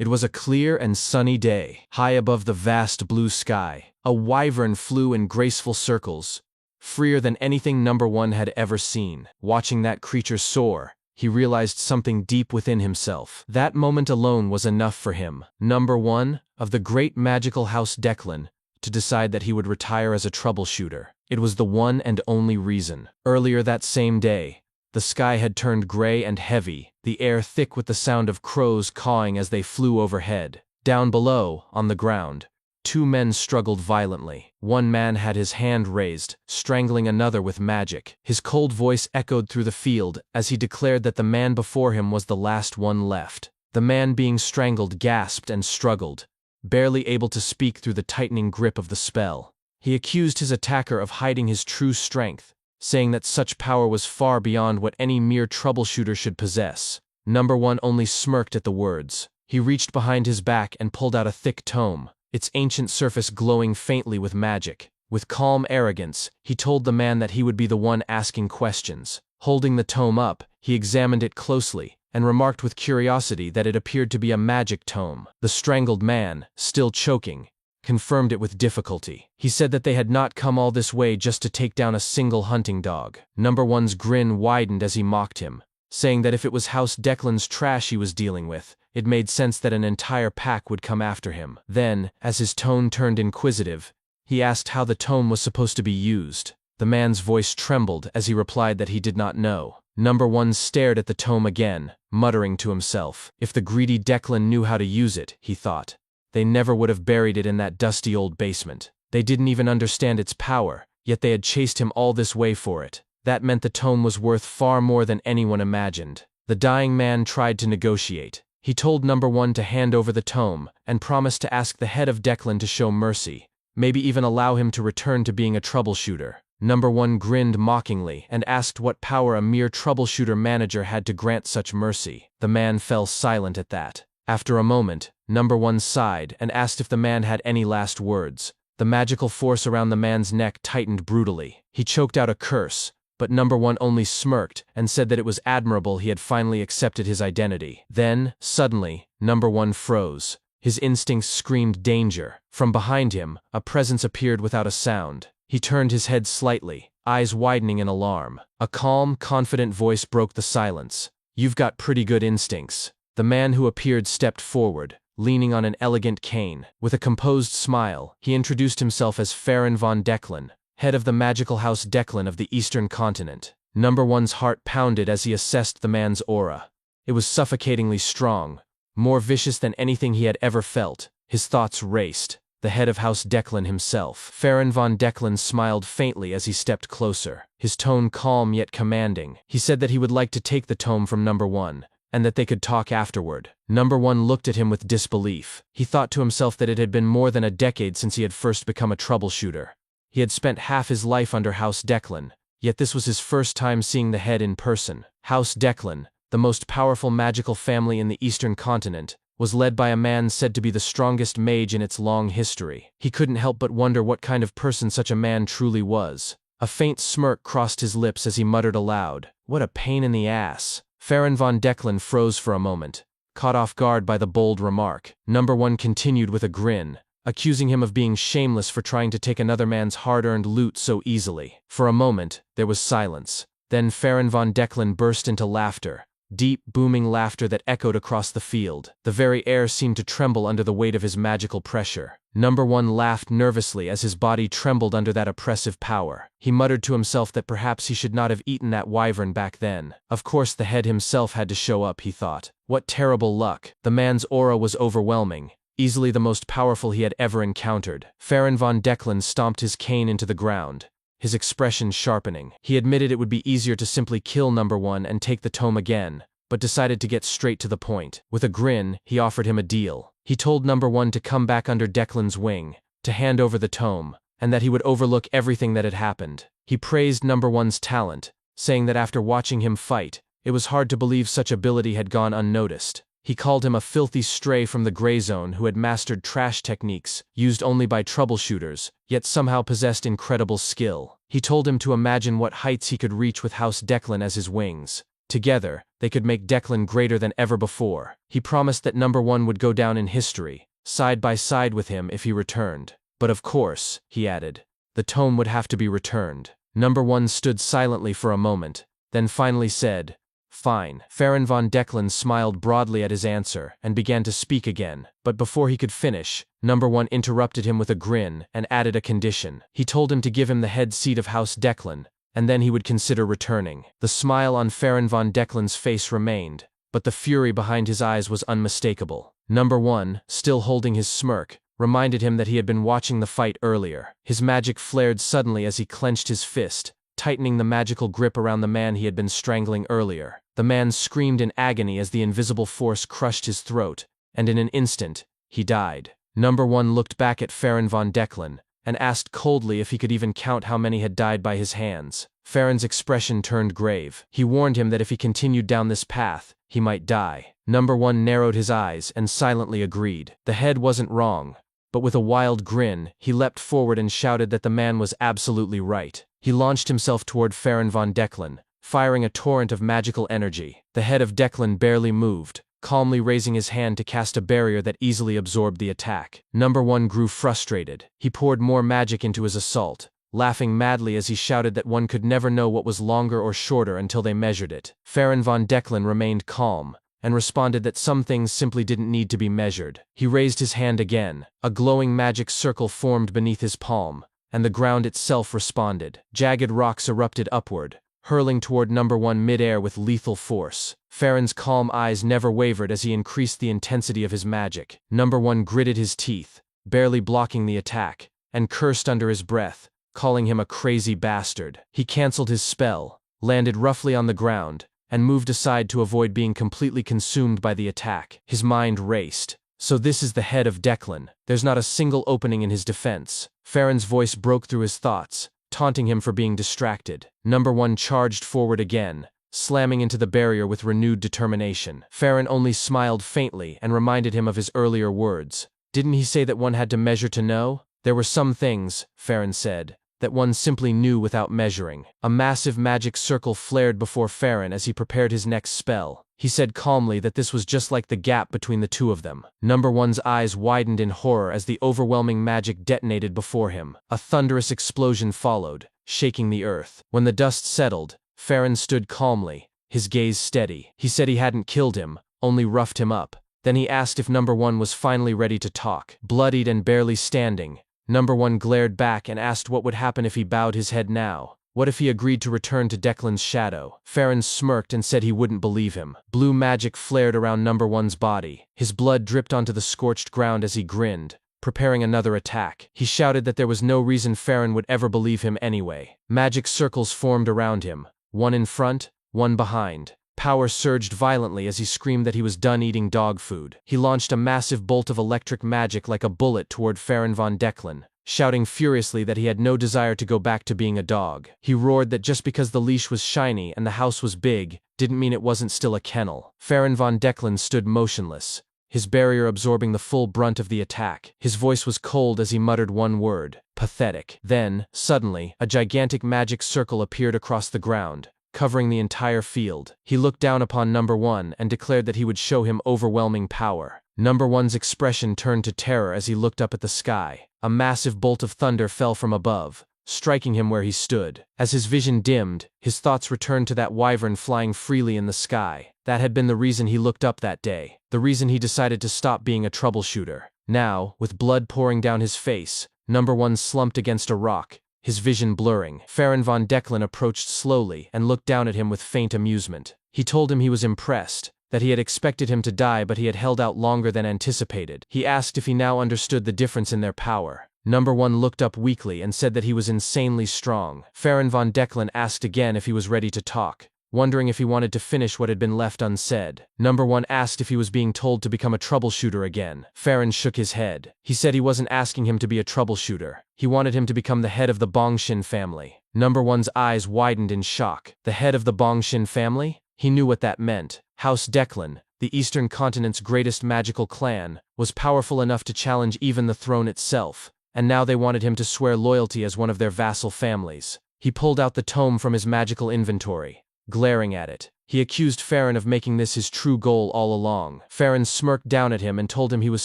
It was a clear and sunny day. High above the vast blue sky, a wyvern flew in graceful circles, freer than anything No.1 had ever seen. Watching that creature soar, he realized something deep within himself. That moment alone was enough for him, No.1, of the great magical house Declan, to decide that he would retire as a troubleshooter. It was the one and only reason. Earlier that same day, the sky had turned gray and heavy, the air thick with the sound of crows cawing as they flew overhead. Down below, on the ground, two men struggled violently. One man had his hand raised, strangling another with magic. His cold voice echoed through the field as he declared that the man before him was the last one left. The man being strangled gasped and struggled, barely able to speak through the tightening grip of the spell. He accused his attacker of hiding his true strength, saying that such power was far beyond what any mere troubleshooter should possess. No.1 only smirked at the words. He reached behind his back and pulled out a thick tome, its ancient surface glowing faintly with magic. With calm arrogance, he told the man that he would be the one asking questions. Holding the tome up, he examined it closely, and remarked with curiosity that it appeared to be a magic tome. The strangled man, still choking, confirmed it with difficulty. He said that they had not come all this way just to take down a single hunting dog. No.1's grin widened as he mocked him, saying that if it was House Declan's trash he was dealing with, it made sense that an entire pack would come after him. Then, as his tone turned inquisitive, he asked how the tome was supposed to be used. The man's voice trembled as he replied that he did not know. No.1 stared at the tome again, muttering to himself. If the greedy Declan knew how to use it, he thought, they never would have buried it in that dusty old basement. They didn't even understand its power, yet they had chased him all this way for it. That meant the tome was worth far more than anyone imagined. The dying man tried to negotiate. He told No.1 to hand over the tome, and promised to ask the head of Declan to show mercy, maybe even allow him to return to being a troubleshooter. No.1 grinned mockingly and asked what power a mere troubleshooter manager had to grant such mercy. The man fell silent at that. After a moment, No.1 sighed and asked if the man had any last words. The magical force around the man's neck tightened brutally. He choked out a curse, but No.1 only smirked and said that it was admirable he had finally accepted his identity. Then, suddenly, No.1 froze. His instincts screamed danger. From behind him, a presence appeared without a sound. He turned his head slightly, eyes widening in alarm. A calm, confident voice broke the silence. "You've got pretty good instincts." The man who appeared stepped forward, leaning on an elegant cane. With a composed smile, he introduced himself as Farron von Declan, head of the magical house Declan of the Eastern Continent. No.1's heart pounded as he assessed the man's aura. It was suffocatingly strong, more vicious than anything he had ever felt. His thoughts raced. The head of House Declan himself. Farron von Declan smiled faintly as he stepped closer, his tone calm yet commanding. He said that he would like to take the tome from No.1, and that they could talk afterward. No.1 looked at him with disbelief. He thought to himself that it had been more than a decade since he had first become a troubleshooter. He had spent half his life under House Declan, yet this was his first time seeing the head in person. House Declan, the most powerful magical family in the Eastern Continent, was led by a man said to be the strongest mage in its long history. He couldn't help but wonder what kind of person such a man truly was. A faint smirk crossed his lips as he muttered aloud, "What a pain in the ass." Farron von Declan froze for a moment, caught off guard by the bold remark. No.1 continued with a grin, accusing him of being shameless for trying to take another man's hard-earned loot so easily. For a moment, there was silence. Then Farron von Declan burst into laughter. Deep, booming laughter that echoed across the field. The very air seemed to tremble under the weight of his magical pressure. No.1 laughed nervously as his body trembled under that oppressive power. He muttered to himself that perhaps he should not have eaten that wyvern back then. Of course the head himself had to show up, he thought. What terrible luck. The man's aura was overwhelming, easily the most powerful he had ever encountered. Farron von Declan stomped his cane into the ground, his expression sharpening. He admitted it would be easier to simply kill No.1 and take the tome again, but decided to get straight to the point. With a grin, he offered him a deal. He told No.1 to come back under Declan's wing, to hand over the tome, and that he would overlook everything that had happened. He praised No.1's talent, saying that after watching him fight, it was hard to believe such ability had gone unnoticed. He called him a filthy stray from the gray zone who had mastered trash techniques used only by troubleshooters, yet somehow possessed incredible skill. He told him to imagine what heights he could reach with House Declan as his wings. Together, they could make Declan greater than ever before. He promised that No.1 would go down in history, side by side with him if he returned. But of course, he added, the tome would have to be returned. No.1 stood silently for a moment, then finally said, "Fine." Farron von Declan smiled broadly at his answer and began to speak again, but before he could finish, No.1 interrupted him with a grin and added a condition. He told him to give him the head seat of House Declan, and then he would consider returning. The smile on Farron von Declan's face remained, but the fury behind his eyes was unmistakable. No.1, still holding his smirk, reminded him that he had been watching the fight earlier. His magic flared suddenly as he clenched his fist, tightening the magical grip around the man he had been strangling earlier. The man screamed in agony as the invisible force crushed his throat, and in an instant, he died. No.1 looked back at Farron von Declan, and asked coldly if he could even count how many had died by his hands. Farron's expression turned grave. He warned him that if he continued down this path, he might die. No.1 narrowed his eyes and silently agreed. The head wasn't wrong, but with a wild grin, he leapt forward and shouted that the man was absolutely right. He launched himself toward Farron von Declan, firing a torrent of magical energy. The head of Declan barely moved, calmly raising his hand to cast a barrier that easily absorbed the attack. No.1 grew frustrated. He poured more magic into his assault, laughing madly as he shouted that one could never know what was longer or shorter until they measured it. Farron von Declan remained calm, and responded that some things simply didn't need to be measured. He raised his hand again. A glowing magic circle formed beneath his palm, and the ground itself responded. Jagged rocks erupted upward, hurling toward No.1 mid-air with lethal force. Farron's calm eyes never wavered as he increased the intensity of his magic. No.1 gritted his teeth, barely blocking the attack, and cursed under his breath, calling him a crazy bastard. He cancelled his spell, landed roughly on the ground, and moved aside to avoid being completely consumed by the attack. His mind raced. So this is the head of Declan. There's not a single opening in his defense. Farron's voice broke through his thoughts, taunting him for being distracted. No.1 charged forward again, slamming into the barrier with renewed determination. Farron only smiled faintly and reminded him of his earlier words. Didn't he say that one had to measure to know? There were some things, Farron said, that one simply knew without measuring. A massive magic circle flared before Farron as he prepared his next spell. He said calmly that this was just like the gap between the two of them. No.1's eyes widened in horror as the overwhelming magic detonated before him. A thunderous explosion followed, shaking the earth. When the dust settled, Farron stood calmly, his gaze steady. He said he hadn't killed him, only roughed him up. Then he asked if No.1 was finally ready to talk. Bloodied and barely standing, No.1 glared back and asked what would happen if he bowed his head now. What if he agreed to return to Declan's shadow? Farron smirked and said he wouldn't believe him. Blue magic flared around No.1's body. His blood dripped onto the scorched ground as he grinned, preparing another attack. He shouted that there was no reason Farron would ever believe him anyway. Magic circles formed around him, one in front, one behind. Power surged violently as he screamed that he was done eating dog food. He launched a massive bolt of electric magic like a bullet toward Farron von Declan, shouting furiously that he had no desire to go back to being a dog. He roared that just because the leash was shiny and the house was big, didn't mean it wasn't still a kennel. Farron von Declan stood motionless, his barrier absorbing the full brunt of the attack. His voice was cold as he muttered one word: pathetic. Then, suddenly, a gigantic magic circle appeared across the ground, covering the entire field. He looked down upon No.1 and declared that he would show him overwhelming power. No.1's expression turned to terror as he looked up at the sky. A massive bolt of thunder fell from above, striking him where he stood. As his vision dimmed, his thoughts returned to that wyvern flying freely in the sky. That had been the reason he looked up that day, the reason he decided to stop being a troubleshooter. Now, with blood pouring down his face, No.1 slumped against a rock, his vision blurring. Farron von Declan approached slowly and looked down at him with faint amusement. He told him he was impressed, that he had expected him to die but he had held out longer than anticipated. He asked if he now understood the difference in their power. No.1 looked up weakly and said that he was insanely strong. Farron von Declan asked again if he was ready to talk, wondering if he wanted to finish what had been left unsaid. No.1 asked if he was being told to become a troubleshooter again. Farron shook his head. He said he wasn't asking him to be a troubleshooter. He wanted him to become the head of the Bongshin family. No.1's eyes widened in shock. The head of the Bongshin family? He knew what that meant. House Declan, the Eastern Continent's greatest magical clan, was powerful enough to challenge even the throne itself, and now they wanted him to swear loyalty as one of their vassal families. He pulled out the tome from his magical inventory, glaring at it. He accused Farron of making this his true goal all along. Farron smirked down at him and told him he was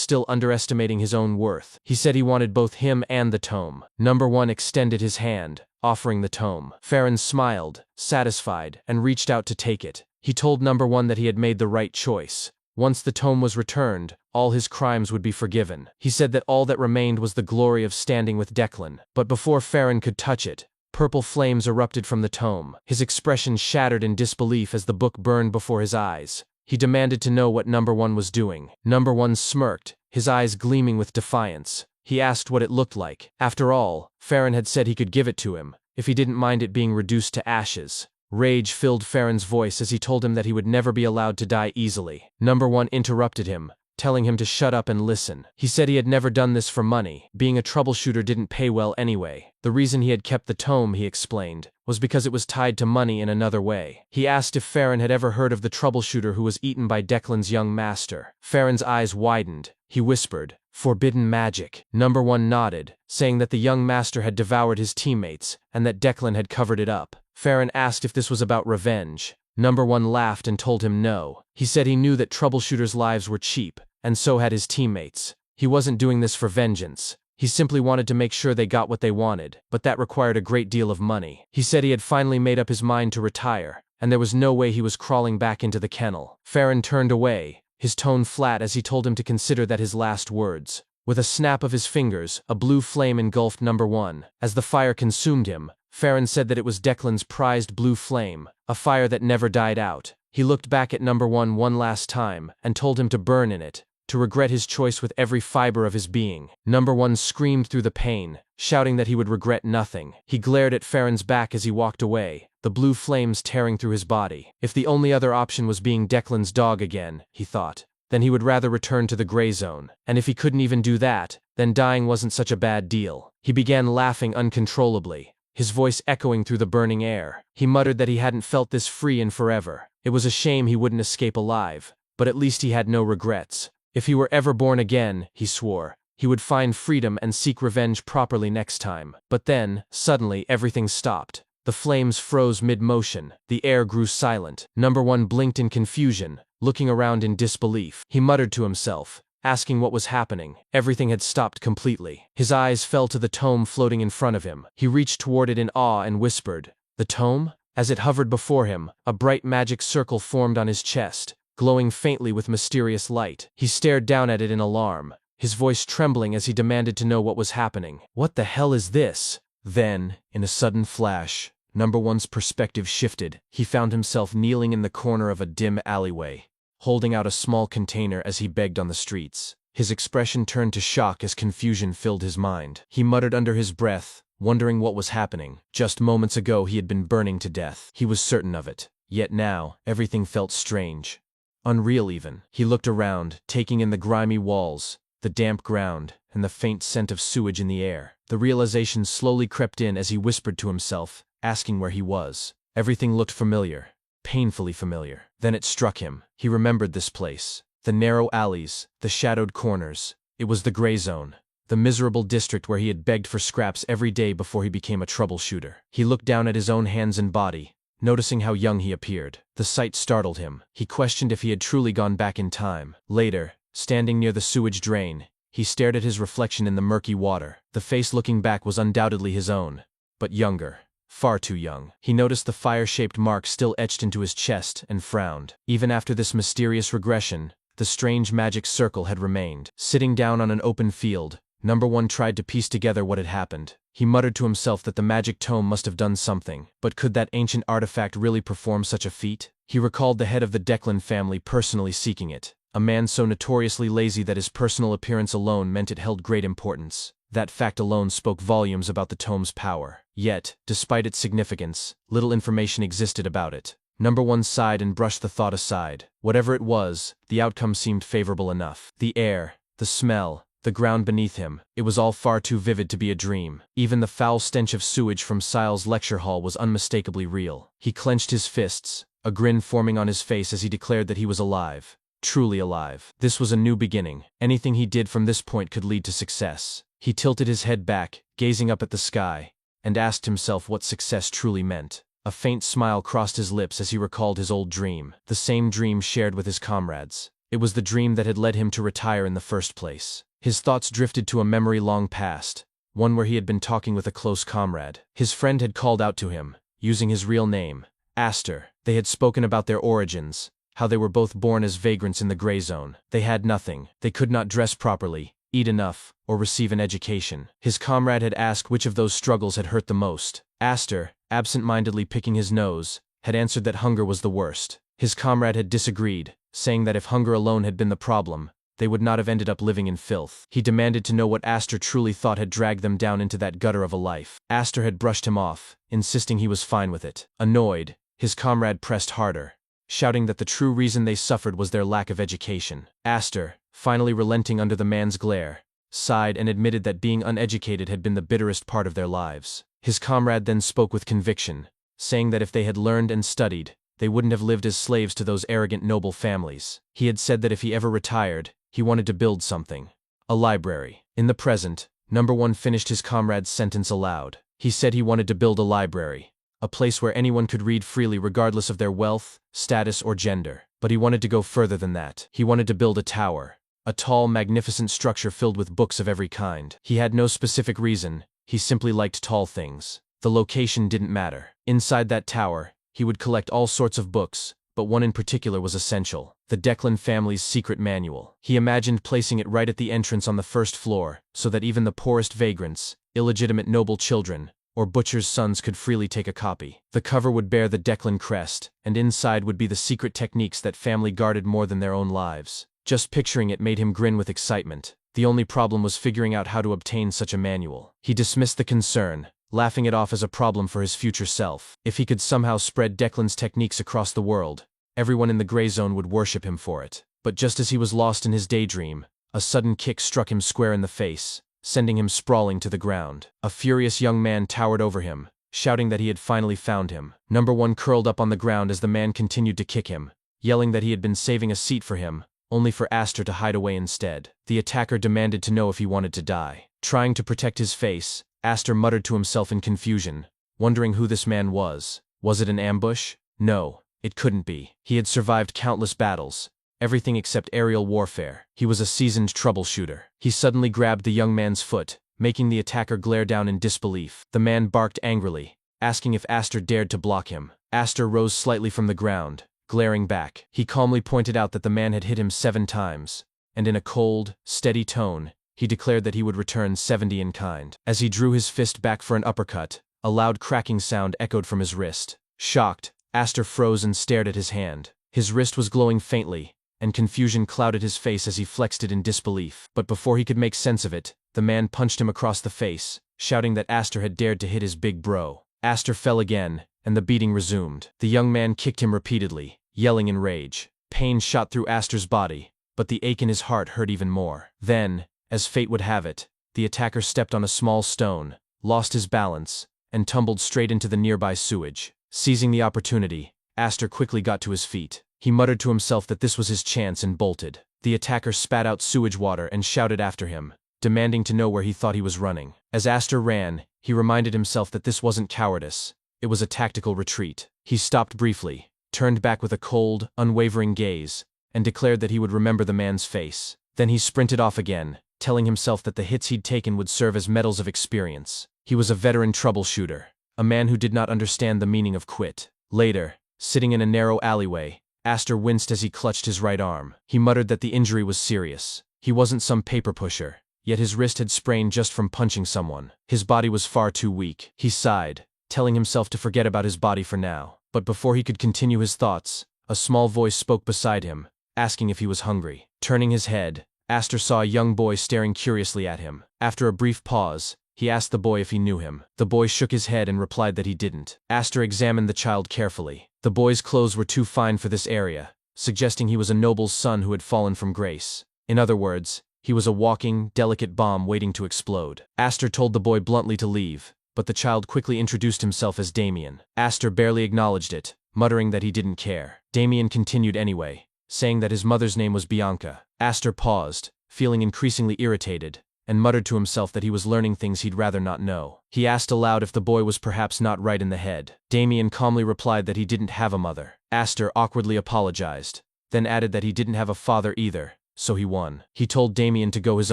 still underestimating his own worth. He said he wanted both him and the tome. No.1 extended his hand, offering the tome. Farron smiled, satisfied, and reached out to take it. He told No.1 that he had made the right choice. Once the tome was returned, all his crimes would be forgiven. He said that all that remained was the glory of standing with Declan. But before Farron could touch it, purple flames erupted from the tome. His expression shattered in disbelief as the book burned before his eyes. He demanded to know what No.1 was doing. No.1 smirked, his eyes gleaming with defiance. He asked what it looked like. After all, Farron had said he could give it to him, if he didn't mind it being reduced to ashes. Rage filled Farron's voice as he told him that he would never be allowed to die easily. No.1 interrupted him, telling him to shut up and listen. He said he had never done this for money. Being a troubleshooter didn't pay well anyway. The reason he had kept the tome, he explained, was because it was tied to money in another way. He asked if Farron had ever heard of the troubleshooter who was eaten by Declan's young master. Farron's eyes widened. He whispered, "Forbidden magic." No.1 nodded, saying that the young master had devoured his teammates, and that Declan had covered it up. Farron asked if this was about revenge. No.1 laughed and told him no. He said he knew that troubleshooters' lives were cheap, and so had his teammates. He wasn't doing this for vengeance. He simply wanted to make sure they got what they wanted, but that required a great deal of money. He said he had finally made up his mind to retire, and there was no way he was crawling back into the kennel. Farron turned away, his tone flat as he told him to consider that his last words. With a snap of his fingers, a blue flame engulfed No.1. As the fire consumed him, Farron said that it was Declan's prized blue flame, a fire that never died out. He looked back at No.1 one last time, and told him to burn in it, to regret his choice with every fiber of his being. No.1 screamed through the pain, shouting that he would regret nothing. He glared at Farron's back as he walked away, the blue flames tearing through his body. If the only other option was being Declan's dog again, he thought, then he would rather return to the gray zone. And if he couldn't even do that, then dying wasn't such a bad deal. He began laughing uncontrollably, his voice echoing through the burning air. He muttered that he hadn't felt this free in forever. It was a shame he wouldn't escape alive, but at least he had no regrets. If he were ever born again, he swore, he would find freedom and seek revenge properly next time. But then, suddenly, everything stopped. The flames froze mid-motion. The air grew silent. No.1 blinked in confusion, looking around in disbelief. He muttered to himself, asking what was happening. Everything had stopped completely. His eyes fell to the tome floating in front of him. He reached toward it in awe and whispered, "The tome?" As it hovered before him, a bright magic circle formed on his chest, glowing faintly with mysterious light. He stared down at it in alarm, his voice trembling as he demanded to know what was happening. "What the hell is this?" Then, in a sudden flash, No.1's perspective shifted. He found himself kneeling in the corner of a dim alleyway, holding out a small container as he begged on the streets. His expression turned to shock as confusion filled his mind. He muttered under his breath, wondering what was happening. Just moments ago he had been burning to death. He was certain of it. Yet now, everything felt strange. Unreal even. He looked around, taking in the grimy walls, the damp ground, and the faint scent of sewage in the air. The realization slowly crept in as he whispered to himself, asking where he was. Everything looked familiar, painfully familiar. Then it struck him. He remembered this place. The narrow alleys, the shadowed corners. It was the gray zone, the miserable district where he had begged for scraps every day before he became a troubleshooter. He looked down at his own hands and body, noticing how young he appeared. The sight startled him. He questioned if he had truly gone back in time. Later, standing near the sewage drain, he stared at his reflection in the murky water. The face looking back was undoubtedly his own, but younger. Far too young. He noticed the fire-shaped mark still etched into his chest and frowned. Even after this mysterious regression, the strange magic circle had remained. Sitting down on an open field, No.1 tried to piece together what had happened. He muttered to himself that the magic tome must have done something, but could that ancient artifact really perform such a feat? He recalled the head of the Declan family personally seeking it, a man so notoriously lazy that his personal appearance alone meant it held great importance. That fact alone spoke volumes about the tome's power. Yet, despite its significance, little information existed about it. No.1 sighed and brushed the thought aside. Whatever it was, the outcome seemed favorable enough. The air, the smell, the ground beneath him, it was all far too vivid to be a dream. Even the foul stench of sewage from Syle's lecture hall was unmistakably real. He clenched his fists, a grin forming on his face as he declared that he was alive. Truly alive. This was a new beginning. Anything he did from this point could lead to success. He tilted his head back, gazing up at the sky, and asked himself what success truly meant. A faint smile crossed his lips as he recalled his old dream, the same dream shared with his comrades. It was the dream that had led him to retire in the first place. His thoughts drifted to a memory long past, one where he had been talking with a close comrade. His friend had called out to him, using his real name, Aster. They had spoken about their origins, how they were both born as vagrants in the gray zone. They had nothing. They could not dress properly, eat enough, or receive an education. His comrade had asked which of those struggles had hurt the most. Aster, absent-mindedly picking his nose, had answered that hunger was the worst. His comrade had disagreed, saying that if hunger alone had been the problem, they would not have ended up living in filth. He demanded to know what Aster truly thought had dragged them down into that gutter of a life. Aster had brushed him off, insisting he was fine with it. Annoyed, his comrade pressed harder, shouting that the true reason they suffered was their lack of education. Aster, finally relenting under the man's glare, sighed and admitted that being uneducated had been the bitterest part of their lives. His comrade then spoke with conviction, saying that if they had learned and studied, they wouldn't have lived as slaves to those arrogant noble families. He had said that if he ever retired, he wanted to build something. A library. In the present, No.1 finished his comrade's sentence aloud. He said he wanted to build a library, a place where anyone could read freely regardless of their wealth, status, or gender. But he wanted to go further than that. He wanted to build a tower, a tall, magnificent structure filled with books of every kind. He had no specific reason, he simply liked tall things. The location didn't matter. Inside that tower, he would collect all sorts of books, but one in particular was essential: the Declan family's secret manual. He imagined placing it right at the entrance on the first floor, so that even the poorest vagrants, illegitimate noble children, or butchers' sons could freely take a copy. The cover would bear the Declan crest, and inside would be the secret techniques that family guarded more than their own lives. Just picturing it made him grin with excitement. The only problem was figuring out how to obtain such a manual. He dismissed the concern, laughing it off as a problem for his future self. If he could somehow spread Declan's techniques across the world, everyone in the gray zone would worship him for it. But just as he was lost in his daydream, a sudden kick struck him square in the face, sending him sprawling to the ground. A furious young man towered over him, shouting that he had finally found him. No.1 curled up on the ground as the man continued to kick him, yelling that he had been saving a seat for him, only for Aster to hide away instead. The attacker demanded to know if he wanted to die. Trying to protect his face, Aster muttered to himself in confusion, wondering who this man was. Was it an ambush? No, it couldn't be. He had survived countless battles, everything except aerial warfare. He was a seasoned troubleshooter. He suddenly grabbed the young man's foot, making the attacker glare down in disbelief. The man barked angrily, asking if Aster dared to block him. Aster rose slightly from the ground, glaring back. He calmly pointed out that the man had hit him 7 times, and in a cold, steady tone, he declared that he would return 70 in kind. As he drew his fist back for an uppercut, a loud cracking sound echoed from his wrist. Shocked, Aster froze and stared at his hand. His wrist was glowing faintly, and confusion clouded his face as he flexed it in disbelief. But before he could make sense of it, the man punched him across the face, shouting that Aster had dared to hit his big bro. Aster fell again, and the beating resumed. The young man kicked him repeatedly, yelling in rage. Pain shot through Aster's body, but the ache in his heart hurt even more. Then, as fate would have it, the attacker stepped on a small stone, lost his balance, and tumbled straight into the nearby sewage. Seizing the opportunity, Aster quickly got to his feet. He muttered to himself that this was his chance and bolted. The attacker spat out sewage water and shouted after him, demanding to know where he thought he was running. As Aster ran, he reminded himself that this wasn't cowardice, it was a tactical retreat. He stopped briefly, turned back with a cold, unwavering gaze, and declared that he would remember the man's face. Then he sprinted off again, telling himself that the hits he'd taken would serve as medals of experience. He was a veteran troubleshooter, a man who did not understand the meaning of quit. Later, sitting in a narrow alleyway, Aster winced as he clutched his right arm. He muttered that the injury was serious. He wasn't some paper pusher, yet his wrist had sprained just from punching someone. His body was far too weak. He sighed, telling himself to forget about his body for now. But before he could continue his thoughts, a small voice spoke beside him, asking if he was hungry. Turning his head, Aster saw a young boy staring curiously at him. After a brief pause, he asked the boy if he knew him. The boy shook his head and replied that he didn't. Aster examined the child carefully. The boy's clothes were too fine for this area, suggesting he was a noble's son who had fallen from grace. In other words, he was a walking, delicate bomb waiting to explode. Aster told the boy bluntly to leave, but the child quickly introduced himself as Damien. Aster barely acknowledged it, muttering that he didn't care. Damien continued anyway, saying that his mother's name was Bianca. Aster paused, feeling increasingly irritated, and muttered to himself that he was learning things he'd rather not know. He asked aloud if the boy was perhaps not right in the head. Damien calmly replied that he didn't have a mother. Aster awkwardly apologized, then added that he didn't have a father either, so he won. He told Damien to go his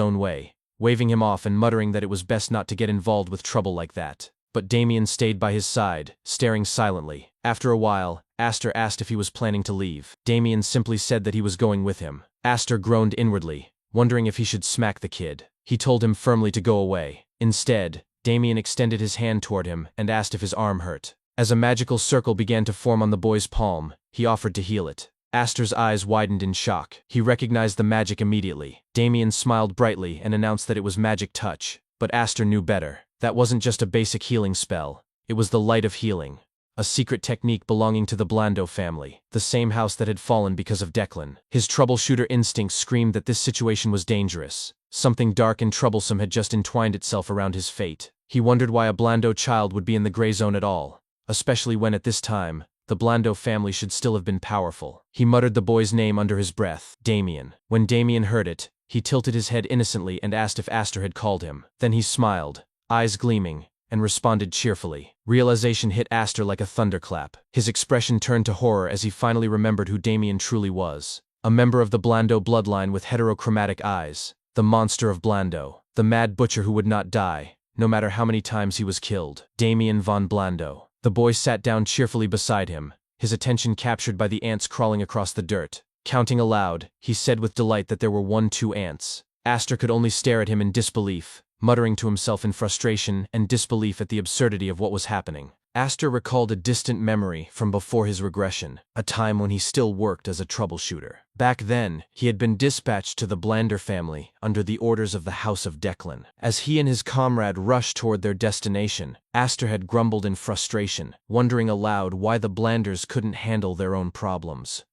own way, waving him off and muttering that it was best not to get involved with trouble like that. But Damien stayed by his side, staring silently. After a while, Aster asked if he was planning to leave. Damien simply said that he was going with him. Aster groaned inwardly, wondering if he should smack the kid. He told him firmly to go away. Instead, Damien extended his hand toward him and asked if his arm hurt. As a magical circle began to form on the boy's palm, he offered to heal it. Aster's eyes widened in shock. He recognized the magic immediately. Damien smiled brightly and announced that it was magic touch. But Aster knew better. That wasn't just a basic healing spell. It was the light of healing. A secret technique belonging to the Blando family, the same house that had fallen because of Declan. His troubleshooter instinct screamed that this situation was dangerous. Something dark and troublesome had just entwined itself around his fate. He wondered why a Blando child would be in the gray zone at all, especially when at this time, the Blando family should still have been powerful. He muttered the boy's name under his breath, Damien. When Damien heard it, he tilted his head innocently and asked if Aster had called him. Then he smiled, eyes gleaming, and responded cheerfully. Realization hit Aster like a thunderclap. His expression turned to horror as he finally remembered who Damien truly was. A member of the Blando bloodline with heterochromatic eyes. The monster of Blando. The mad butcher who would not die, no matter how many times he was killed. Damien von Blando. The boy sat down cheerfully beside him, his attention captured by the ants crawling across the dirt. Counting aloud, he said with delight that there were 2 ants. Aster could only stare at him in disbelief, muttering to himself in frustration and disbelief at the absurdity of what was happening. Aster recalled a distant memory from before his regression, a time when he still worked as a troubleshooter. Back then, he had been dispatched to the Blander family under the orders of the House of Declan. As he and his comrade rushed toward their destination, Aster had grumbled in frustration, wondering aloud why the Blanders couldn't handle their own problems.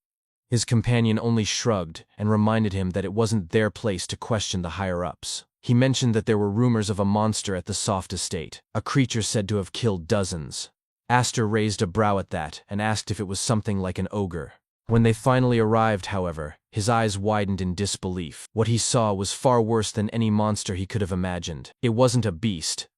His companion only shrugged and reminded him that it wasn't their place to question the higher-ups. He mentioned that there were rumors of a monster at the Soft Estate, a creature said to have killed dozens. Aster raised a brow at that and asked if it was something like an ogre. When they finally arrived, however, his eyes widened in disbelief. What he saw was far worse than any monster he could have imagined. It wasn't a beast,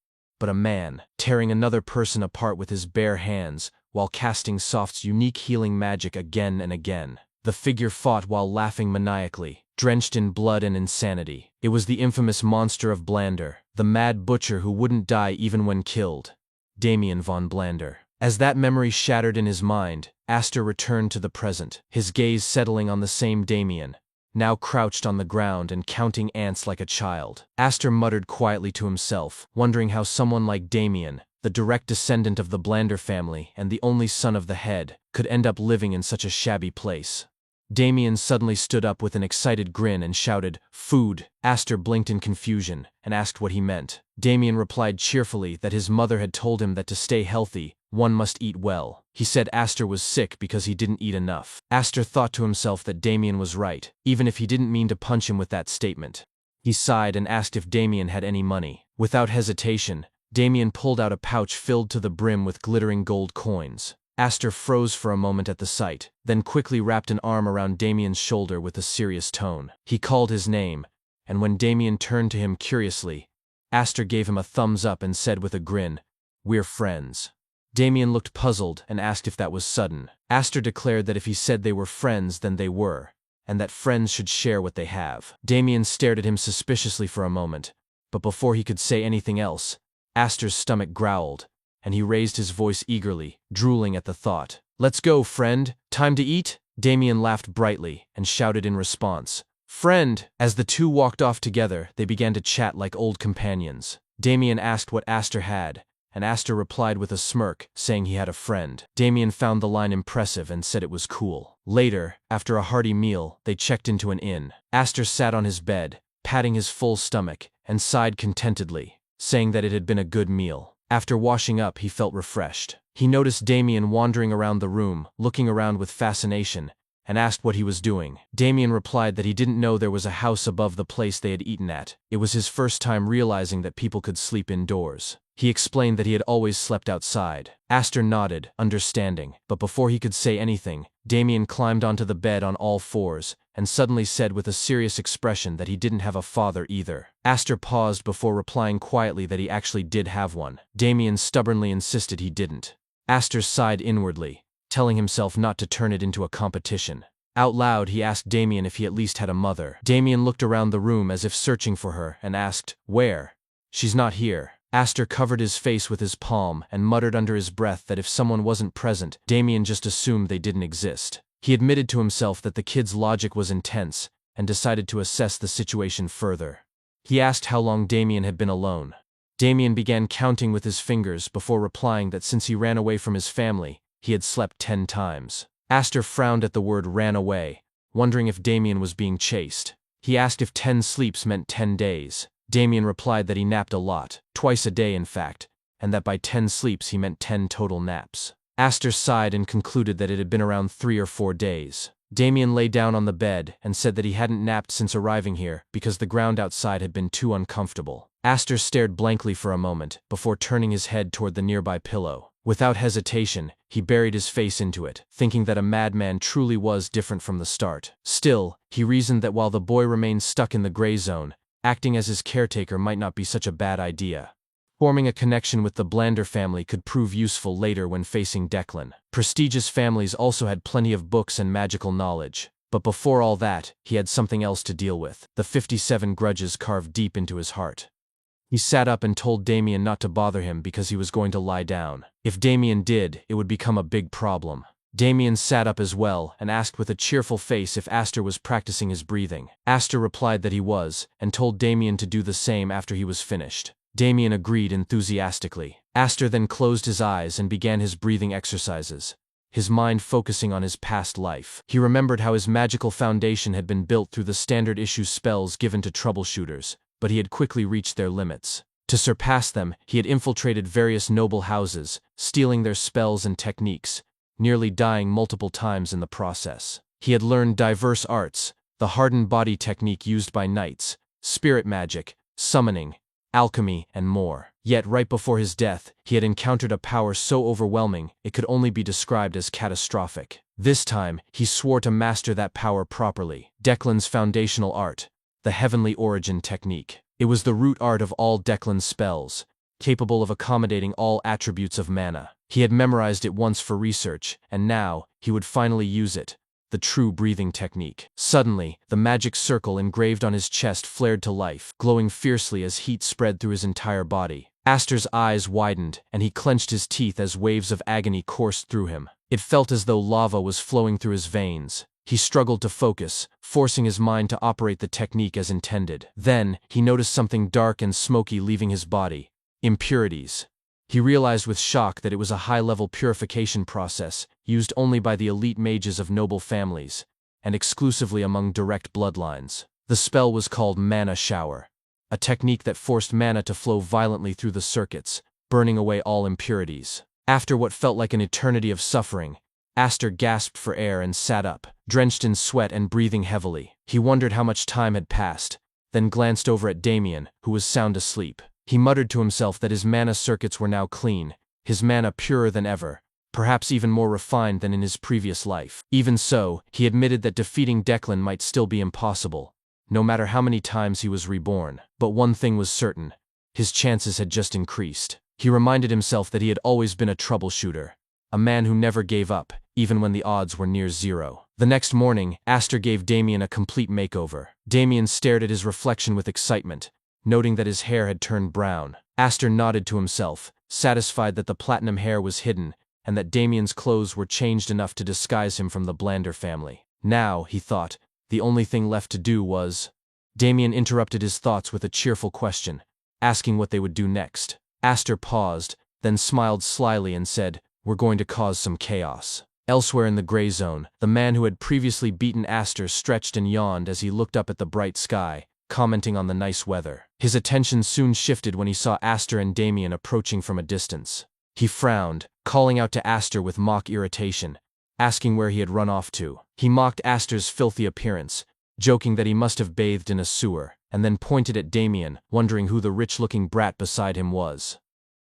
but a man, tearing another person apart with his bare hands, while casting Soft's unique healing magic again and again. The figure fought while laughing maniacally, drenched in blood and insanity. It was the infamous monster of Blander, the mad butcher who wouldn't die even when killed. Damien von Blander. As that memory shattered in his mind, Aster returned to the present, his gaze settling on the same Damien, now crouched on the ground and counting ants like a child. Aster muttered quietly to himself, wondering how someone like Damien, the direct descendant of the Blander family and the only son of the head, could end up living in such a shabby place. Damien suddenly stood up with an excited grin and shouted, "Food!" Aster blinked in confusion and asked what he meant. Damien replied cheerfully that his mother had told him that to stay healthy, one must eat well. He said Aster was sick because he didn't eat enough. Aster thought to himself that Damien was right, even if he didn't mean to punch him with that statement. He sighed and asked if Damien had any money. Without hesitation, Damien pulled out a pouch filled to the brim with glittering gold coins. Aster froze for a moment at the sight, then quickly wrapped an arm around Damien's shoulder with a serious tone. He called his name, and when Damien turned to him curiously, Aster gave him a thumbs up and said with a grin, "We're friends." Damien looked puzzled and asked if that was sudden. Aster declared that if he said they were friends, then they were, and that friends should share what they have. Damien stared at him suspiciously for a moment, but before he could say anything else, Aster's stomach growled, and he raised his voice eagerly, drooling at the thought. "Let's go, friend. Time to eat?" Damien laughed brightly and shouted in response, "Friend!" As the two walked off together, they began to chat like old companions. Damien asked what Aster had, and Aster replied with a smirk, saying he had a friend. Damien found the line impressive and said it was cool. Later, after a hearty meal, they checked into an inn. Aster sat on his bed, patting his full stomach, and sighed contentedly, saying that it had been a good meal. After washing up, he felt refreshed. He noticed Damien wandering around the room, looking around with fascination, and asked what he was doing. Damien replied that he didn't know there was a house above the place they had eaten at. It was his first time realizing that people could sleep indoors. He explained that he had always slept outside. Aster nodded, understanding, but before he could say anything, Damien climbed onto the bed on all fours and suddenly said with a serious expression that he didn't have a father either. Aster paused before replying quietly that he actually did have one. Damien stubbornly insisted he didn't. Aster sighed inwardly, telling himself not to turn it into a competition. Out loud, he asked Damien if he at least had a mother. Damien looked around the room as if searching for her and asked, "Where?" "She's not here." Aster covered his face with his palm and muttered under his breath that if someone wasn't present, Damien just assumed they didn't exist. He admitted to himself that the kid's logic was intense and decided to assess the situation further. He asked how long Damien had been alone. Damien began counting with his fingers before replying that since he ran away from his family, he had slept 10 times. Aster frowned at the word "ran away," wondering if Damien was being chased. He asked if 10 sleeps meant 10 days. Damien replied that he napped a lot, twice a day in fact, and that by 10 sleeps he meant 10 total naps. Aster sighed and concluded that it had been around 3 or 4 days. Damien lay down on the bed and said that he hadn't napped since arriving here because the ground outside had been too uncomfortable. Aster stared blankly for a moment before turning his head toward the nearby pillow. Without hesitation, he buried his face into it, thinking that a madman truly was different from the start. Still, he reasoned that while the boy remained stuck in the gray zone, acting as his caretaker might not be such a bad idea. Forming a connection with the Blander family could prove useful later when facing Declan. Prestigious families also had plenty of books and magical knowledge. But before all that, he had something else to deal with, the 57 grudges carved deep into his heart. He sat up and told Damien not to bother him because he was going to lie down. If Damien did, it would become a big problem. Damien sat up as well and asked with a cheerful face if Aster was practicing his breathing. Aster replied that he was, and told Damien to do the same after he was finished. Damien agreed enthusiastically. Aster then closed his eyes and began his breathing exercises, his mind focusing on his past life. He remembered how his magical foundation had been built through the standard issue spells given to troubleshooters, but he had quickly reached their limits. To surpass them, he had infiltrated various noble houses, stealing their spells and techniques, nearly dying multiple times in the process. He had learned diverse arts, the hardened body technique used by knights, spirit magic, summoning, alchemy, and more. Yet right before his death, he had encountered a power so overwhelming it could only be described as catastrophic. This time, he swore to master that power properly. Declan's foundational art, the Heavenly Origin technique. It was the root art of all Declan's spells, capable of accommodating all attributes of mana. He had memorized it once for research, and now, he would finally use it, the true breathing technique. Suddenly, the magic circle engraved on his chest flared to life, glowing fiercely as heat spread through his entire body. Aster's eyes widened, and he clenched his teeth as waves of agony coursed through him. It felt as though lava was flowing through his veins. He struggled to focus, forcing his mind to operate the technique as intended. Then, he noticed something dark and smoky leaving his body. Impurities. He realized with shock that it was a high-level purification process used only by the elite mages of noble families, and exclusively among direct bloodlines. The spell was called Mana Shower, a technique that forced mana to flow violently through the circuits, burning away all impurities. After what felt like an eternity of suffering, Aster gasped for air and sat up, drenched in sweat and breathing heavily. He wondered how much time had passed, then glanced over at Damien, who was sound asleep. He muttered to himself that his mana circuits were now clean, his mana purer than ever, perhaps even more refined than in his previous life. Even so, he admitted that defeating Declan might still be impossible, no matter how many times he was reborn. But one thing was certain: his chances had just increased. He reminded himself that he had always been a troubleshooter, a man who never gave up, even when the odds were near zero. The next morning, Aster gave Damien a complete makeover. Damien stared at his reflection with excitement, noting that his hair had turned brown. Aster nodded to himself, satisfied that the platinum hair was hidden, and that Damien's clothes were changed enough to disguise him from the Blander family. Now, he thought, the only thing left to do was... Damien interrupted his thoughts with a cheerful question, asking what they would do next. Aster paused, then smiled slyly and said, "We're going to cause some chaos." Elsewhere in the gray zone, the man who had previously beaten Aster stretched and yawned as he looked up at the bright sky, commenting on the nice weather. His attention soon shifted when he saw Aster and Damien approaching from a distance. He frowned, calling out to Aster with mock irritation, asking where he had run off to. He mocked Aster's filthy appearance, joking that he must have bathed in a sewer, and then pointed at Damien, wondering who the rich-looking brat beside him was.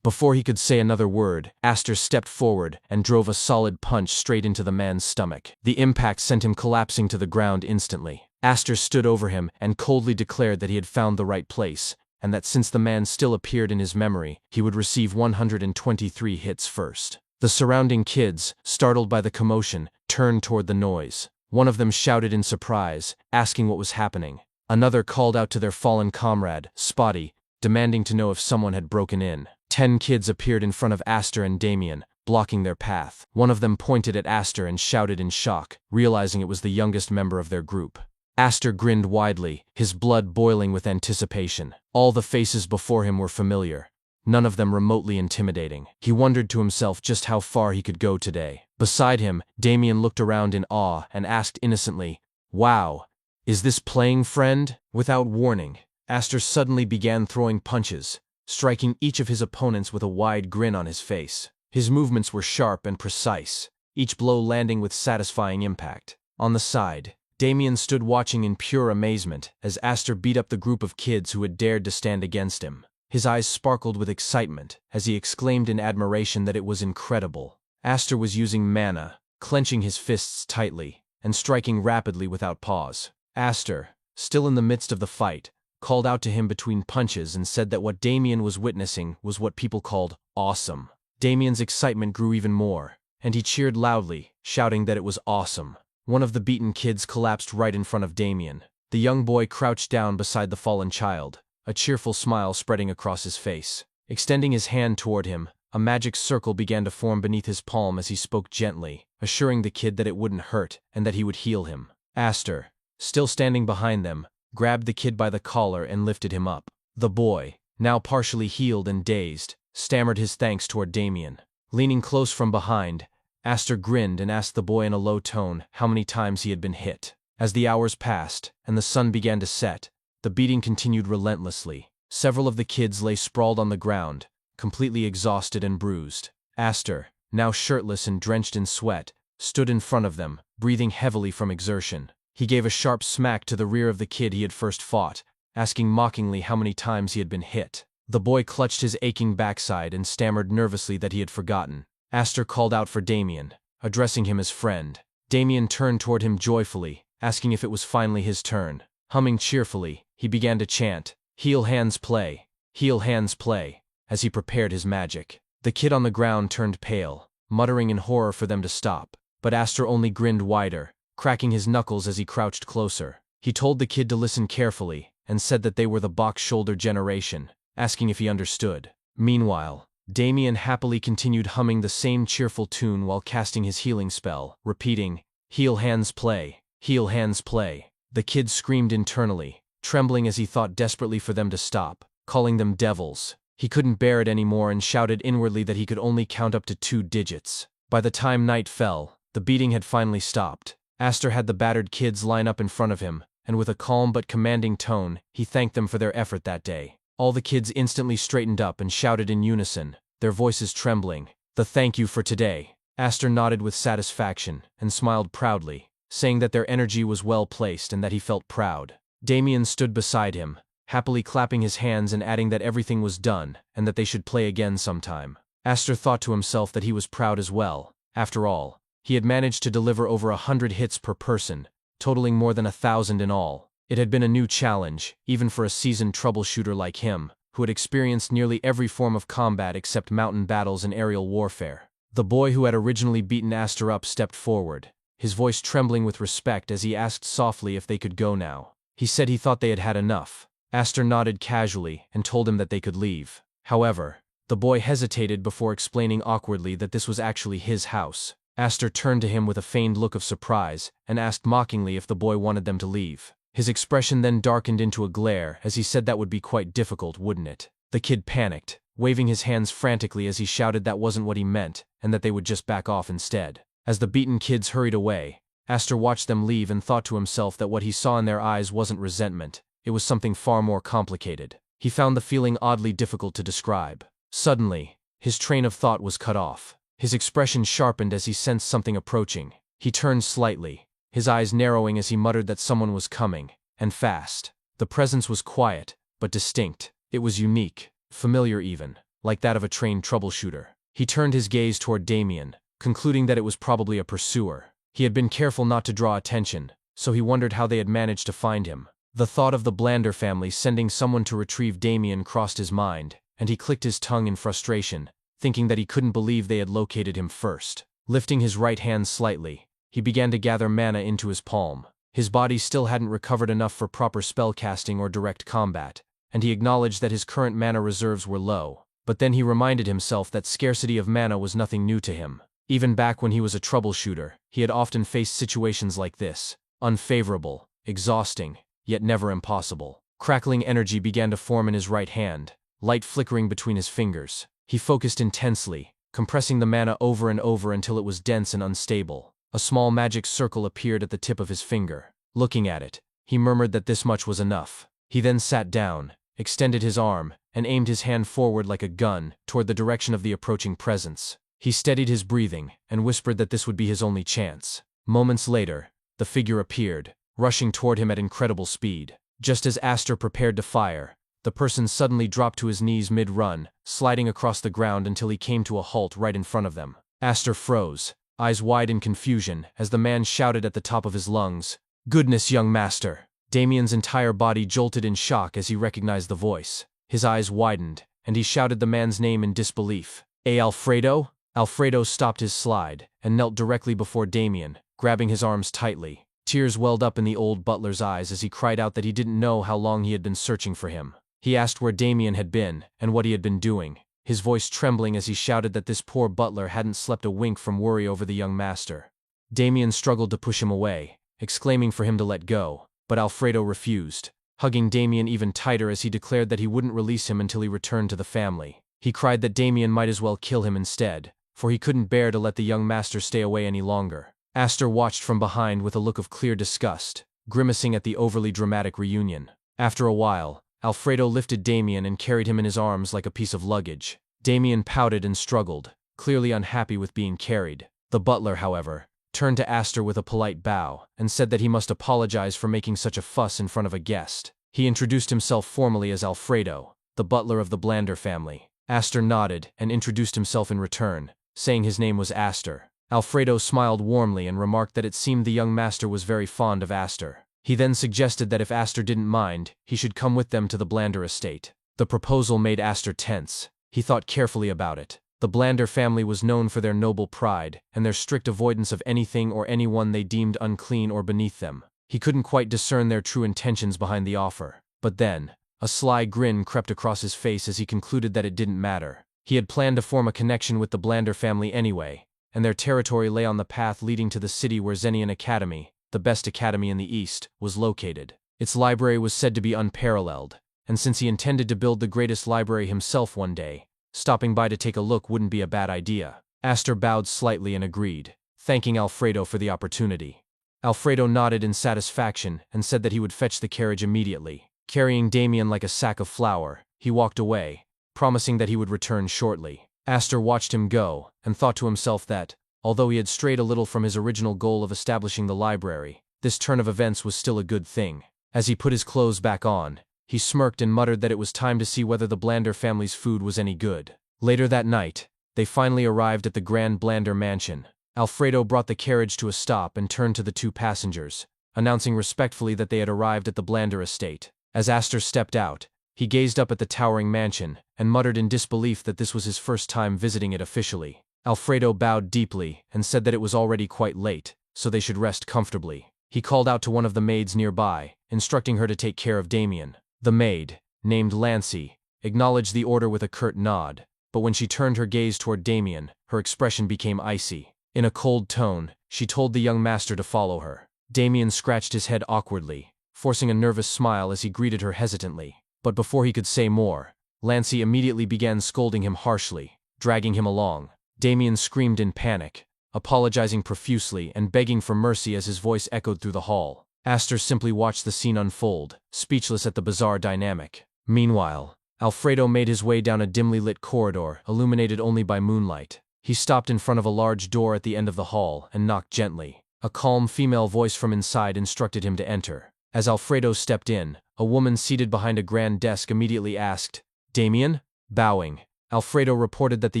Before he could say another word, Aster stepped forward and drove a solid punch straight into the man's stomach. The impact sent him collapsing to the ground instantly. Aster stood over him and coldly declared that he had found the right place, and that since the man still appeared in his memory, he would receive 123 hits first. The surrounding kids, startled by the commotion, turned toward the noise. One of them shouted in surprise, asking what was happening. Another called out to their fallen comrade, Spotty, demanding to know if someone had broken in. 10 kids appeared in front of Aster and Damien, blocking their path. One of them pointed at Aster and shouted in shock, realizing it was the youngest member of their group. Aster grinned widely, his blood boiling with anticipation. All the faces before him were familiar, none of them remotely intimidating. He wondered to himself just how far he could go today. Beside him, Damien looked around in awe and asked innocently, "Wow, is this playing, friend?" Without warning, Aster suddenly began throwing punches, striking each of his opponents with a wide grin on his face. His movements were sharp and precise, each blow landing with satisfying impact. On the side, Damien stood watching in pure amazement as Aster beat up the group of kids who had dared to stand against him. His eyes sparkled with excitement as he exclaimed in admiration that it was incredible. Aster was using mana, clenching his fists tightly, and striking rapidly without pause. Aster, still in the midst of the fight, called out to him between punches and said that what Damien was witnessing was what people called awesome. Damien's excitement grew even more, and he cheered loudly, shouting that it was awesome. One of the beaten kids collapsed right in front of Damien. The young boy crouched down beside the fallen child, a cheerful smile spreading across his face. Extending his hand toward him, a magic circle began to form beneath his palm as he spoke gently, assuring the kid that it wouldn't hurt and that he would heal him. Aster, still standing behind them, grabbed the kid by the collar and lifted him up. The boy, now partially healed and dazed, stammered his thanks toward Damien. Leaning close from behind, Aster grinned and asked the boy in a low tone how many times he had been hit. As the hours passed and the sun began to set, the beating continued relentlessly. Several of the kids lay sprawled on the ground, completely exhausted and bruised. Aster, now shirtless and drenched in sweat, stood in front of them, breathing heavily from exertion. He gave a sharp smack to the rear of the kid he had first fought, asking mockingly how many times he had been hit. The boy clutched his aching backside and stammered nervously that he had forgotten. Aster called out for Damien, addressing him as friend. Damien turned toward him joyfully, asking if it was finally his turn. Humming cheerfully, he began to chant, "Heal hands play, heal hands play," as he prepared his magic. The kid on the ground turned pale, muttering in horror for them to stop, but Aster only grinned wider, cracking his knuckles as he crouched closer. He told the kid to listen carefully and said that they were the box-shoulder generation, asking if he understood. Meanwhile, Damien happily continued humming the same cheerful tune while casting his healing spell, repeating, "Heal hands play, heal hands play." The kid screamed internally, trembling as he thought desperately for them to stop, calling them devils. He couldn't bear it anymore and shouted inwardly that he could only count up to 2 digits. By the time night fell, the beating had finally stopped. Aster had the battered kids line up in front of him, and with a calm but commanding tone, he thanked them for their effort that day. All the kids instantly straightened up and shouted in unison, their voices trembling, "The thank you for today." Aster nodded with satisfaction and smiled proudly, saying that their energy was well placed and that he felt proud. Damien stood beside him, happily clapping his hands and adding that everything was done and that they should play again sometime. Aster thought to himself that he was proud as well. After all, he had managed to deliver over 100 hits per person, totaling more than 1,000 in all. It had been a new challenge, even for a seasoned troubleshooter like him, who had experienced nearly every form of combat except mountain battles and aerial warfare. The boy who had originally beaten Aster up stepped forward, his voice trembling with respect as he asked softly if they could go now. He said he thought they had had enough. Aster nodded casually and told him that they could leave. However, the boy hesitated before explaining awkwardly that this was actually his house. Aster turned to him with a feigned look of surprise and asked mockingly if the boy wanted them to leave. His expression then darkened into a glare as he said that would be quite difficult, wouldn't it? The kid panicked, waving his hands frantically as he shouted that wasn't what he meant and that they would just back off instead. As the beaten kids hurried away, Aster watched them leave and thought to himself that what he saw in their eyes wasn't resentment, it was something far more complicated. He found the feeling oddly difficult to describe. Suddenly, his train of thought was cut off. His expression sharpened as he sensed something approaching. He turned slightly, his eyes narrowing as he muttered that someone was coming, and fast. The presence was quiet, but distinct. It was unique, familiar even. like that of a trained troubleshooter. He turned his gaze toward Damien, concluding that it was probably a pursuer. He had been careful not to draw attention, so he wondered how they had managed to find him. The thought of the Blander family sending someone to retrieve Damien crossed his mind, and he clicked his tongue in frustration, thinking that he couldn't believe they had located him first. Lifting his right hand slightly, he began to gather mana into his palm. His body still hadn't recovered enough for proper spellcasting or direct combat, and he acknowledged that his current mana reserves were low. But then he reminded himself that scarcity of mana was nothing new to him. Even back when he was a troubleshooter, he had often faced situations like this, unfavorable, exhausting, yet never impossible. Crackling energy began to form in his right hand, light flickering between his fingers. He focused intensely, compressing the mana over and over until it was dense and unstable. A small magic circle appeared at the tip of his finger. Looking at it, he murmured that this much was enough. He then sat down, extended his arm, and aimed his hand forward like a gun toward the direction of the approaching presence. He steadied his breathing and whispered that this would be his only chance. Moments later, the figure appeared, rushing toward him at incredible speed. Just as Aster prepared to fire, the person suddenly dropped to his knees mid-run, sliding across the ground until he came to a halt right in front of them. Aster froze, eyes wide in confusion, as the man shouted at the top of his lungs, "Goodness, young master!" Damien's entire body jolted in shock as he recognized the voice. His eyes widened, and he shouted the man's name in disbelief. Alfredo?" Alfredo stopped his slide and knelt directly before Damien, grabbing his arms tightly. Tears welled up in the old butler's eyes as he cried out that he didn't know how long he had been searching for him. He asked where Damien had been and what he had been doing, his voice trembling as he shouted that this poor butler hadn't slept a wink from worry over the young master. Damien struggled to push him away, exclaiming for him to let go, but Alfredo refused, hugging Damien even tighter as he declared that he wouldn't release him until he returned to the family. He cried that Damien might as well kill him instead, for he couldn't bear to let the young master stay away any longer. Aster watched from behind with a look of clear disgust, grimacing at the overly dramatic reunion. After a while, Alfredo lifted Damien and carried him in his arms like a piece of luggage. Damien pouted and struggled, clearly unhappy with being carried. The butler, however, turned to Aster with a polite bow and said that he must apologize for making such a fuss in front of a guest. He introduced himself formally as Alfredo, the butler of the Blander family. Aster nodded and introduced himself in return, saying his name was Aster. Alfredo smiled warmly and remarked that it seemed the young master was very fond of Aster. He then suggested that if Aster didn't mind, he should come with them to the Blander estate. The proposal made Aster tense. He thought carefully about it. The Blander family was known for their noble pride and their strict avoidance of anything or anyone they deemed unclean or beneath them. He couldn't quite discern their true intentions behind the offer. But then, a sly grin crept across his face as he concluded that it didn't matter. He had planned to form a connection with the Blander family anyway, and their territory lay on the path leading to the city where Zenian Academy, the best academy in the East, was located. Its library was said to be unparalleled, and since he intended to build the greatest library himself one day, stopping by to take a look wouldn't be a bad idea. Aster bowed slightly and agreed, thanking Alfredo for the opportunity. Alfredo nodded in satisfaction and said that he would fetch the carriage immediately. Carrying Damien like a sack of flour, he walked away, promising that he would return shortly. Aster watched him go, and thought to himself that, although he had strayed a little from his original goal of establishing the library, this turn of events was still a good thing. As he put his clothes back on, he smirked and muttered that it was time to see whether the Blander family's food was any good. Later that night, they finally arrived at the Grand Blander mansion. Alfredo brought the carriage to a stop and turned to the two passengers, announcing respectfully that they had arrived at the Blander estate. As Aster stepped out, he gazed up at the towering mansion and muttered in disbelief that this was his first time visiting it officially. Alfredo bowed deeply and said that it was already quite late, so they should rest comfortably. He called out to one of the maids nearby, instructing her to take care of Damien. The maid, named Lancy, acknowledged the order with a curt nod, but when she turned her gaze toward Damien, her expression became icy. In a cold tone, she told the young master to follow her. Damien scratched his head awkwardly, forcing a nervous smile as he greeted her hesitantly. But before he could say more, Lancy immediately began scolding him harshly, dragging him along. Damien screamed in panic, apologizing profusely and begging for mercy as his voice echoed through the hall. Aster simply watched the scene unfold, speechless at the bizarre dynamic. Meanwhile, Alfredo made his way down a dimly lit corridor, illuminated only by moonlight. He stopped in front of a large door at the end of the hall and knocked gently. A calm female voice from inside instructed him to enter. As Alfredo stepped in, a woman seated behind a grand desk immediately asked, "Damien?" Bowing, Alfredo reported that the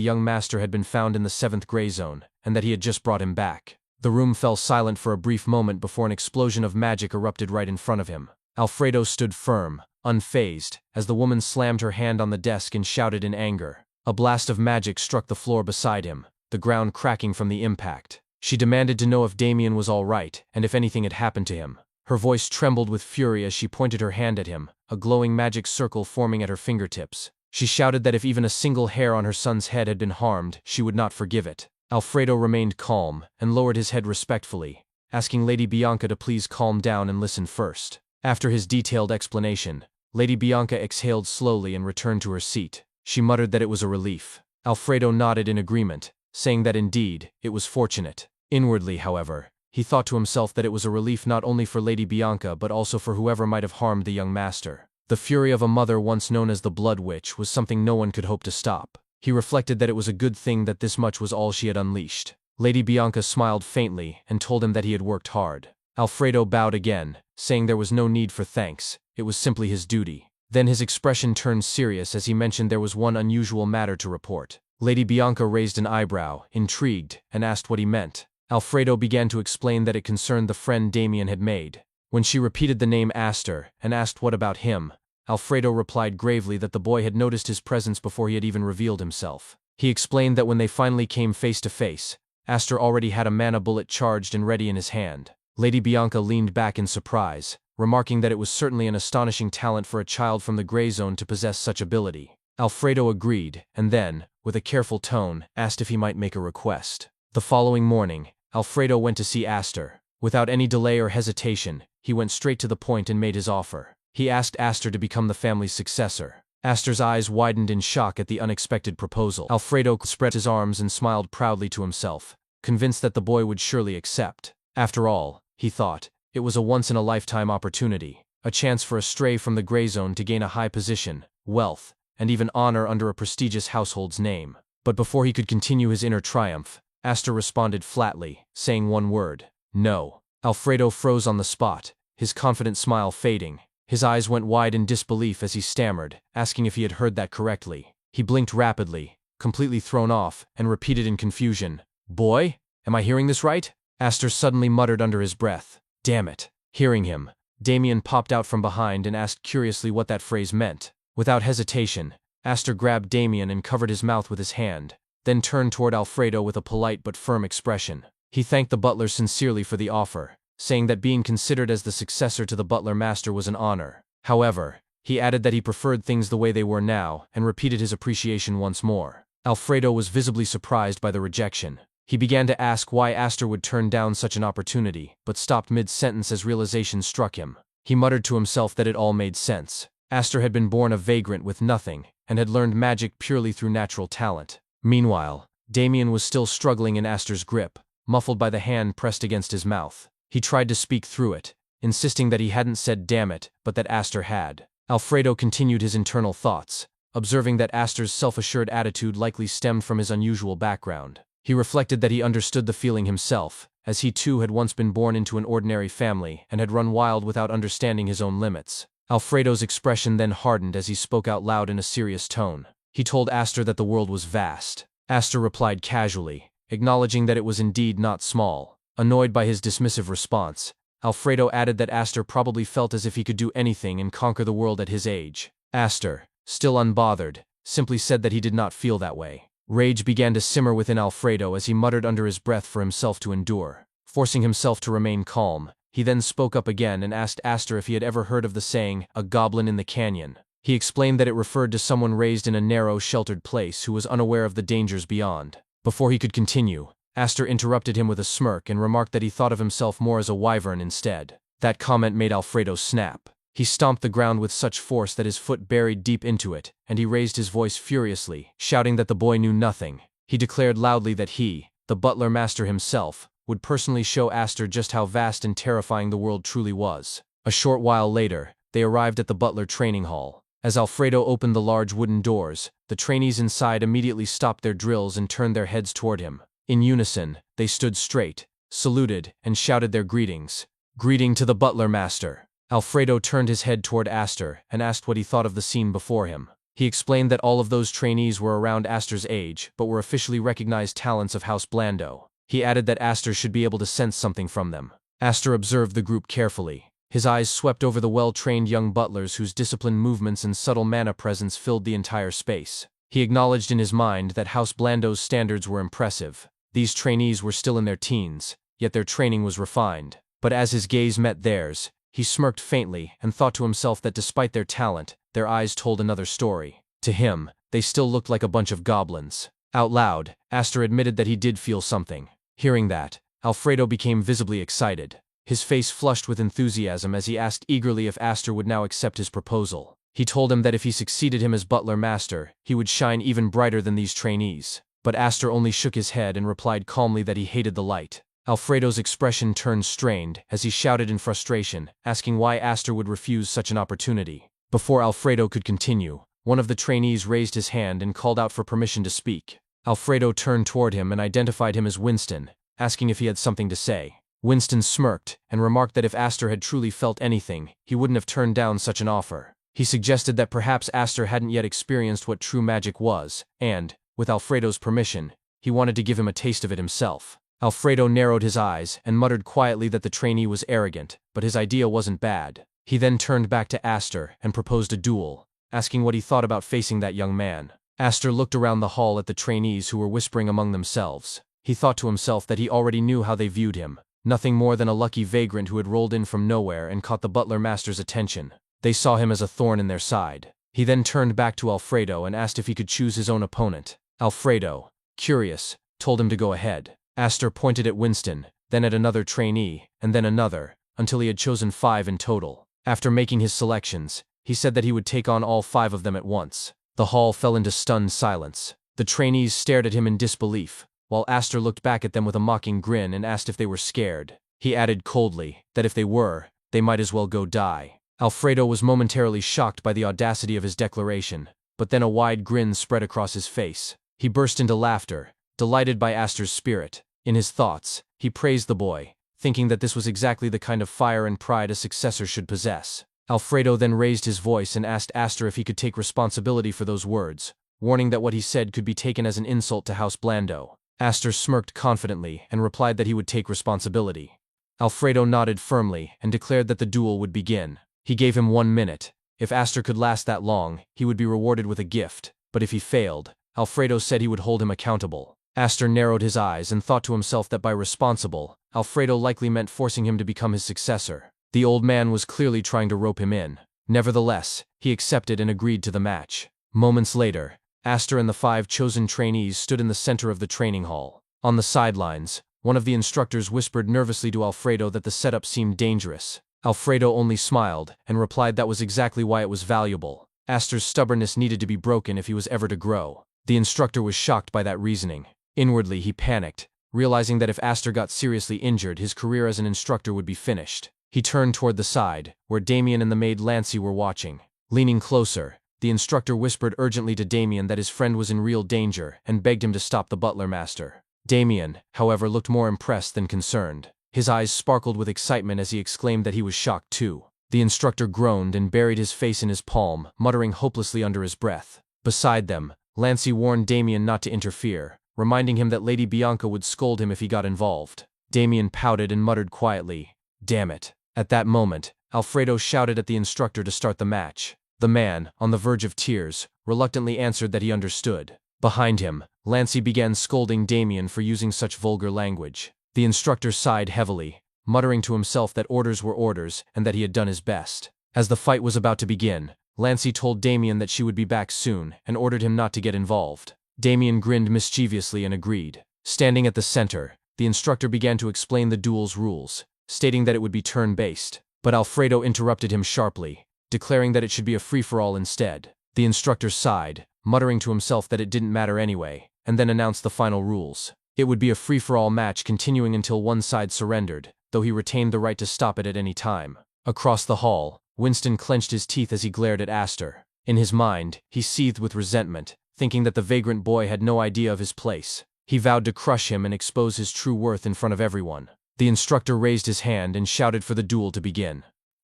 young master had been found in the 7th gray zone, and that he had just brought him back. The room fell silent for a brief moment before an explosion of magic erupted right in front of him. Alfredo stood firm, unfazed, as the woman slammed her hand on the desk and shouted in anger. A blast of magic struck the floor beside him, the ground cracking from the impact. She demanded to know if Damien was all right, and if anything had happened to him. Her voice trembled with fury as she pointed her hand at him, a glowing magic circle forming at her fingertips. She shouted that if even a single hair on her son's head had been harmed, she would not forgive it. Alfredo remained calm, and lowered his head respectfully, asking Lady Bianca to please calm down and listen first. After his detailed explanation, Lady Bianca exhaled slowly and returned to her seat. She muttered that it was a relief. Alfredo nodded in agreement, saying that indeed, it was fortunate. Inwardly, however, he thought to himself that it was a relief not only for Lady Bianca but also for whoever might have harmed the young master. The fury of a mother once known as the Blood Witch was something no one could hope to stop. He reflected that it was a good thing that this much was all she had unleashed. Lady Bianca smiled faintly and told him that he had worked hard. Alfredo bowed again, saying there was no need for thanks, it was simply his duty. Then his expression turned serious as he mentioned there was one unusual matter to report. Lady Bianca raised an eyebrow, intrigued, and asked what he meant. Alfredo began to explain that it concerned the friend Damien had made. When she repeated the name Aster and asked what about him, Alfredo replied gravely that the boy had noticed his presence before he had even revealed himself. He explained that when they finally came face to face, Aster already had a mana bullet charged and ready in his hand. Lady Bianca leaned back in surprise, remarking that it was certainly an astonishing talent for a child from the gray zone to possess such ability. Alfredo agreed, and then, with a careful tone, asked if he might make a request. The following morning, Alfredo went to see Aster. Without any delay or hesitation, he went straight to the point and made his offer. He asked Aster to become the family's successor. Aster's eyes widened in shock at the unexpected proposal. Alfredo spread his arms and smiled proudly to himself, convinced that the boy would surely accept. After all, he thought, it was a once-in-a-lifetime opportunity, a chance for a stray from the gray zone to gain a high position, wealth, and even honor under a prestigious household's name. But before he could continue his inner triumph, Aster responded flatly, saying one word, no. Alfredo froze on the spot, his confident smile fading. His eyes went wide in disbelief as he stammered, asking if he had heard that correctly. He blinked rapidly, completely thrown off, and repeated in confusion, boy? Am I hearing this right? Aster suddenly muttered under his breath, damn it. Hearing him, Damien popped out from behind and asked curiously what that phrase meant. Without hesitation, Aster grabbed Damien and covered his mouth with his hand, then turned toward Alfredo with a polite but firm expression. He thanked the butler sincerely for the offer, saying that being considered as the successor to the butler master was an honor. However, he added that he preferred things the way they were now, and repeated his appreciation once more. Alfredo was visibly surprised by the rejection. He began to ask why Aster would turn down such an opportunity, but stopped mid-sentence as realization struck him. He muttered to himself that it all made sense. Aster had been born a vagrant with nothing, and had learned magic purely through natural talent. Meanwhile, Damien was still struggling in Aster's grip, muffled by the hand pressed against his mouth. He tried to speak through it, insisting that he hadn't said damn it, but that Aster had. Alfredo continued his internal thoughts, observing that Aster's self-assured attitude likely stemmed from his unusual background. He reflected that he understood the feeling himself, as he too had once been born into an ordinary family and had run wild without understanding his own limits. Alfredo's expression then hardened as he spoke out loud in a serious tone. He told Aster that the world was vast. Aster replied casually, acknowledging that it was indeed not small. Annoyed by his dismissive response, Alfredo added that Aster probably felt as if he could do anything and conquer the world at his age. Aster, still unbothered, simply said that he did not feel that way. Rage began to simmer within Alfredo as he muttered under his breath for himself to endure. Forcing himself to remain calm, he then spoke up again and asked Aster if he had ever heard of the saying, a goblin in the canyon. He explained that it referred to someone raised in a narrow, sheltered place who was unaware of the dangers beyond. Before he could continue, Aster interrupted him with a smirk and remarked that he thought of himself more as a wyvern instead. That comment made Alfredo snap. He stomped the ground with such force that his foot buried deep into it, and he raised his voice furiously, shouting that the boy knew nothing. He declared loudly that he, the butler master himself, would personally show Aster just how vast and terrifying the world truly was. A short while later, they arrived at the butler training hall. As Alfredo opened the large wooden doors, the trainees inside immediately stopped their drills and turned their heads toward him. In unison, they stood straight, saluted, and shouted their greetings. Greeting to the butler master. Alfredo turned his head toward Aster and asked what he thought of the scene before him. He explained that all of those trainees were around Aster's age, but were officially recognized talents of House Blando. He added that Aster should be able to sense something from them. Aster observed the group carefully. His eyes swept over the well-trained young butlers whose disciplined movements and subtle mana presence filled the entire space. He acknowledged in his mind that House Blando's standards were impressive. These trainees were still in their teens, yet their training was refined. But as his gaze met theirs, he smirked faintly and thought to himself that despite their talent, their eyes told another story. To him, they still looked like a bunch of goblins. Out loud, Aster admitted that he did feel something. Hearing that, Alfredo became visibly excited. His face flushed with enthusiasm as he asked eagerly if Aster would now accept his proposal. He told him that if he succeeded him as butler master, he would shine even brighter than these trainees. But Aster only shook his head and replied calmly that he hated the light. Alfredo's expression turned strained as he shouted in frustration, asking why Aster would refuse such an opportunity. Before Alfredo could continue, one of the trainees raised his hand and called out for permission to speak. Alfredo turned toward him and identified him as Winston, asking if he had something to say. Winston smirked and remarked that if Aster had truly felt anything, he wouldn't have turned down such an offer. He suggested that perhaps Aster hadn't yet experienced what true magic was, and, with Alfredo's permission, he wanted to give him a taste of it himself. Alfredo narrowed his eyes and muttered quietly that the trainee was arrogant, but his idea wasn't bad. He then turned back to Aster and proposed a duel, asking what he thought about facing that young man. Aster looked around the hall at the trainees who were whispering among themselves. He thought to himself that he already knew how they viewed him. Nothing more than a lucky vagrant who had rolled in from nowhere and caught the butler master's attention. They saw him as a thorn in their side. He then turned back to Alfredo and asked if he could choose his own opponent. Alfredo, curious, told him to go ahead. Aster pointed at Winston, then at another trainee, and then another, until he had chosen 5 in total. After making his selections, he said that he would take on all 5 of them at once. The hall fell into stunned silence. The trainees stared at him in disbelief, while Aster looked back at them with a mocking grin and asked if they were scared. He added coldly that if they were, they might as well go die. Alfredo was momentarily shocked by the audacity of his declaration, but then a wide grin spread across his face. He burst into laughter, delighted by Aster's spirit. In his thoughts, he praised the boy, thinking that this was exactly the kind of fire and pride a successor should possess. Alfredo then raised his voice and asked Aster if he could take responsibility for those words, warning that what he said could be taken as an insult to House Blando. Aster smirked confidently and replied that he would take responsibility. Alfredo nodded firmly and declared that the duel would begin. He gave him 1 minute. If Aster could last that long, he would be rewarded with a gift, but if he failed, Alfredo said he would hold him accountable. Aster narrowed his eyes and thought to himself that by responsible, Alfredo likely meant forcing him to become his successor. The old man was clearly trying to rope him in. Nevertheless, he accepted and agreed to the match. Moments later, Aster and the 5 chosen trainees stood in the center of the training hall. On the sidelines, one of the instructors whispered nervously to Alfredo that the setup seemed dangerous. Alfredo only smiled and replied that was exactly why it was valuable. Aster's stubbornness needed to be broken if he was ever to grow. The instructor was shocked by that reasoning. Inwardly, he panicked, realizing that if Aster got seriously injured, his career as an instructor would be finished. He turned toward the side, where Damien and the maid Lancy were watching. Leaning closer, the instructor whispered urgently to Damien that his friend was in real danger and begged him to stop the butler master. Damien, however, looked more impressed than concerned. His eyes sparkled with excitement as he exclaimed that he was shocked too. The instructor groaned and buried his face in his palm, muttering hopelessly under his breath. Beside them, Lancy warned Damien not to interfere, reminding him that Lady Bianca would scold him if he got involved. Damien pouted and muttered quietly, "Damn it." At that moment, Alfredo shouted at the instructor to start the match. The man, on the verge of tears, reluctantly answered that he understood. Behind him, Lancy began scolding Damien for using such vulgar language. The instructor sighed heavily, muttering to himself that orders were orders and that he had done his best. As the fight was about to begin, Lancy told Damien that she would be back soon and ordered him not to get involved. Damien grinned mischievously and agreed. Standing at the center, the instructor began to explain the duel's rules, stating that it would be turn-based. But Alfredo interrupted him sharply, declaring that it should be a free-for-all instead. The instructor sighed, muttering to himself that it didn't matter anyway, and then announced the final rules. It would be a free-for-all match continuing until one side surrendered, though he retained the right to stop it at any time. Across the hall, Winston clenched his teeth as he glared at Aster. In his mind, he seethed with resentment, thinking that the vagrant boy had no idea of his place. He vowed to crush him and expose his true worth in front of everyone. The instructor raised his hand and shouted for the duel to begin.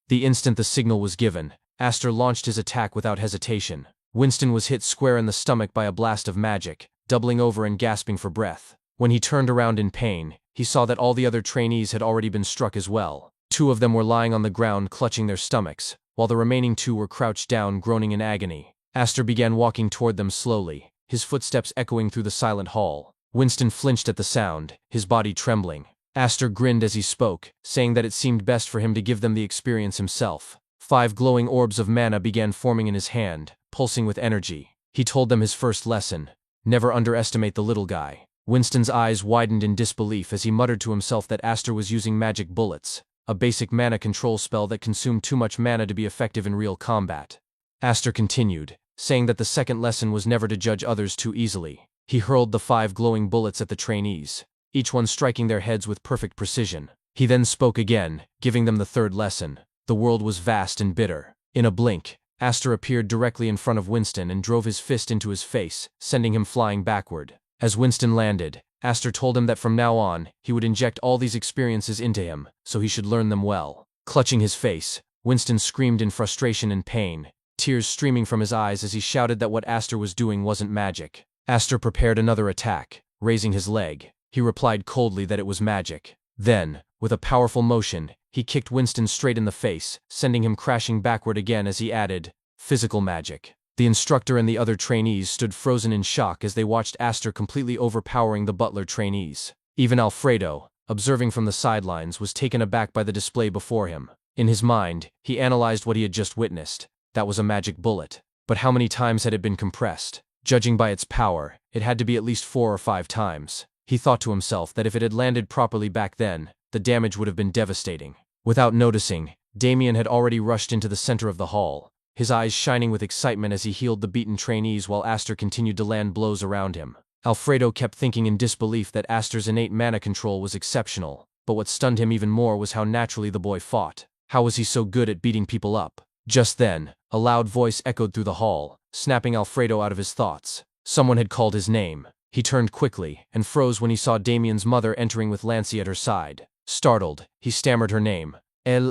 The instant the signal was given, Aster launched his attack without hesitation. Winston was hit square in the stomach by a blast of magic, doubling over and gasping for breath. When he turned around in pain, he saw that all the other trainees had already been struck as well. 2 of them were lying on the ground clutching their stomachs, while the remaining 2 were crouched down groaning in agony. Aster began walking toward them slowly, his footsteps echoing through the silent hall. Winston flinched at the sound, his body trembling. Aster grinned as he spoke, saying that it seemed best for him to give them the experience himself. 5 glowing orbs of mana began forming in his hand, pulsing with energy. He told them his first lesson: never underestimate the little guy. Winston's eyes widened in disbelief as he muttered to himself that Aster was using magic bullets, a basic mana control spell that consumed too much mana to be effective in real combat. Aster continued, saying that the second lesson was never to judge others too easily. He hurled the 5 glowing bullets at the trainees, each one striking their heads with perfect precision. He then spoke again, giving them the third lesson. The world was vast and bitter. In a blink, Aster appeared directly in front of Winston and drove his fist into his face, sending him flying backward. As Winston landed, Aster told him that from now on, he would inject all these experiences into him, so he should learn them well. Clutching his face, Winston screamed in frustration and pain, tears streaming from his eyes as he shouted that what Aster was doing wasn't magic. Aster prepared another attack, raising his leg. He replied coldly that it was magic. Then, with a powerful motion, he kicked Winston straight in the face, sending him crashing backward again as he added, "Physical magic." The instructor and the other trainees stood frozen in shock as they watched Aster completely overpowering the butler trainees. Even Alfredo, observing from the sidelines, was taken aback by the display before him. In his mind, he analyzed what he had just witnessed. That was a magic bullet. But how many times had it been compressed? Judging by its power, it had to be at least 4 or 5 times. He thought to himself that if it had landed properly back then, the damage would have been devastating. Without noticing, Damien had already rushed into the center of the hall, his eyes shining with excitement as he healed the beaten trainees while Aster continued to land blows around him. Alfredo kept thinking in disbelief that Aster's innate mana control was exceptional, but what stunned him even more was how naturally the boy fought. How was he so good at beating people up? Just then, a loud voice echoed through the hall, snapping Alfredo out of his thoughts. Someone had called his name. He turned quickly, and froze when he saw Damien's mother entering with Lancy at her side. Startled, he stammered her name.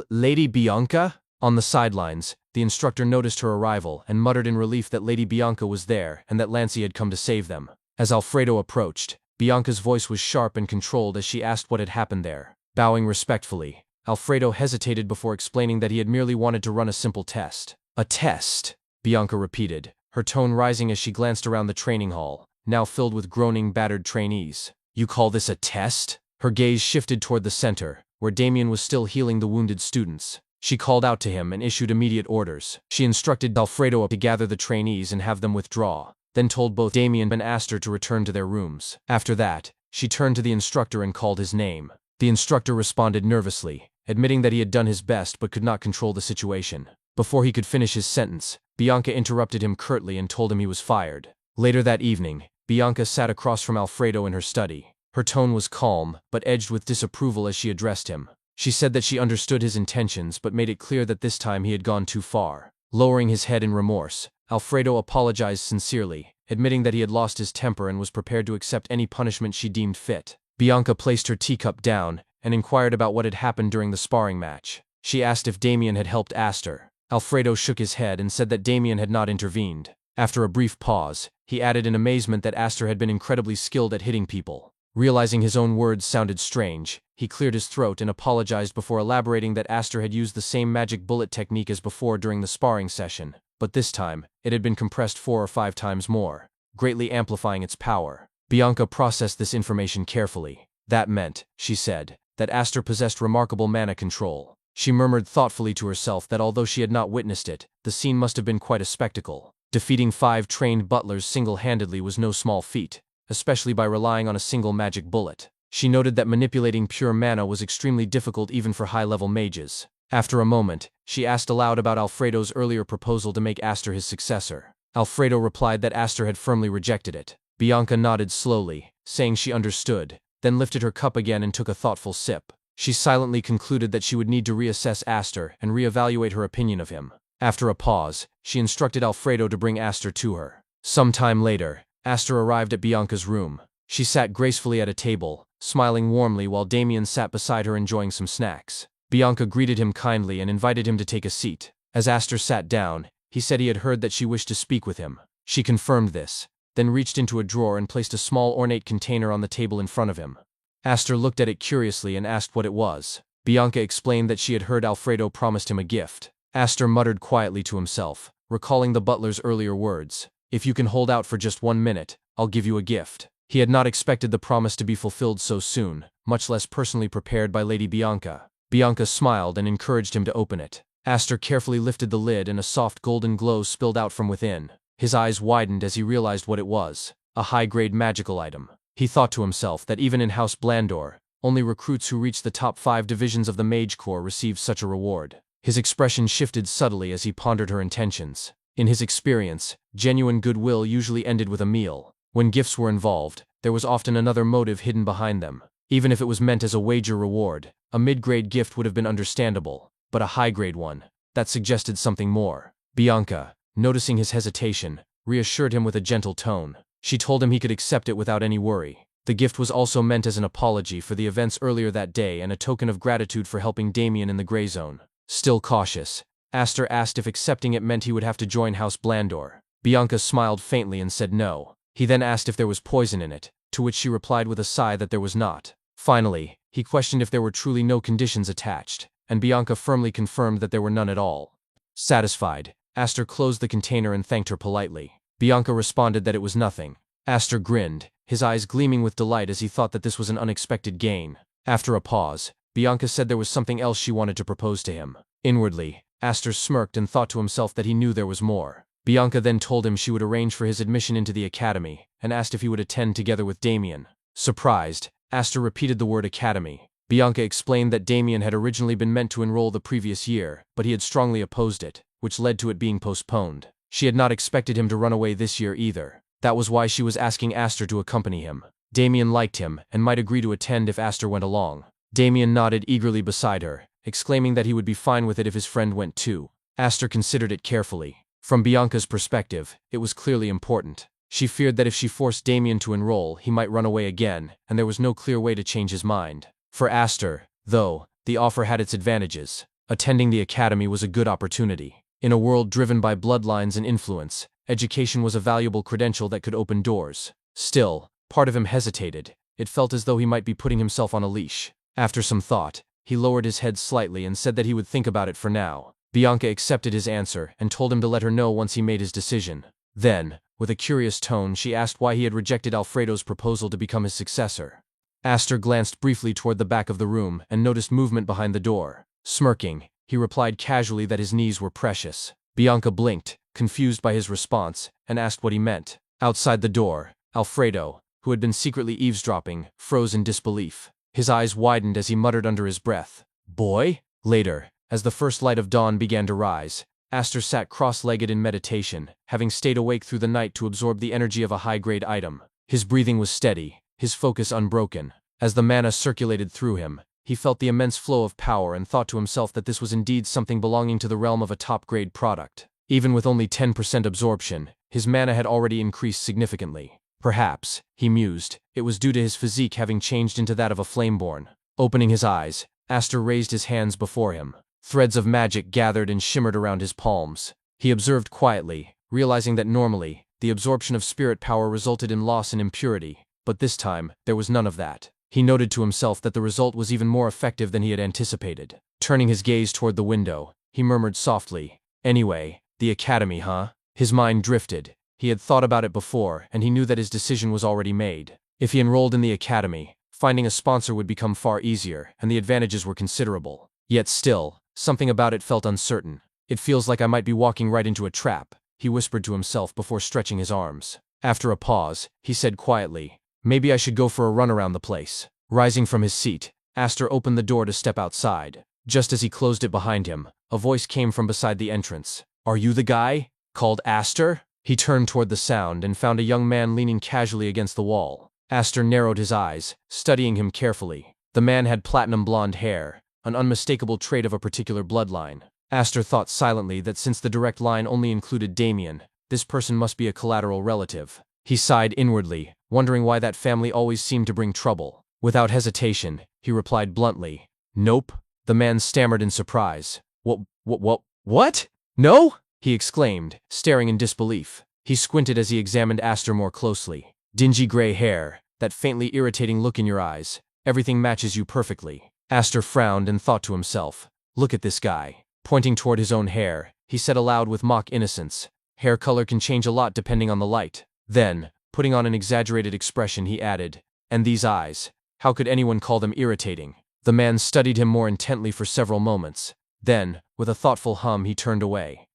Lady Bianca? On the sidelines, the instructor noticed her arrival and muttered in relief that Lady Bianca was there and that Lancy had come to save them. As Alfredo approached, Bianca's voice was sharp and controlled as she asked what had happened there. Bowing respectfully, Alfredo hesitated before explaining that he had merely wanted to run a simple test. "A test?" Bianca repeated, her tone rising as she glanced around the training hall, now filled with groaning, battered trainees. "You call this a test?" Her gaze shifted toward the center, where Damien was still healing the wounded students. She called out to him and issued immediate orders. She instructed Alfredo to gather the trainees and have them withdraw, then told both Damien and Aster to return to their rooms. After that, she turned to the instructor and called his name. The instructor responded nervously, admitting that he had done his best but could not control the situation. Before he could finish his sentence, Bianca interrupted him curtly and told him he was fired. Later that evening, Bianca sat across from Alfredo in her study. Her tone was calm, but edged with disapproval as she addressed him. She said that she understood his intentions but made it clear that this time he had gone too far. Lowering his head in remorse, Alfredo apologized sincerely, admitting that he had lost his temper and was prepared to accept any punishment she deemed fit. Bianca placed her teacup down and inquired about what had happened during the sparring match. She asked if Damien had helped Aster. Alfredo shook his head and said that Damien had not intervened. After a brief pause, he added in amazement that Aster had been incredibly skilled at hitting people. Realizing his own words sounded strange, he cleared his throat and apologized before elaborating that Aster had used the same magic bullet technique as before during the sparring session, but this time, it had been compressed 4 or 5 times more, greatly amplifying its power. Bianca processed this information carefully. That meant, she said, that Aster possessed remarkable mana control. She murmured thoughtfully to herself that although she had not witnessed it, the scene must have been quite a spectacle. Defeating 5 trained butlers single-handedly was no small feat, especially by relying on a single magic bullet. She noted that manipulating pure mana was extremely difficult even for high-level mages. After a moment, she asked aloud about Alfredo's earlier proposal to make Aster his successor. Alfredo replied that Aster had firmly rejected it. Bianca nodded slowly, saying she understood, then lifted her cup again and took a thoughtful sip. She silently concluded that she would need to reassess Aster and reevaluate her opinion of him. After a pause, she instructed Alfredo to bring Aster to her. Some time later, Aster arrived at Bianca's room. She sat gracefully at a table, smiling warmly while Damien sat beside her enjoying some snacks. Bianca greeted him kindly and invited him to take a seat. As Aster sat down, He said he had heard that she wished to speak with him. She confirmed this, then reached into a drawer and placed a small ornate container on the table in front of him. Astor looked at it curiously and asked what it was. Bianca explained that she had heard Alfredo promised him a gift. Astor muttered quietly to himself, recalling the butler's earlier words. If you can hold out for just 1 minute, I'll give you a gift. He had not expected the promise to be fulfilled so soon, much less personally prepared by Lady Bianca. Bianca smiled and encouraged him to open it. Astor carefully lifted the lid and a soft golden glow spilled out from within. His eyes widened as he realized what it was, a high-grade magical item. He thought to himself that even in House Blandor, only recruits who reached the top 5 divisions of the Mage Corps received such a reward. His expression shifted subtly as he pondered her intentions. In his experience, genuine goodwill usually ended with a meal. When gifts were involved, there was often another motive hidden behind them. Even if it was meant as a wager reward, a mid-grade gift would have been understandable, but a high-grade one, that suggested something more. Bianca, noticing his hesitation, reassured him with a gentle tone. She told him he could accept it without any worry. The gift was also meant as an apology for the events earlier that day and a token of gratitude for helping Damien in the gray zone. Still cautious, Astor asked if accepting it meant he would have to join House Blandor. Bianca smiled faintly and said no. He then asked if there was poison in it, to which she replied with a sigh that there was not. Finally, he questioned if there were truly no conditions attached, and Bianca firmly confirmed that there were none at all. Satisfied, Astor closed the container and thanked her politely. Bianca responded that it was nothing. Astor grinned, his eyes gleaming with delight as he thought that this was an unexpected gain. After a pause, Bianca said there was something else she wanted to propose to him. Inwardly, Astor smirked and thought to himself that he knew there was more. Bianca then told him she would arrange for his admission into the academy, and asked if he would attend together with Damien. Surprised, Astor repeated the word academy. Bianca explained that Damien had originally been meant to enroll the previous year, but he had strongly opposed it, which led to it being postponed. She had not expected him to run away this year either. That was why she was asking Astor to accompany him. Damien liked him and might agree to attend if Astor went along. Damien nodded eagerly beside her, exclaiming that he would be fine with it if his friend went too. Astor considered it carefully. From Bianca's perspective, it was clearly important. She feared that if she forced Damien to enroll, he might run away again, and there was no clear way to change his mind. For Astor, though, the offer had its advantages. Attending the academy was a good opportunity. In a world driven by bloodlines and influence, education was a valuable credential that could open doors. Still, part of him hesitated. It felt as though he might be putting himself on a leash. After some thought, he lowered his head slightly and said that he would think about it for now. Bianca accepted his answer and told him to let her know once he made his decision. Then, with a curious tone, she asked why he had rejected Alfredo's proposal to become his successor. Astor glanced briefly toward the back of the room and noticed movement behind the door. Smirking, he replied casually that his knees were precious. Bianca blinked, confused by his response, and asked what he meant. Outside the door, Alfredo, who had been secretly eavesdropping, froze in disbelief. His eyes widened as he muttered under his breath, "Boy?" Later, as the first light of dawn began to rise, Astor sat cross-legged in meditation, having stayed awake through the night to absorb the energy of a high-grade item. His breathing was steady, his focus unbroken. As the mana circulated through him, he felt the immense flow of power and thought to himself that this was indeed something belonging to the realm of a top-grade product. Even with only 10% absorption, his mana had already increased significantly. Perhaps, he mused, it was due to his physique having changed into that of a flameborn. Opening his eyes, Astor raised his hands before him. Threads of magic gathered and shimmered around his palms. He observed quietly, realizing that normally, the absorption of spirit power resulted in loss and impurity, but this time, there was none of that. He noted to himself that the result was even more effective than he had anticipated. Turning his gaze toward the window, he murmured softly, "Anyway, the academy, huh?" His mind drifted. He had thought about it before, and he knew that his decision was already made. If he enrolled in the academy, finding a sponsor would become far easier, and the advantages were considerable. Yet still, something about it felt uncertain. "It feels like I might be walking right into a trap," he whispered to himself before stretching his arms. After a pause, he said quietly, "Maybe I should go for a run around the place." Rising from his seat, Astor opened the door to step outside. Just as he closed it behind him, a voice came from beside the entrance. "Are you the guy?" called Astor. He turned toward the sound and found a young man leaning casually against the wall. Astor narrowed his eyes, studying him carefully. The man had platinum blonde hair, an unmistakable trait of a particular bloodline. Astor thought silently that since the direct line only included Damien, this person must be a collateral relative. He sighed inwardly, wondering why that family always seemed to bring trouble. Without hesitation, he replied bluntly, "Nope." The man stammered in surprise. What? No? he exclaimed, staring in disbelief. He squinted as he examined Aster more closely. Dingy gray hair, that faintly irritating look in your eyes, everything matches you perfectly. Aster frowned and thought to himself, look at this guy. Pointing toward his own hair, he said aloud with mock innocence, hair color can change a lot depending on the light. Then, putting on an exaggerated expression, he added, and these eyes, how could anyone call them irritating? The man studied him more intently for several moments. Then, with a thoughtful hum, he turned away.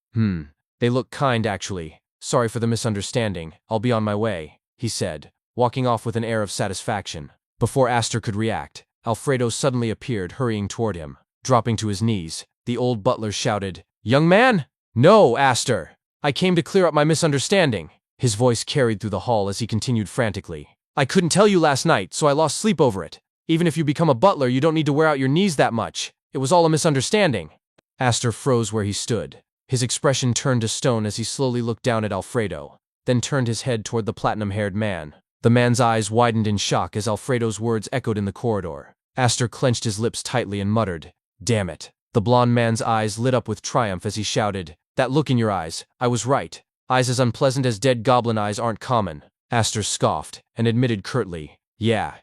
They look kind actually. Sorry for the misunderstanding, I'll be on my way, he said, walking off with an air of satisfaction. Before Aster could react, Alfredo suddenly appeared, hurrying toward him. Dropping to his knees, the old butler shouted, young man? No, Aster! I came to clear up my misunderstanding. His voice carried through the hall as he continued frantically. I couldn't tell you last night, so I lost sleep over it. Even if you become a butler, you don't need to wear out your knees that much. It was all a misunderstanding. Aster froze where he stood. His expression turned to stone as he slowly looked down at Alfredo, then turned his head toward the platinum-haired man. The man's eyes widened in shock as Alfredo's words echoed in the corridor. Aster clenched his lips tightly and muttered, damn it. The blond man's eyes lit up with triumph as he shouted, that look in your eyes, I was right. Eyes as unpleasant as dead goblin eyes aren't common. Aster scoffed and admitted curtly, yeah,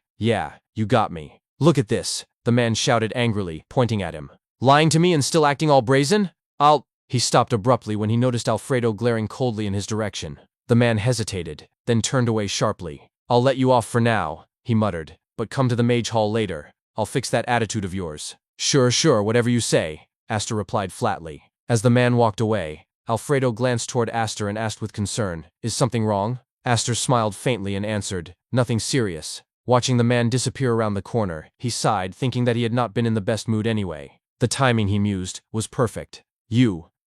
you got me. Look at this, the man shouted angrily, pointing at him. Lying to me and still acting all brazen? He stopped abruptly when he noticed Alfredo glaring coldly in his direction. The man hesitated, then turned away sharply. I'll let you off for now, he muttered, but come to the mage hall later. I'll fix that attitude of yours. Sure, whatever you say, Aster replied flatly. As the man walked away, Alfredo glanced toward Aster and asked with concern, is something wrong? Aster smiled faintly and answered, nothing serious. Watching the man disappear around the corner, he sighed, thinking that he had not been in the best mood anyway. The timing, he mused, was perfect.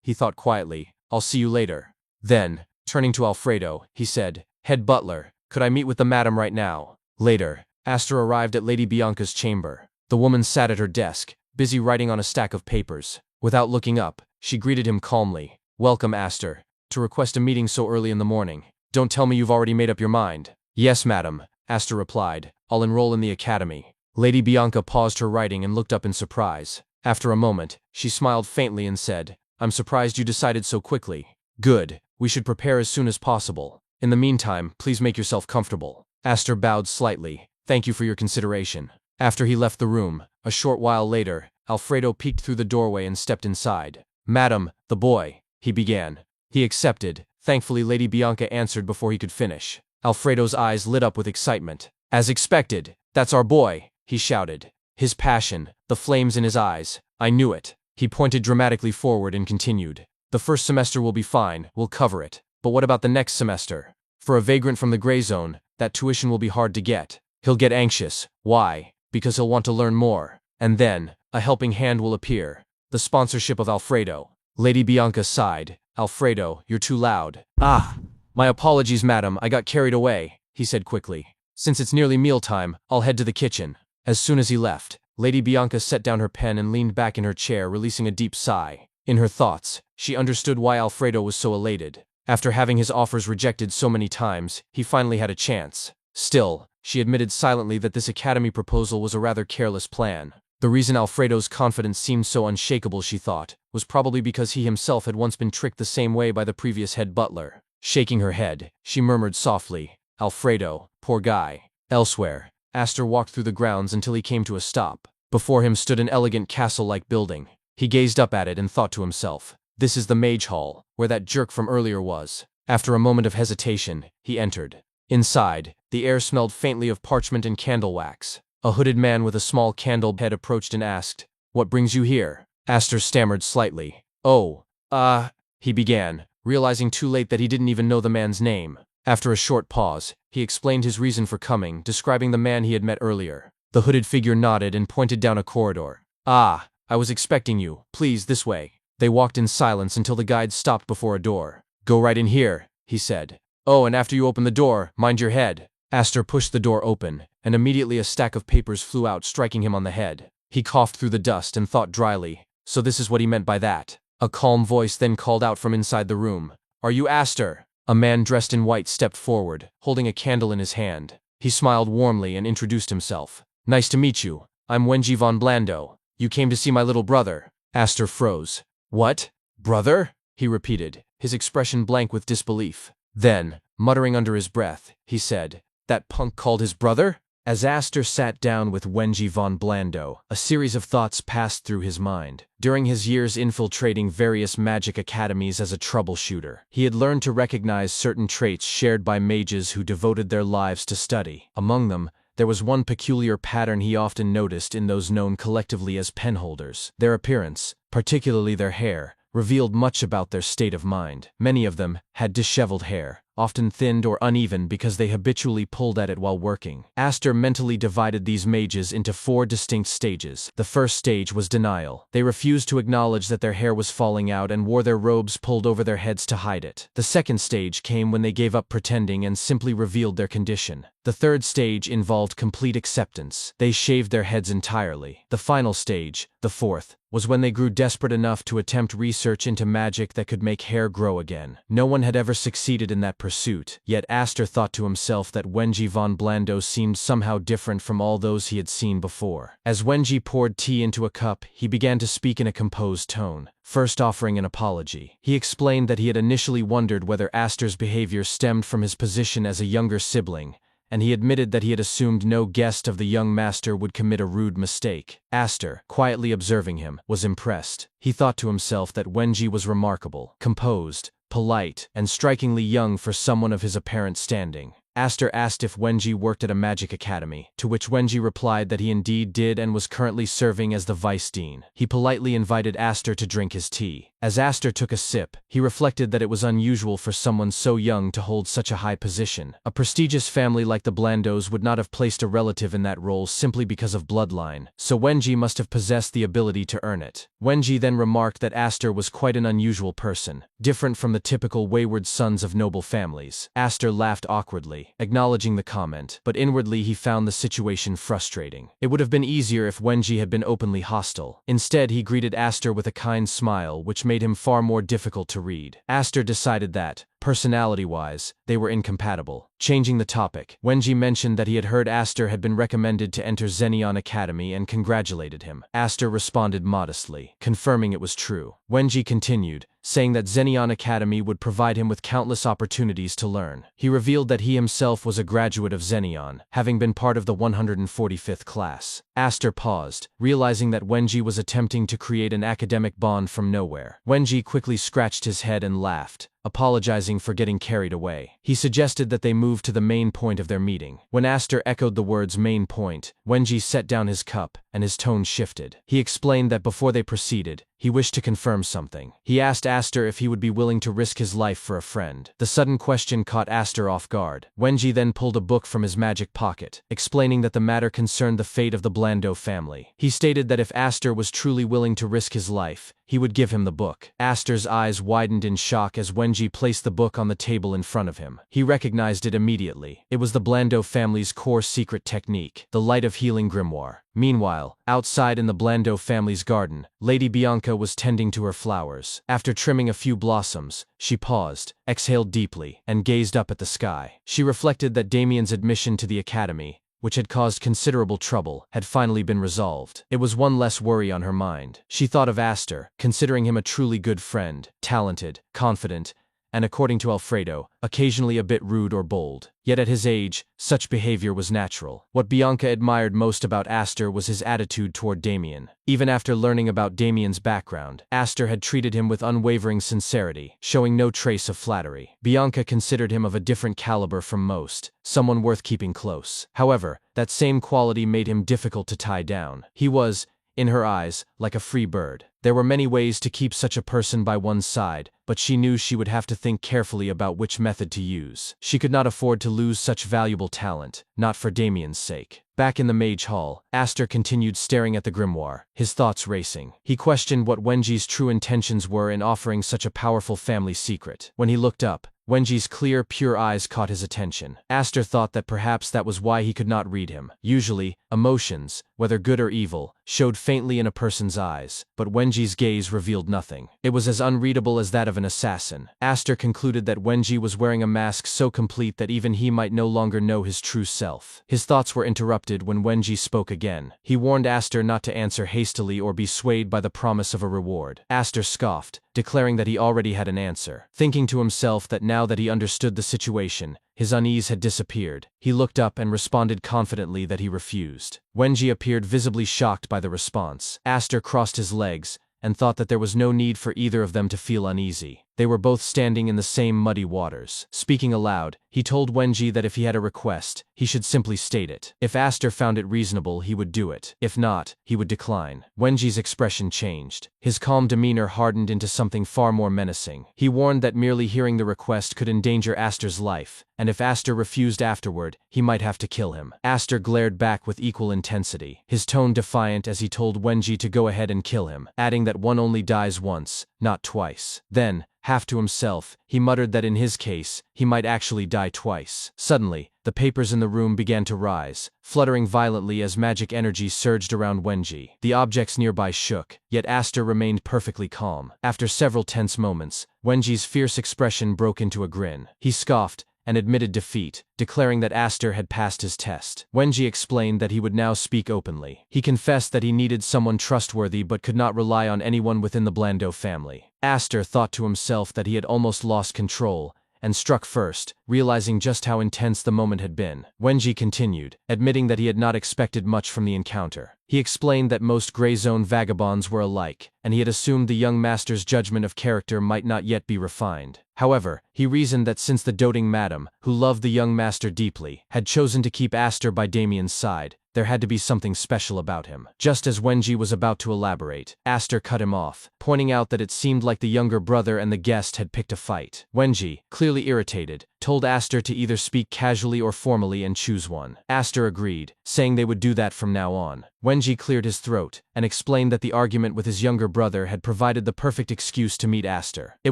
He thought quietly, I'll see you later. Then, turning to Alfredo, he said, head butler, could I meet with the madam right now? Later, Aster arrived at Lady Bianca's chamber. The woman sat at her desk, busy writing on a stack of papers. Without looking up, she greeted him calmly. Welcome, Aster. To request a meeting so early in the morning. Don't tell me you've already made up your mind. Yes, madam, Aster replied. I'll enroll in the academy. Lady Bianca paused her writing and looked up in surprise. After a moment, she smiled faintly and said, I'm surprised you decided so quickly. Good, we should prepare as soon as possible. In the meantime, please make yourself comfortable. Aster bowed slightly. Thank you for your consideration. After he left the room, a short while later, Alfredo peeked through the doorway and stepped inside. Madam, the boy, he began. He accepted. Thankfully, Lady Bianca answered before he could finish. Alfredo's eyes lit up with excitement. As expected, that's our boy, he shouted. His passion, the flames in his eyes, I knew it. He pointed dramatically forward and continued. The first semester will be fine, we'll cover it. But what about the next semester? For a vagrant from the gray zone, that tuition will be hard to get. He'll get anxious. Why? Because he'll want to learn more. And then, a helping hand will appear. The sponsorship of Alfredo. Lady Bianca sighed. Alfredo, you're too loud. My apologies, madam, I got carried away, he said quickly. Since it's nearly mealtime, I'll head to the kitchen. As soon as he left, Lady Bianca set down her pen and leaned back in her chair, releasing a deep sigh. In her thoughts, she understood why Alfredo was so elated. After having his offers rejected so many times, he finally had a chance. Still, she admitted silently that this academy proposal was a rather careless plan. The reason Alfredo's confidence seemed so unshakable, she thought, was probably because he himself had once been tricked the same way by the previous head butler. Shaking her head, she murmured softly, Alfredo, poor guy. Elsewhere, Aster walked through the grounds until he came to a stop. Before him stood an elegant castle-like building. He gazed up at it and thought to himself, this is the Mage Hall, where that jerk from earlier was. After a moment of hesitation, he entered. Inside, the air smelled faintly of parchment and candle wax. A hooded man with a small candle head approached and asked, what brings you here? Aster stammered slightly. He began, realizing too late that he didn't even know the man's name. After a short pause, he explained his reason for coming, describing the man he had met earlier. The hooded figure nodded and pointed down a corridor. I was expecting you. Please, this way. They walked in silence until the guide stopped before a door. Go right in here, he said. Oh, and after you open the door, mind your head. Aster pushed the door open, and immediately a stack of papers flew out, striking him on the head. He coughed through the dust and thought dryly, so this is what he meant by that. A calm voice then called out from inside the room. Are you Aster? A man dressed in white stepped forward, holding a candle in his hand. He smiled warmly and introduced himself. Nice to meet you. I'm Wenji von Blando. You came to see my little brother. Aster froze. What? Brother? he repeated, his expression blank with disbelief. Then, muttering under his breath, he said, "That punk called his brother?" As Aster sat down with Wenji von Blando, a series of thoughts passed through his mind. During his years infiltrating various magic academies as a troubleshooter, he had learned to recognize certain traits shared by mages who devoted their lives to study. Among them, there was one peculiar pattern he often noticed in those known collectively as penholders. Their appearance, particularly their hair, revealed much about their state of mind. Many of them had disheveled hair, often thinned or uneven because they habitually pulled at it while working. Aster mentally divided these mages into 4 distinct stages. The first stage was denial. They refused to acknowledge that their hair was falling out and wore their robes pulled over their heads to hide it. The second stage came when they gave up pretending and simply revealed their condition. The third stage involved complete acceptance. They shaved their heads entirely. The final stage, the fourth, was when they grew desperate enough to attempt research into magic that could make hair grow again. No one had ever succeeded in that pursuit, yet Aster thought to himself that Wenji von Blando seemed somehow different from all those he had seen before. As Wenji poured tea into a cup, he began to speak in a composed tone, first offering an apology. He explained that he had initially wondered whether Aster's behavior stemmed from his position as a younger sibling, and he admitted that he had assumed no guest of the young master would commit a rude mistake. Aster, quietly observing him, was impressed. He thought to himself that Wenji was remarkable, composed, polite, and strikingly young for someone of his apparent standing. Aster asked if Wenji worked at a magic academy, to which Wenji replied that he indeed did and was currently serving as the vice dean. He politely invited Aster to drink his tea. As Aster took a sip, he reflected that it was unusual for someone so young to hold such a high position. A prestigious family like the Blandos would not have placed a relative in that role simply because of bloodline, so Wenji must have possessed the ability to earn it. Wenji then remarked that Aster was quite an unusual person, different from the typical wayward sons of noble families. Aster laughed awkwardly, acknowledging the comment, but inwardly he found the situation frustrating. It would have been easier if Wenji had been openly hostile. Instead, he greeted Aster with a kind smile, which made him far more difficult to read. Aster decided that, personality-wise, they were incompatible. Changing the topic, Wenji mentioned that he had heard Aster had been recommended to enter Xenion Academy and congratulated him. Aster responded modestly, confirming it was true. Wenji continued, saying that Xenion Academy would provide him with countless opportunities to learn. He revealed that he himself was a graduate of Xenion, having been part of the 145th class. Aster paused, realizing that Wenji was attempting to create an academic bond from nowhere. Wenji quickly scratched his head and laughed, apologizing for getting carried away. He suggested that they move to the main point of their meeting. When Aster echoed the words main point, Wenji set down his cup, and his tone shifted. He explained that before they proceeded, he wished to confirm something. He asked Aster if he would be willing to risk his life for a friend. The sudden question caught Aster off guard. Wenji then pulled a book from his magic pocket, explaining that the matter concerned the fate of the Blando family. He stated that if Aster was truly willing to risk his life, he would give him the book. Aster's eyes widened in shock as Wenji placed the book on the table in front of him. He recognized it immediately. It was the Blando family's core secret technique, the Light of Healing Grimoire. Meanwhile, outside in the Blando family's garden, Lady Bianca was tending to her flowers. After trimming a few blossoms, she paused, exhaled deeply, and gazed up at the sky. She reflected that Damien's admission to the academy, which had caused considerable trouble, had finally been resolved. It was one less worry on her mind. She thought of Aster, considering him a truly good friend, talented, confident, and according to Alfredo, occasionally a bit rude or bold. Yet at his age, such behavior was natural. What Bianca admired most about Aster was his attitude toward Damien. Even after learning about Damien's background, Aster had treated him with unwavering sincerity, showing no trace of flattery. Bianca considered him of a different caliber from most, someone worth keeping close. However, that same quality made him difficult to tie down. He was, in her eyes, like a free bird. There were many ways to keep such a person by one's side, but she knew she would have to think carefully about which method to use. She could not afford to lose such valuable talent, not for Damien's sake. Back in the Mage Hall, Aster continued staring at the grimoire, his thoughts racing. He questioned what Wenji's true intentions were in offering such a powerful family secret. When he looked up, Wenji's clear, pure eyes caught his attention. Aster thought that perhaps that was why he could not read him. Usually, emotions, whether good or evil, showed faintly in a person's eyes, but Wenji's gaze revealed nothing. It was as unreadable as that of an assassin. Aster concluded that Wenji was wearing a mask so complete that even he might no longer know his true self. His thoughts were interrupted when Wenji spoke again. He warned Aster not to answer hastily or be swayed by the promise of a reward. Aster scoffed, declaring that he already had an answer. Thinking to himself that now that he understood the situation, his unease had disappeared, he looked up and responded confidently that he refused. Wenji appeared visibly shocked by the response. Aster crossed his legs and thought that there was no need for either of them to feel uneasy. They were both standing in the same muddy waters. Speaking aloud, he told Wenji that if he had a request, he should simply state it. If Aster found it reasonable, he would do it. If not, he would decline. Wenji's expression changed. His calm demeanor hardened into something far more menacing. He warned that merely hearing the request could endanger Aster's life, and if Aster refused afterward, he might have to kill him. Aster glared back with equal intensity, his tone defiant as he told Wenji to go ahead and kill him, adding that one only dies once, not twice. Then, half to himself, he muttered that in his case, he might actually die twice. Suddenly, the papers in the room began to rise, fluttering violently as magic energy surged around Wenji. The objects nearby shook, yet Aster remained perfectly calm. After several tense moments, Wenji's fierce expression broke into a grin. He scoffed and admitted defeat, declaring that Aster had passed his test. Wenji explained that he would now speak openly. He confessed that he needed someone trustworthy but could not rely on anyone within the Blando family. Aster thought to himself that he had almost lost control, and struck first, realizing just how intense the moment had been. Wenji continued, admitting that he had not expected much from the encounter. He explained that most gray zone vagabonds were alike, and he had assumed the young master's judgment of character might not yet be refined. However, he reasoned that since the doting madam, who loved the young master deeply, had chosen to keep Aster by Damien's side, there had to be something special about him. Just as Wenji was about to elaborate, Aster cut him off, pointing out that it seemed like the younger brother and the guest had picked a fight. Wenji, clearly irritated, told Aster to either speak casually or formally and choose one. Aster agreed, saying they would do that from now on. Wenji cleared his throat and explained that the argument with his younger brother had provided the perfect excuse to meet Aster. It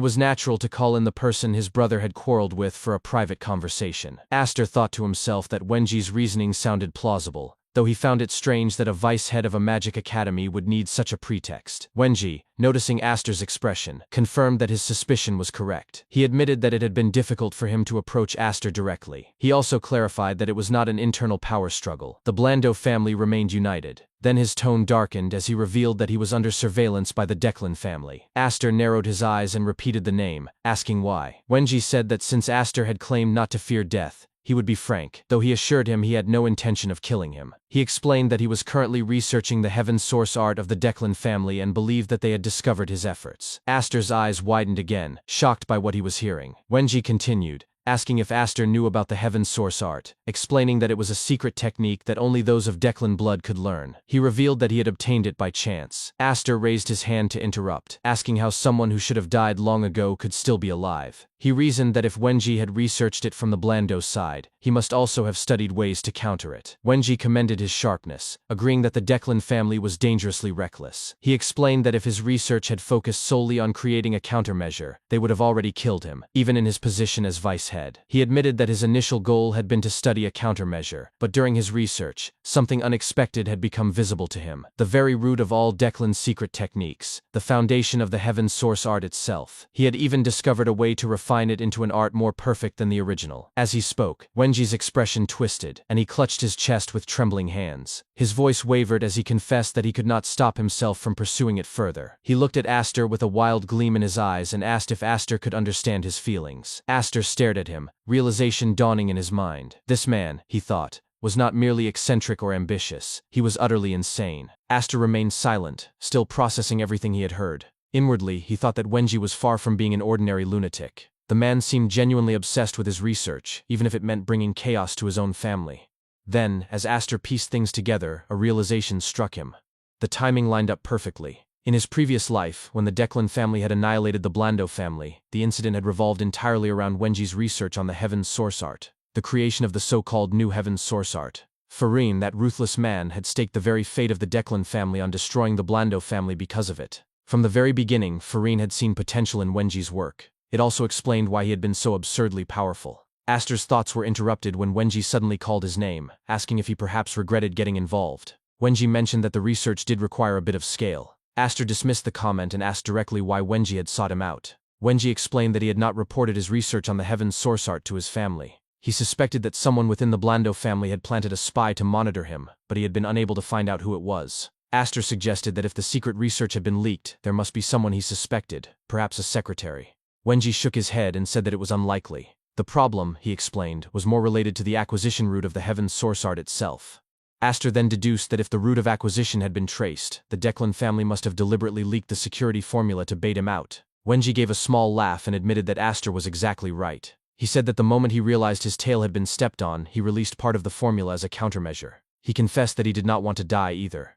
was natural to call in the person his brother had quarreled with for a private conversation. Aster thought to himself that Wenji's reasoning sounded plausible, though he found it strange that a vice head of a magic academy would need such a pretext. Wenji, noticing Aster's expression, confirmed that his suspicion was correct. He admitted that it had been difficult for him to approach Aster directly. He also clarified that it was not an internal power struggle. The Blando family remained united. Then his tone darkened as he revealed that he was under surveillance by the Declan family. Aster narrowed his eyes and repeated the name, asking why. Wenji said that since Aster had claimed not to fear death, he would be frank, though he assured him he had no intention of killing him. He explained that he was currently researching the heaven source art of the Declan family and believed that they had discovered his efforts. Aster's eyes widened again, shocked by what he was hearing. Wenji continued, asking if Aster knew about the heaven source art, explaining that it was a secret technique that only those of Declan blood could learn. He revealed that he had obtained it by chance. Aster raised his hand to interrupt, asking how someone who should have died long ago could still be alive. He reasoned that if Wenji had researched it from the Blando side, he must also have studied ways to counter it. Wenji commended his sharpness, agreeing that the Declan family was dangerously reckless. He explained that if his research had focused solely on creating a countermeasure, they would have already killed him, even in his position as vice head. He admitted that his initial goal had been to study a countermeasure, but during his research, something unexpected had become visible to him. The very root of all Declan's secret techniques, the foundation of the heaven source art itself. He had even discovered a way to refine it into an art more perfect than the original. As he spoke, Wenji's expression twisted, and he clutched his chest with trembling hands. His voice wavered as he confessed that he could not stop himself from pursuing it further. He looked at Aster with a wild gleam in his eyes and asked if Aster could understand his feelings. Aster stared at him, realization dawning in his mind. This man, he thought, was not merely eccentric or ambitious, he was utterly insane. Aster remained silent, still processing everything he had heard. Inwardly, he thought that Wenji was far from being an ordinary lunatic. The man seemed genuinely obsessed with his research, even if it meant bringing chaos to his own family. Then, as Aster pieced things together, a realization struck him. The timing lined up perfectly. In his previous life, when the Declan family had annihilated the Blando family, the incident had revolved entirely around Wenji's research on the heaven source art, the creation of the so-called new heaven source art. Farine, that ruthless man, had staked the very fate of the Declan family on destroying the Blando family because of it. From the very beginning, Farine had seen potential in Wenji's work. It also explained why he had been so absurdly powerful. Aster's thoughts were interrupted when Wenji suddenly called his name, asking if he perhaps regretted getting involved. Wenji mentioned that the research did require a bit of scale. Aster dismissed the comment and asked directly why Wenji had sought him out. Wenji explained that he had not reported his research on the heaven source art to his family. He suspected that someone within the Blando family had planted a spy to monitor him, but he had been unable to find out who it was. Aster suggested that if the secret research had been leaked, there must be someone he suspected, perhaps a secretary. Wenji shook his head and said that it was unlikely. The problem, he explained, was more related to the acquisition route of the Heaven's source art itself. Aster then deduced that if the route of acquisition had been traced, the Declan family must have deliberately leaked the security formula to bait him out. Wenji gave a small laugh and admitted that Aster was exactly right. He said that the moment he realized his tail had been stepped on, he released part of the formula as a countermeasure. He confessed that he did not want to die either.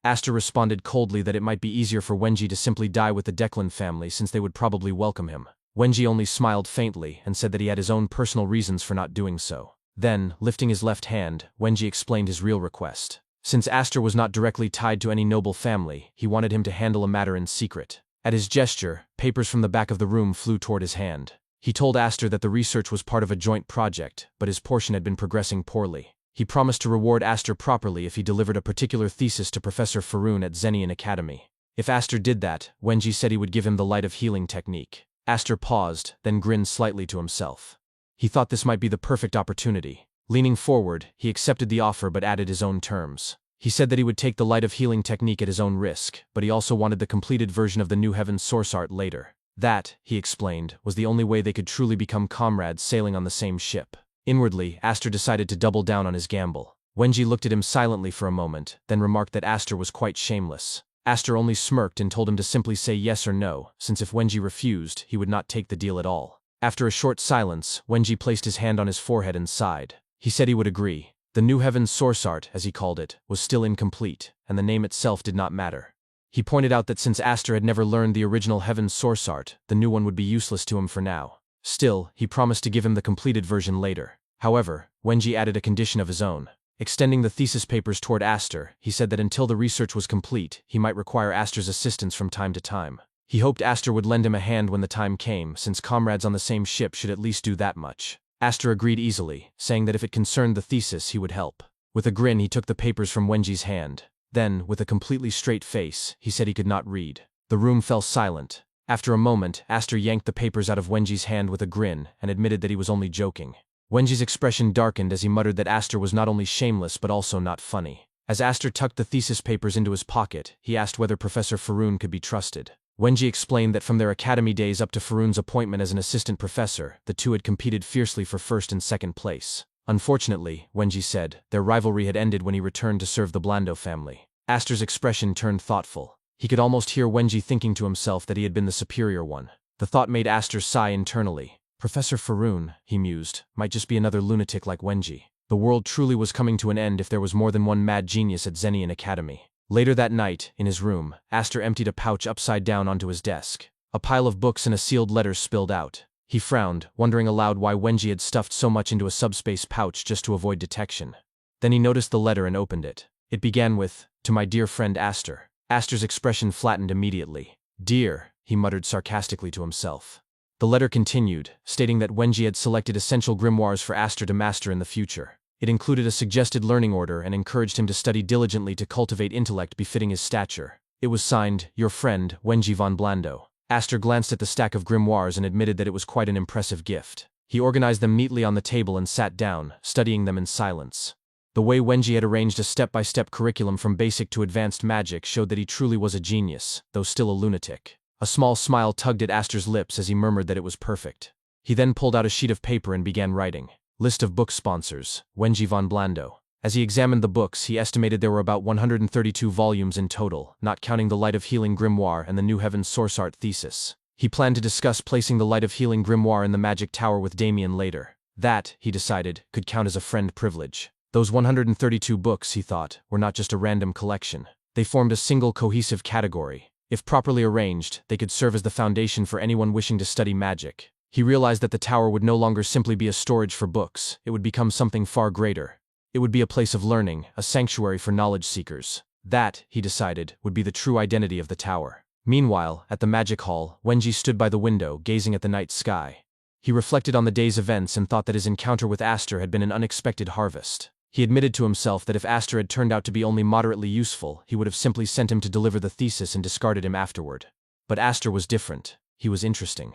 Aster responded coldly that it might be easier for Wenji to simply die with the Declan family since they would probably welcome him. Wenji only smiled faintly and said that he had his own personal reasons for not doing so. Then, lifting his left hand, Wenji explained his real request. Since Aster was not directly tied to any noble family, he wanted him to handle a matter in secret. At his gesture, papers from the back of the room flew toward his hand. He told Aster that the research was part of a joint project, but his portion had been progressing poorly. He promised to reward Aster properly if he delivered a particular thesis to Professor Faroon at Zenian Academy. If Aster did that, Wenji said he would give him the light of healing technique. Aster paused, then grinned slightly to himself. He thought this might be the perfect opportunity. Leaning forward, he accepted the offer but added his own terms. He said that he would take the light of healing technique at his own risk, but he also wanted the completed version of the New Heaven's source art later. That, he explained, was the only way they could truly become comrades sailing on the same ship. Inwardly, Aster decided to double down on his gamble. Wenji looked at him silently for a moment, then remarked that Aster was quite shameless. Aster only smirked and told him to simply say yes or no, since if Wenji refused, he would not take the deal at all. After a short silence, Wenji placed his hand on his forehead and sighed. He said he would agree. The New Heaven's source art, as he called it, was still incomplete, and the name itself did not matter. He pointed out that since Aster had never learned the original Heaven's source art, the new one would be useless to him for now. Still, he promised to give him the completed version later. However, Wenji added a condition of his own. Extending the thesis papers toward Aster, he said that until the research was complete, he might require Aster's assistance from time to time. He hoped Aster would lend him a hand when the time came, since comrades on the same ship should at least do that much. Aster agreed easily, saying that if it concerned the thesis, he would help. With a grin, he took the papers from Wenji's hand. Then, with a completely straight face, he said he could not read. The room fell silent. After a moment, Aster yanked the papers out of Wenji's hand with a grin and admitted that he was only joking. Wenji's expression darkened as he muttered that Aster was not only shameless but also not funny. As Aster tucked the thesis papers into his pocket, he asked whether Professor Faroon could be trusted. Wenji explained that from their academy days up to Faroon's appointment as an assistant professor, the two had competed fiercely for first and second place. Unfortunately, Wenji said, their rivalry had ended when he returned to serve the Blando family. Aster's expression turned thoughtful. He could almost hear Wenji thinking to himself that he had been the superior one. The thought made Aster sigh internally. Professor Faroon, he mused, might just be another lunatic like Wenji. The world truly was coming to an end if there was more than one mad genius at Zenian Academy. Later that night, in his room, Aster emptied a pouch upside down onto his desk. A pile of books and a sealed letter spilled out. He frowned, wondering aloud why Wenji had stuffed so much into a subspace pouch just to avoid detection. Then he noticed the letter and opened it. It began with, "To my dear friend Aster." Aster's expression flattened immediately. "Dear," he muttered sarcastically to himself. The letter continued, stating that Wenji had selected essential grimoires for Aster to master in the future. It included a suggested learning order and encouraged him to study diligently to cultivate intellect befitting his stature. It was signed, "Your friend, Wenji von Blando." Aster glanced at the stack of grimoires and admitted that it was quite an impressive gift. He organized them neatly on the table and sat down, studying them in silence. The way Wenji had arranged a step-by-step curriculum from basic to advanced magic showed that he truly was a genius, though still a lunatic. A small smile tugged at Aster's lips as he murmured that it was perfect. He then pulled out a sheet of paper and began writing. List of book sponsors, Wenji von Blando. As he examined the books, he estimated there were about 132 volumes in total, not counting the Light of Healing Grimoire and the New Heaven's source art thesis. He planned to discuss placing the Light of Healing Grimoire in the Magic Tower with Damien later. That, he decided, could count as a friend privilege. Those 132 books, he thought, were not just a random collection. They formed a single cohesive category. If properly arranged, they could serve as the foundation for anyone wishing to study magic. He realized that the tower would no longer simply be a storage for books, it would become something far greater. It would be a place of learning, a sanctuary for knowledge seekers. That, he decided, would be the true identity of the tower. Meanwhile, at the magic hall, Wenji stood by the window, gazing at the night sky. He reflected on the day's events and thought that his encounter with Aster had been an unexpected harvest. He admitted to himself that if Aster had turned out to be only moderately useful, he would have simply sent him to deliver the thesis and discarded him afterward. But Aster was different. He was interesting.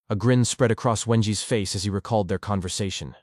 A grin spread across Wenji's face as he recalled their conversation.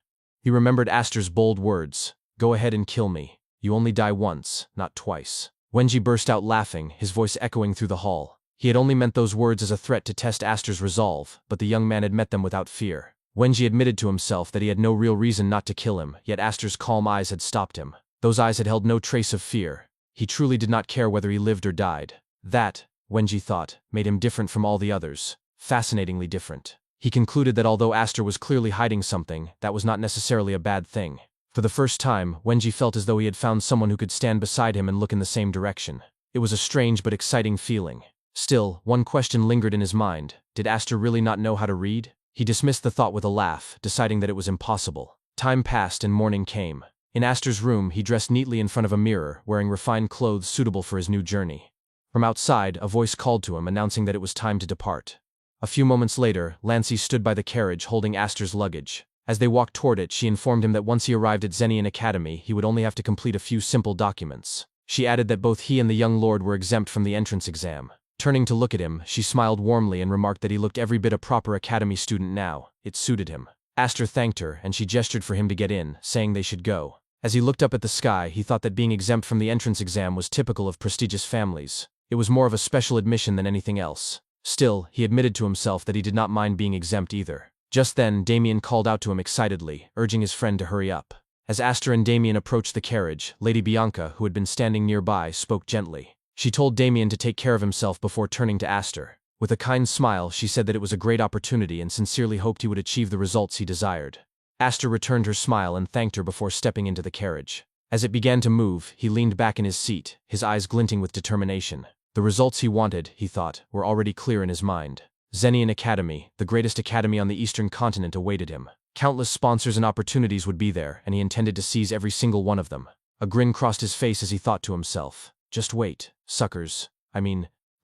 He remembered Aster's bold words, "Go ahead and kill me. You only die once, not twice." Wenji burst out laughing, his voice echoing through the hall. He had only meant those words as a threat to test Aster's resolve, but the young man had met them without fear. Wenji admitted to himself that he had no real reason not to kill him, yet Aster's calm eyes had stopped him. Those eyes had held no trace of fear. He truly did not care whether he lived or died. That, Wenji thought, made him different from all the others. Fascinatingly different. He concluded that although Aster was clearly hiding something, that was not necessarily a bad thing. For the first time, Wenji felt as though he had found someone who could stand beside him and look in the same direction. It was a strange but exciting feeling. Still, one question lingered in his mind. Did Aster really not know how to read? He dismissed the thought with a laugh, deciding that it was impossible. Time passed and morning came. In Aster's room, he dressed neatly in front of a mirror, wearing refined clothes suitable for his new journey. From outside, a voice called to him, announcing that it was time to depart. A few moments later, Lancy stood by the carriage holding Aster's luggage. As they walked toward it, she informed him that once he arrived at Zenian Academy, he would only have to complete a few simple documents. She added that both he and the young lord were exempt from the entrance exam. Turning to look at him, she smiled warmly and remarked that he looked every bit a proper academy student now. It suited him. Aster thanked her, and she gestured for him to get in, saying they should go. As he looked up at the sky, he thought that being exempt from the entrance exam was typical of prestigious families. It was more of a special admission than anything else. Still, he admitted to himself that he did not mind being exempt either. Just then, Damien called out to him excitedly, urging his friend to hurry up. As Aster and Damien approached the carriage, Lady Bianca, who had been standing nearby, spoke gently. She told Damien to take care of himself before turning to Aster. With a kind smile, she said that it was a great opportunity and sincerely hoped he would achieve the results he desired. Aster returned her smile and thanked her before stepping into the carriage. As it began to move, he leaned back in his seat, his eyes glinting with determination. The results he wanted, he thought, were already clear in his mind. Zenian Academy, the greatest academy on the eastern continent, awaited him. Countless sponsors and opportunities would be there, and he intended to seize every single one of them. A grin crossed his face as he thought to himself. Just wait, suckers.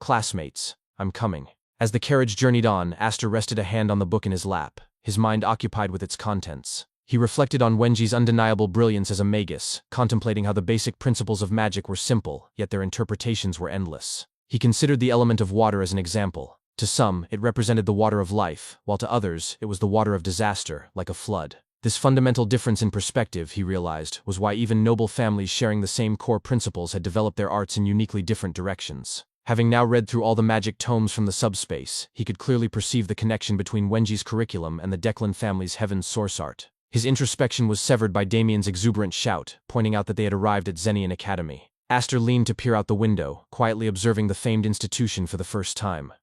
Classmates. I'm coming. As the carriage journeyed on, Aster rested a hand on the book in his lap, his mind occupied with its contents. He reflected on Wenji's undeniable brilliance as a magus, contemplating how the basic principles of magic were simple, yet their interpretations were endless. He considered the element of water as an example. To some, it represented the water of life, while to others, it was the water of disaster, like a flood. This fundamental difference in perspective, he realized, was why even noble families sharing the same core principles had developed their arts in uniquely different directions. Having now read through all the magic tomes from the subspace, he could clearly perceive the connection between Wenji's curriculum and the Declan family's Heaven's source art. His introspection was severed by Damien's exuberant shout, pointing out that they had arrived at Zenian Academy. Aster leaned to peer out the window, quietly observing the famed institution for the first time.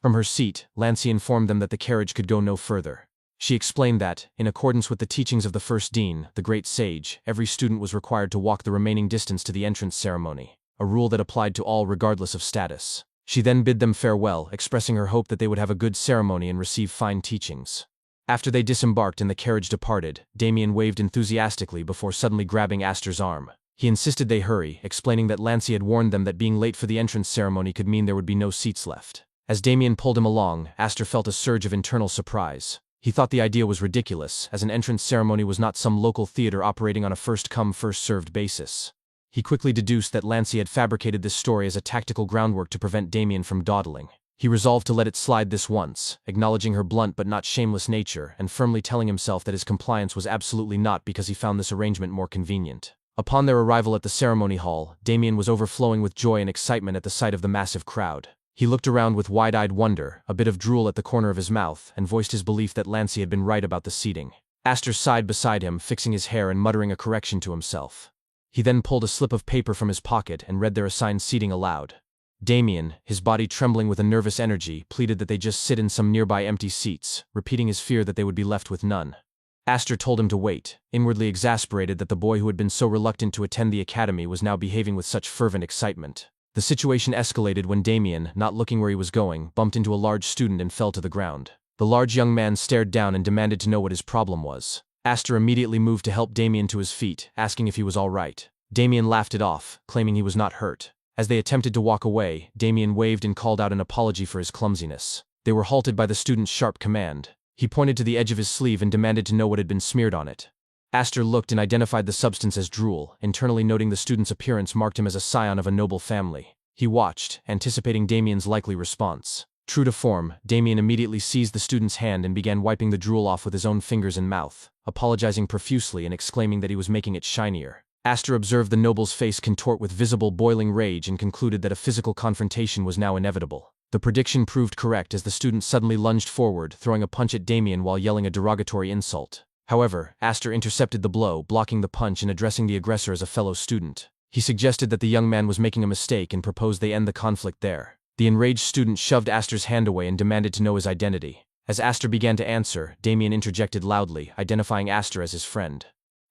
From her seat, Lancy informed them that the carriage could go no further. She explained that, in accordance with the teachings of the first dean, the great sage, every student was required to walk the remaining distance to the entrance ceremony, a rule that applied to all regardless of status. She then bid them farewell, expressing her hope that they would have a good ceremony and receive fine teachings. After they disembarked and the carriage departed, Damien waved enthusiastically before suddenly grabbing Aster's arm. He insisted they hurry, explaining that Lancy had warned them that being late for the entrance ceremony could mean there would be no seats left. As Damien pulled him along, Aster felt a surge of internal surprise. He thought the idea was ridiculous, as an entrance ceremony was not some local theater operating on a first-come, first-served basis. He quickly deduced that Lancy had fabricated this story as a tactical groundwork to prevent Damien from dawdling. He resolved to let it slide this once, acknowledging her blunt but not shameless nature, and firmly telling himself that his compliance was absolutely not because he found this arrangement more convenient. Upon their arrival at the ceremony hall, Damien was overflowing with joy and excitement at the sight of the massive crowd. He looked around with wide-eyed wonder, a bit of drool at the corner of his mouth, and voiced his belief that Lancy had been right about the seating. Aster sighed beside him, fixing his hair and muttering a correction to himself. He then pulled a slip of paper from his pocket and read their assigned seating aloud. Damien, his body trembling with a nervous energy, pleaded that they just sit in some nearby empty seats, repeating his fear that they would be left with none. Aster told him to wait, inwardly exasperated that the boy who had been so reluctant to attend the academy was now behaving with such fervent excitement. The situation escalated when Damien, not looking where he was going, bumped into a large student and fell to the ground. The large young man stared down and demanded to know what his problem was. Aster immediately moved to help Damien to his feet, asking if he was all right. Damien laughed it off, claiming he was not hurt. As they attempted to walk away, Damien waved and called out an apology for his clumsiness. They were halted by the student's sharp command. He pointed to the edge of his sleeve and demanded to know what had been smeared on it. Aster looked and identified the substance as drool, internally noting the student's appearance marked him as a scion of a noble family. He watched, anticipating Damien's likely response. True to form, Damien immediately seized the student's hand and began wiping the drool off with his own fingers and mouth, apologizing profusely and exclaiming that he was making it shinier. Aster observed the noble's face contort with visible boiling rage and concluded that a physical confrontation was now inevitable. The prediction proved correct as the student suddenly lunged forward, throwing a punch at Damien while yelling a derogatory insult. However, Aster intercepted the blow, blocking the punch and addressing the aggressor as a fellow student. He suggested that the young man was making a mistake and proposed they end the conflict there. The enraged student shoved Aster's hand away and demanded to know his identity. As Aster began to answer, Damien interjected loudly, identifying Aster as his friend.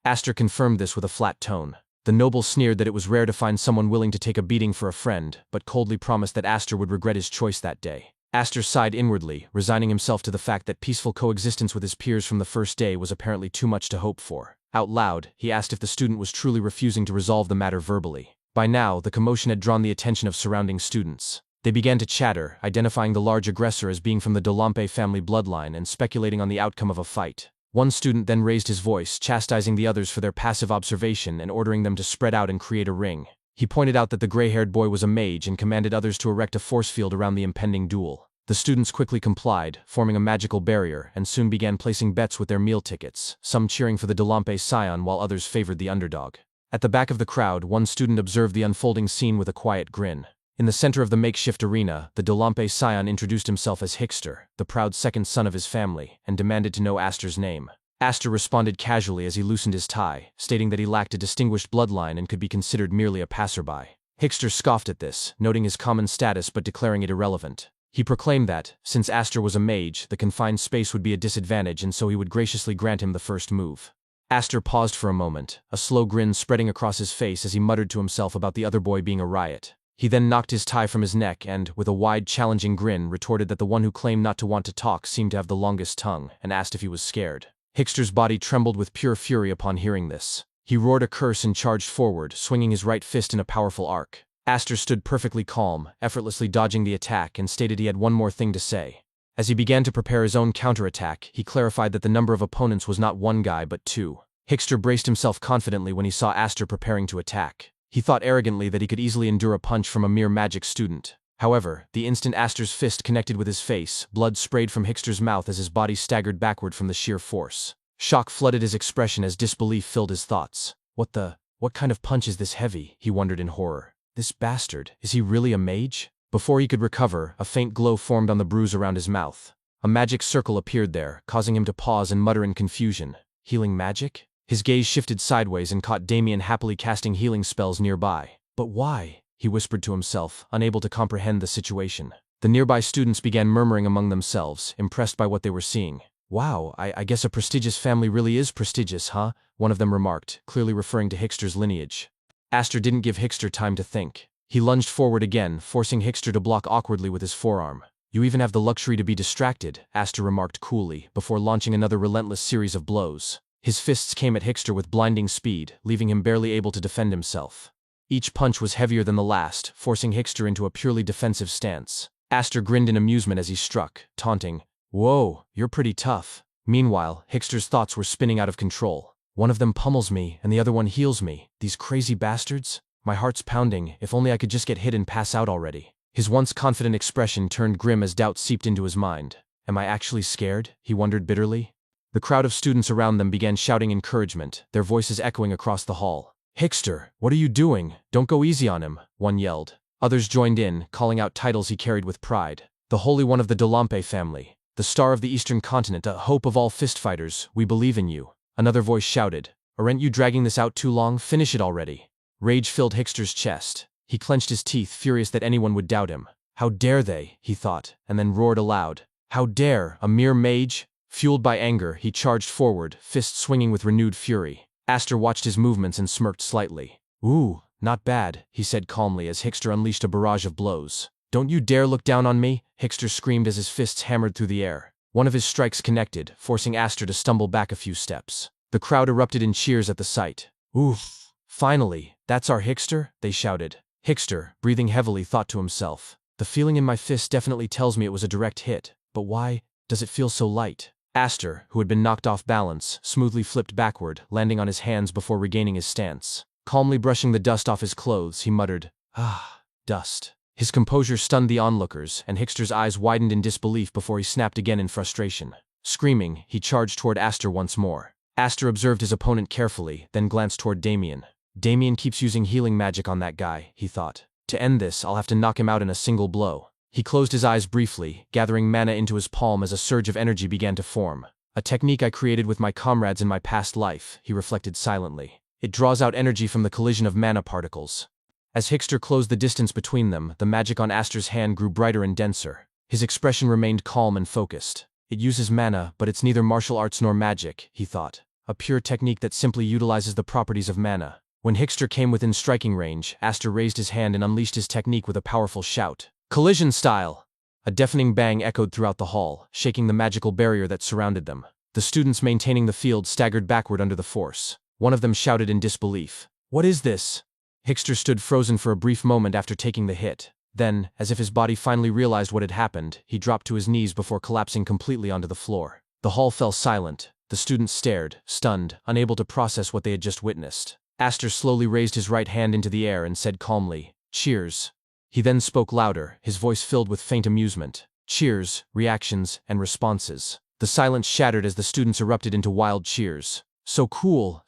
Aster confirmed this with a flat tone. The noble sneered that it was rare to find someone willing to take a beating for a friend, but coldly promised that Aster would regret his choice that day. Aster sighed inwardly, resigning himself to the fact that peaceful coexistence with his peers from the first day was apparently too much to hope for. Out loud, he asked if the student was truly refusing to resolve the matter verbally. By now, the commotion had drawn the attention of surrounding students. They began to chatter, identifying the large aggressor as being from the No.1 bloodline and speculating on the outcome of a fight. One student then raised his voice, chastising the others for their passive observation and ordering them to spread out and create a ring. He pointed out that the gray-haired boy was a mage and commanded others to erect a force field around the impending duel. The students quickly complied, forming a magical barrier, and soon began placing bets with their meal tickets, some cheering for the No.1 scion while others favored the underdog. At the back of the crowd, one student observed the unfolding scene with a quiet grin. In the center of the makeshift arena, the No.1 scion introduced himself as Hickster, the proud second son of his family, and demanded to know Aster's name. Aster responded casually as he loosened his tie, stating that he lacked a distinguished bloodline and could be considered merely a passerby. Hickster scoffed at this, noting his common status but declaring it irrelevant. He proclaimed that, since Aster was a mage, the confined space would be a disadvantage and so he would graciously grant him the first move. Aster paused for a moment, a slow grin spreading across his face as he muttered to himself about the other boy being a riot. He then knocked his tie from his neck and, with a wide, challenging grin, retorted that the one who claimed not to want to talk seemed to have the longest tongue, and asked if he was scared. Hickster's body trembled with pure fury upon hearing this. He roared a curse and charged forward, swinging his right fist in a powerful arc. Aster stood perfectly calm, effortlessly dodging the attack, and stated he had one more thing to say. As he began to prepare his own counterattack, he clarified that the number of opponents was not one guy but two. Hickster braced himself confidently when he saw Aster preparing to attack. He thought arrogantly that he could easily endure a punch from a mere magic student. However, the instant Aster's fist connected with his face, blood sprayed from Hickster's mouth as his body staggered backward from the sheer force. Shock flooded his expression as disbelief filled his thoughts. What kind of punch is this heavy? He wondered in horror. This bastard, is he really a mage? Before he could recover, a faint glow formed on the bruise around his mouth. A magic circle appeared there, causing him to pause and mutter in confusion. Healing magic? His gaze shifted sideways and caught Damien happily casting healing spells nearby. But why? He whispered to himself, unable to comprehend the situation. The nearby students began murmuring among themselves, impressed by what they were seeing. Wow, I guess a prestigious family really is prestigious, huh? One of them remarked, clearly referring to Hickster's lineage. Aster didn't give Hickster time to think. He lunged forward again, forcing Hickster to block awkwardly with his forearm. You even have the luxury to be distracted, Aster remarked coolly, before launching another relentless series of blows. His fists came at Hickster with blinding speed, leaving him barely able to defend himself. Each punch was heavier than the last, forcing Hickster into a purely defensive stance. Aster grinned in amusement as he struck, taunting, "Whoa, you're pretty tough." Meanwhile, Hickster's thoughts were spinning out of control. One of them pummels me, and the other one heals me. These crazy bastards? My heart's pounding, if only I could just get hit and pass out already. His once confident expression turned grim as doubt seeped into his mind. Am I actually scared? He wondered bitterly. The crowd of students around them began shouting encouragement, their voices echoing across the hall. "Hickster, what are you doing? Don't go easy on him," one yelled. Others joined in, calling out titles he carried with pride. The Holy One of the No.1 family, the Star of the Eastern Continent, a hope of all fistfighters, we believe in you. Another voice shouted, "Aren't you dragging this out too long? Finish it already." Rage filled Hickster's chest. He clenched his teeth, furious that anyone would doubt him. How dare they, he thought, and then roared aloud. How dare, a mere mage? Fueled by anger, he charged forward, fists swinging with renewed fury. Aster watched his movements and smirked slightly. "Ooh, not bad," he said calmly as Hickster unleashed a barrage of blows. "Don't you dare look down on me," Hickster screamed as his fists hammered through the air. One of his strikes connected, forcing Aster to stumble back a few steps. The crowd erupted in cheers at the sight. "Oof! Finally, that's our Hickster?" they shouted. Hickster, breathing heavily, thought to himself. The feeling in my fist definitely tells me it was a direct hit, but why does it feel so light? Aster, who had been knocked off balance, smoothly flipped backward, landing on his hands before regaining his stance. Calmly brushing the dust off his clothes, he muttered, "Ah, dust." His composure stunned the onlookers, and Hickster's eyes widened in disbelief before he snapped again in frustration. Screaming, he charged toward Aster once more. Aster observed his opponent carefully, then glanced toward Damien. Damien keeps using healing magic on that guy, he thought. To end this, I'll have to knock him out in a single blow. He closed his eyes briefly, gathering mana into his palm as a surge of energy began to form. A technique I created with my comrades in my past life, he reflected silently. It draws out energy from the collision of mana particles. As Hickster closed the distance between them, the magic on Aster's hand grew brighter and denser. His expression remained calm and focused. It uses mana, but it's neither martial arts nor magic, he thought. A pure technique that simply utilizes the properties of mana. When Hickster came within striking range, Aster raised his hand and unleashed his technique with a powerful shout. Collision style! A deafening bang echoed throughout the hall, shaking the magical barrier that surrounded them. The students maintaining the field staggered backward under the force. One of them shouted in disbelief. What is this? Hickster stood frozen for a brief moment after taking the hit. Then, as if his body finally realized what had happened, he dropped to his knees before collapsing completely onto the floor. The hall fell silent. The students stared, stunned, unable to process what they had just witnessed. Aster slowly raised his right hand into the air and said calmly, "Cheers." He then spoke louder, his voice filled with faint amusement. Cheers, reactions, and responses. The silence shattered as the students erupted into wild cheers. So cool,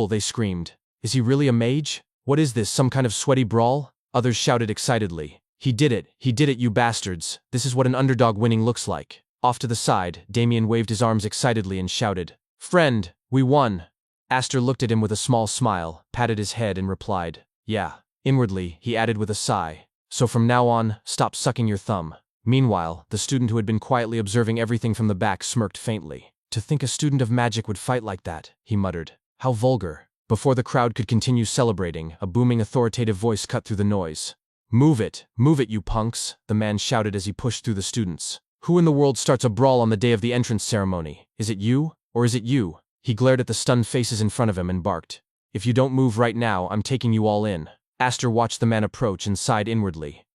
they screamed. Is he really a mage? What is this, some kind of sweaty brawl? Others shouted excitedly. He did it, you bastards. This is what an underdog winning looks like. Off to the side, Damien waved his arms excitedly and shouted, "Friend, we won." Aster looked at him with a small smile, patted his head and replied, "Yeah." Inwardly, he added with a sigh, "So from now on, stop sucking your thumb." Meanwhile, the student who had been quietly observing everything from the back smirked faintly. To think a student of magic would fight like that, he muttered. How vulgar. Before the crowd could continue celebrating, a booming authoritative voice cut through the noise. Move it, you punks," the man shouted as he pushed through the students. "Who in the world starts a brawl on the day of the entrance ceremony? Is it you? Or is it you?" He glared at the stunned faces in front of him and barked. "If you don't move right now, I'm taking you all in." Aster watched the man approach and sighed inwardly.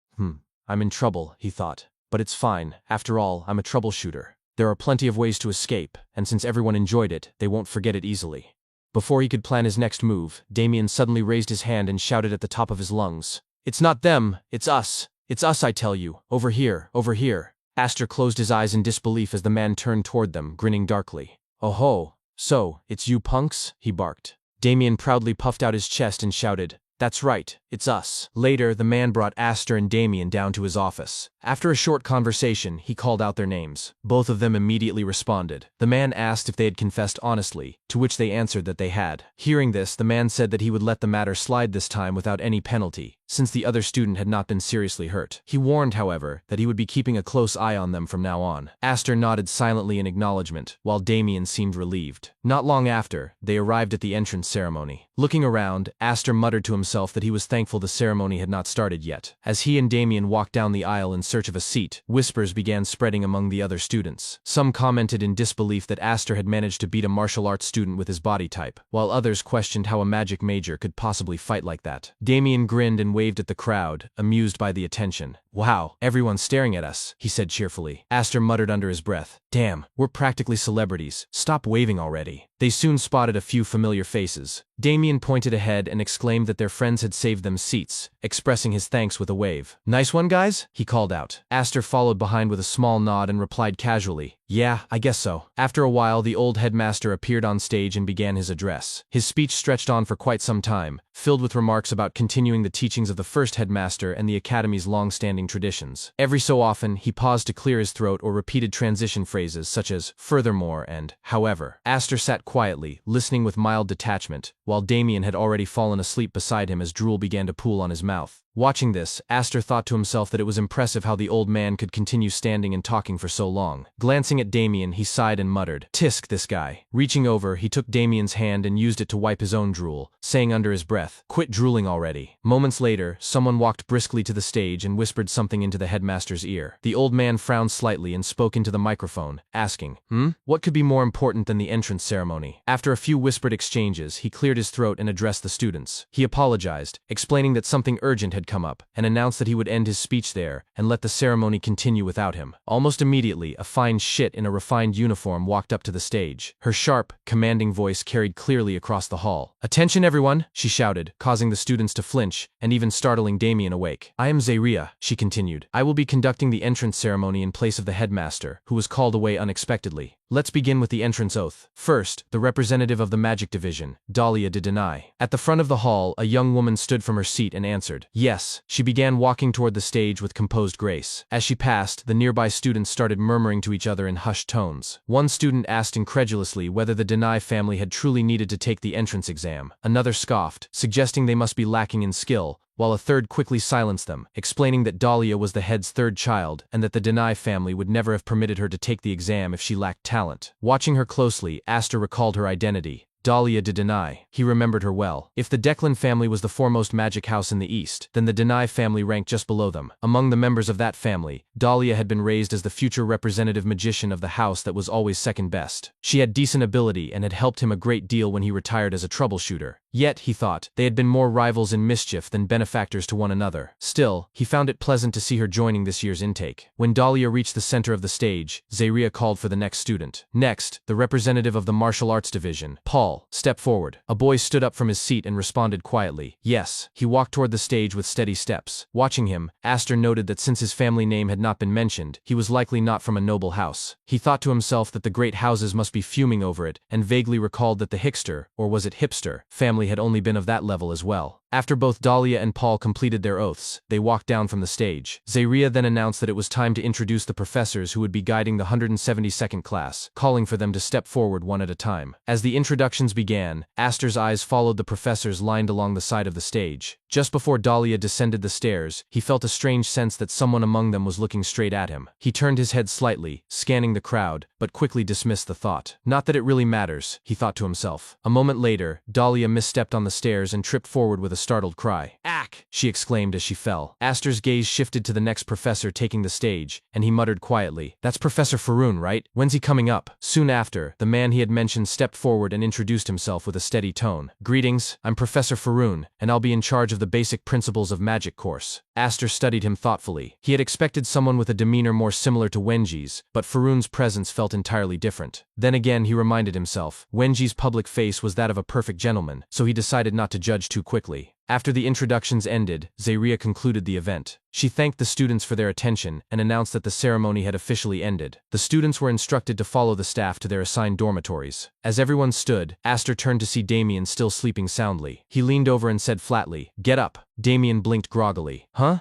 I'm in trouble, he thought. But it's fine, after all, I'm a troubleshooter. There are plenty of ways to escape, and since everyone enjoyed it, they won't forget it easily. Before he could plan his next move, Damien suddenly raised his hand and shouted at the top of his lungs. "It's not them, it's us. It's us, I tell you. Over here, over here." Aster closed his eyes in disbelief as the man turned toward them, grinning darkly. "Oh ho, so, it's you punks?" he barked. Damien proudly puffed out his chest and shouted, "That's right, it's us." Later, the man brought Aster and Damien down to his office. After a short conversation, he called out their names. Both of them immediately responded. The man asked if they had confessed honestly, to which they answered that they had. Hearing this, the man said that he would let the matter slide this time without any penalty, since the other student had not been seriously hurt. He warned, however, that he would be keeping a close eye on them from now on. Aster nodded silently in acknowledgement, while Damien seemed relieved. Not long after, they arrived at the entrance ceremony. Looking around, Aster muttered to himself that he was thankful the ceremony had not started yet. As he and Damien walked down the aisle in search of a seat, whispers began spreading among the other students. Some commented in disbelief that Aster had managed to beat a martial arts student with his body type, while others questioned how a magic major could possibly fight like that. Damien grinned and waved at the crowd, amused by the attention. "Wow, everyone's staring at us," he said cheerfully. Aster muttered under his breath, "Damn, we're practically celebrities. Stop waving already." They soon spotted a few familiar faces. Damien pointed ahead and exclaimed that their friends had saved them seats, expressing his thanks with a wave. "Nice one, guys?" he called out. Aster followed behind with a small nod and replied casually, "Yeah, I guess so." After a while, the old headmaster appeared on stage and began his address. His speech stretched on for quite some time, filled with remarks about continuing the teachings of the first headmaster and the academy's long-standing traditions. Every so often, he paused to clear his throat or repeated transition phrases such as "furthermore" and "however." Aster sat quietly, listening with mild detachment, while Damien had already fallen asleep beside him as drool began to pool on his mouth. Watching this, Aster thought to himself that it was impressive how the old man could continue standing and talking for so long. Glancing at Damien, he sighed and muttered, "Tisk, this guy." Reaching over, he took Damien's hand and used it to wipe his own drool, saying under his breath, "Quit drooling already." Moments later, someone walked briskly to the stage and whispered something into the headmaster's ear. The old man frowned slightly and spoke into the microphone, asking, What could be more important than the entrance ceremony?" After a few whispered exchanges, he cleared his throat and addressed the students. He apologized, explaining that something urgent had come up, and announced that he would end his speech there and let the ceremony continue without him. Almost immediately, a fine shit in a refined uniform walked up to the stage. Her sharp, commanding voice carried clearly across the hall. "Attention everyone," she shouted, causing the students to flinch, and even startling Damien awake. "I am Zaria," she continued. "I will be conducting the entrance ceremony in place of the headmaster, who was called away unexpectedly. Let's begin with the entrance oath. First, the representative of the magic division, Dahlia de Deny. At the front of the hall, a young woman stood from her seat and answered, "Yes." She began walking toward the stage with composed grace. As she passed, the nearby students started murmuring to each other in hushed tones. One student asked incredulously whether the Deny family had truly needed to take the entrance exam. Another scoffed, suggesting they must be lacking in skill, while a third quickly silenced them, explaining that Dahlia was the head's third child and that the Deny family would never have permitted her to take the exam if she lacked talent. Watching her closely, Aster recalled her identity. Dahlia de Deny. He remembered her well. If the Declan family was the foremost magic house in the East, then the Deny family ranked just below them. Among the members of that family, Dahlia had been raised as the future representative magician of the house that was always second best. She had decent ability and had helped him a great deal when he retired as a troubleshooter. Yet, he thought, they had been more rivals in mischief than benefactors to one another. Still, he found it pleasant to see her joining this year's intake. When Dahlia reached the center of the stage, Zaria called for the next student. Next, the representative of the martial arts division, Paul, stepped forward. A boy stood up from his seat and responded quietly, "Yes." He walked toward the stage with steady steps. Watching him, Aster noted that since his family name had not been mentioned, he was likely not from a noble house. He thought to himself that the great houses must be fuming over it, and vaguely recalled that the Hickster, or was it Hipster, family had only been of that level as well. After both Dahlia and Paul completed their oaths, they walked down from the stage. Zaria then announced that it was time to introduce the professors who would be guiding the 172nd class, calling for them to step forward one at a time. As the introductions began, Aster's eyes followed the professors lined along the side of the stage. Just before Dahlia descended the stairs, he felt a strange sense that someone among them was looking straight at him. He turned his head slightly, scanning the crowd, but quickly dismissed the thought. Not that it really matters, he thought to himself. A moment later, Dahlia misstepped on the stairs and tripped forward with a startled cry. "Ack!" she exclaimed as she fell. Aster's gaze shifted to the next professor taking the stage, and he muttered quietly, "That's Professor Faroon, right? When's he coming up?" Soon after, the man he had mentioned stepped forward and introduced himself with a steady tone. "Greetings, I'm Professor Faroon, and I'll be in charge of the basic principles of magic course." Aster studied him thoughtfully. He had expected someone with a demeanor more similar to Wenji's, but Faroon's presence felt entirely different. Then again he reminded himself, Wenji's public face was that of a perfect gentleman, so he decided not to judge too quickly. After the introductions ended, Zaria concluded the event. She thanked the students for their attention and announced that the ceremony had officially ended. The students were instructed to follow the staff to their assigned dormitories. As everyone stood, Aster turned to see Damien still sleeping soundly. He leaned over and said flatly, "Get up." Damien blinked groggily. "Huh?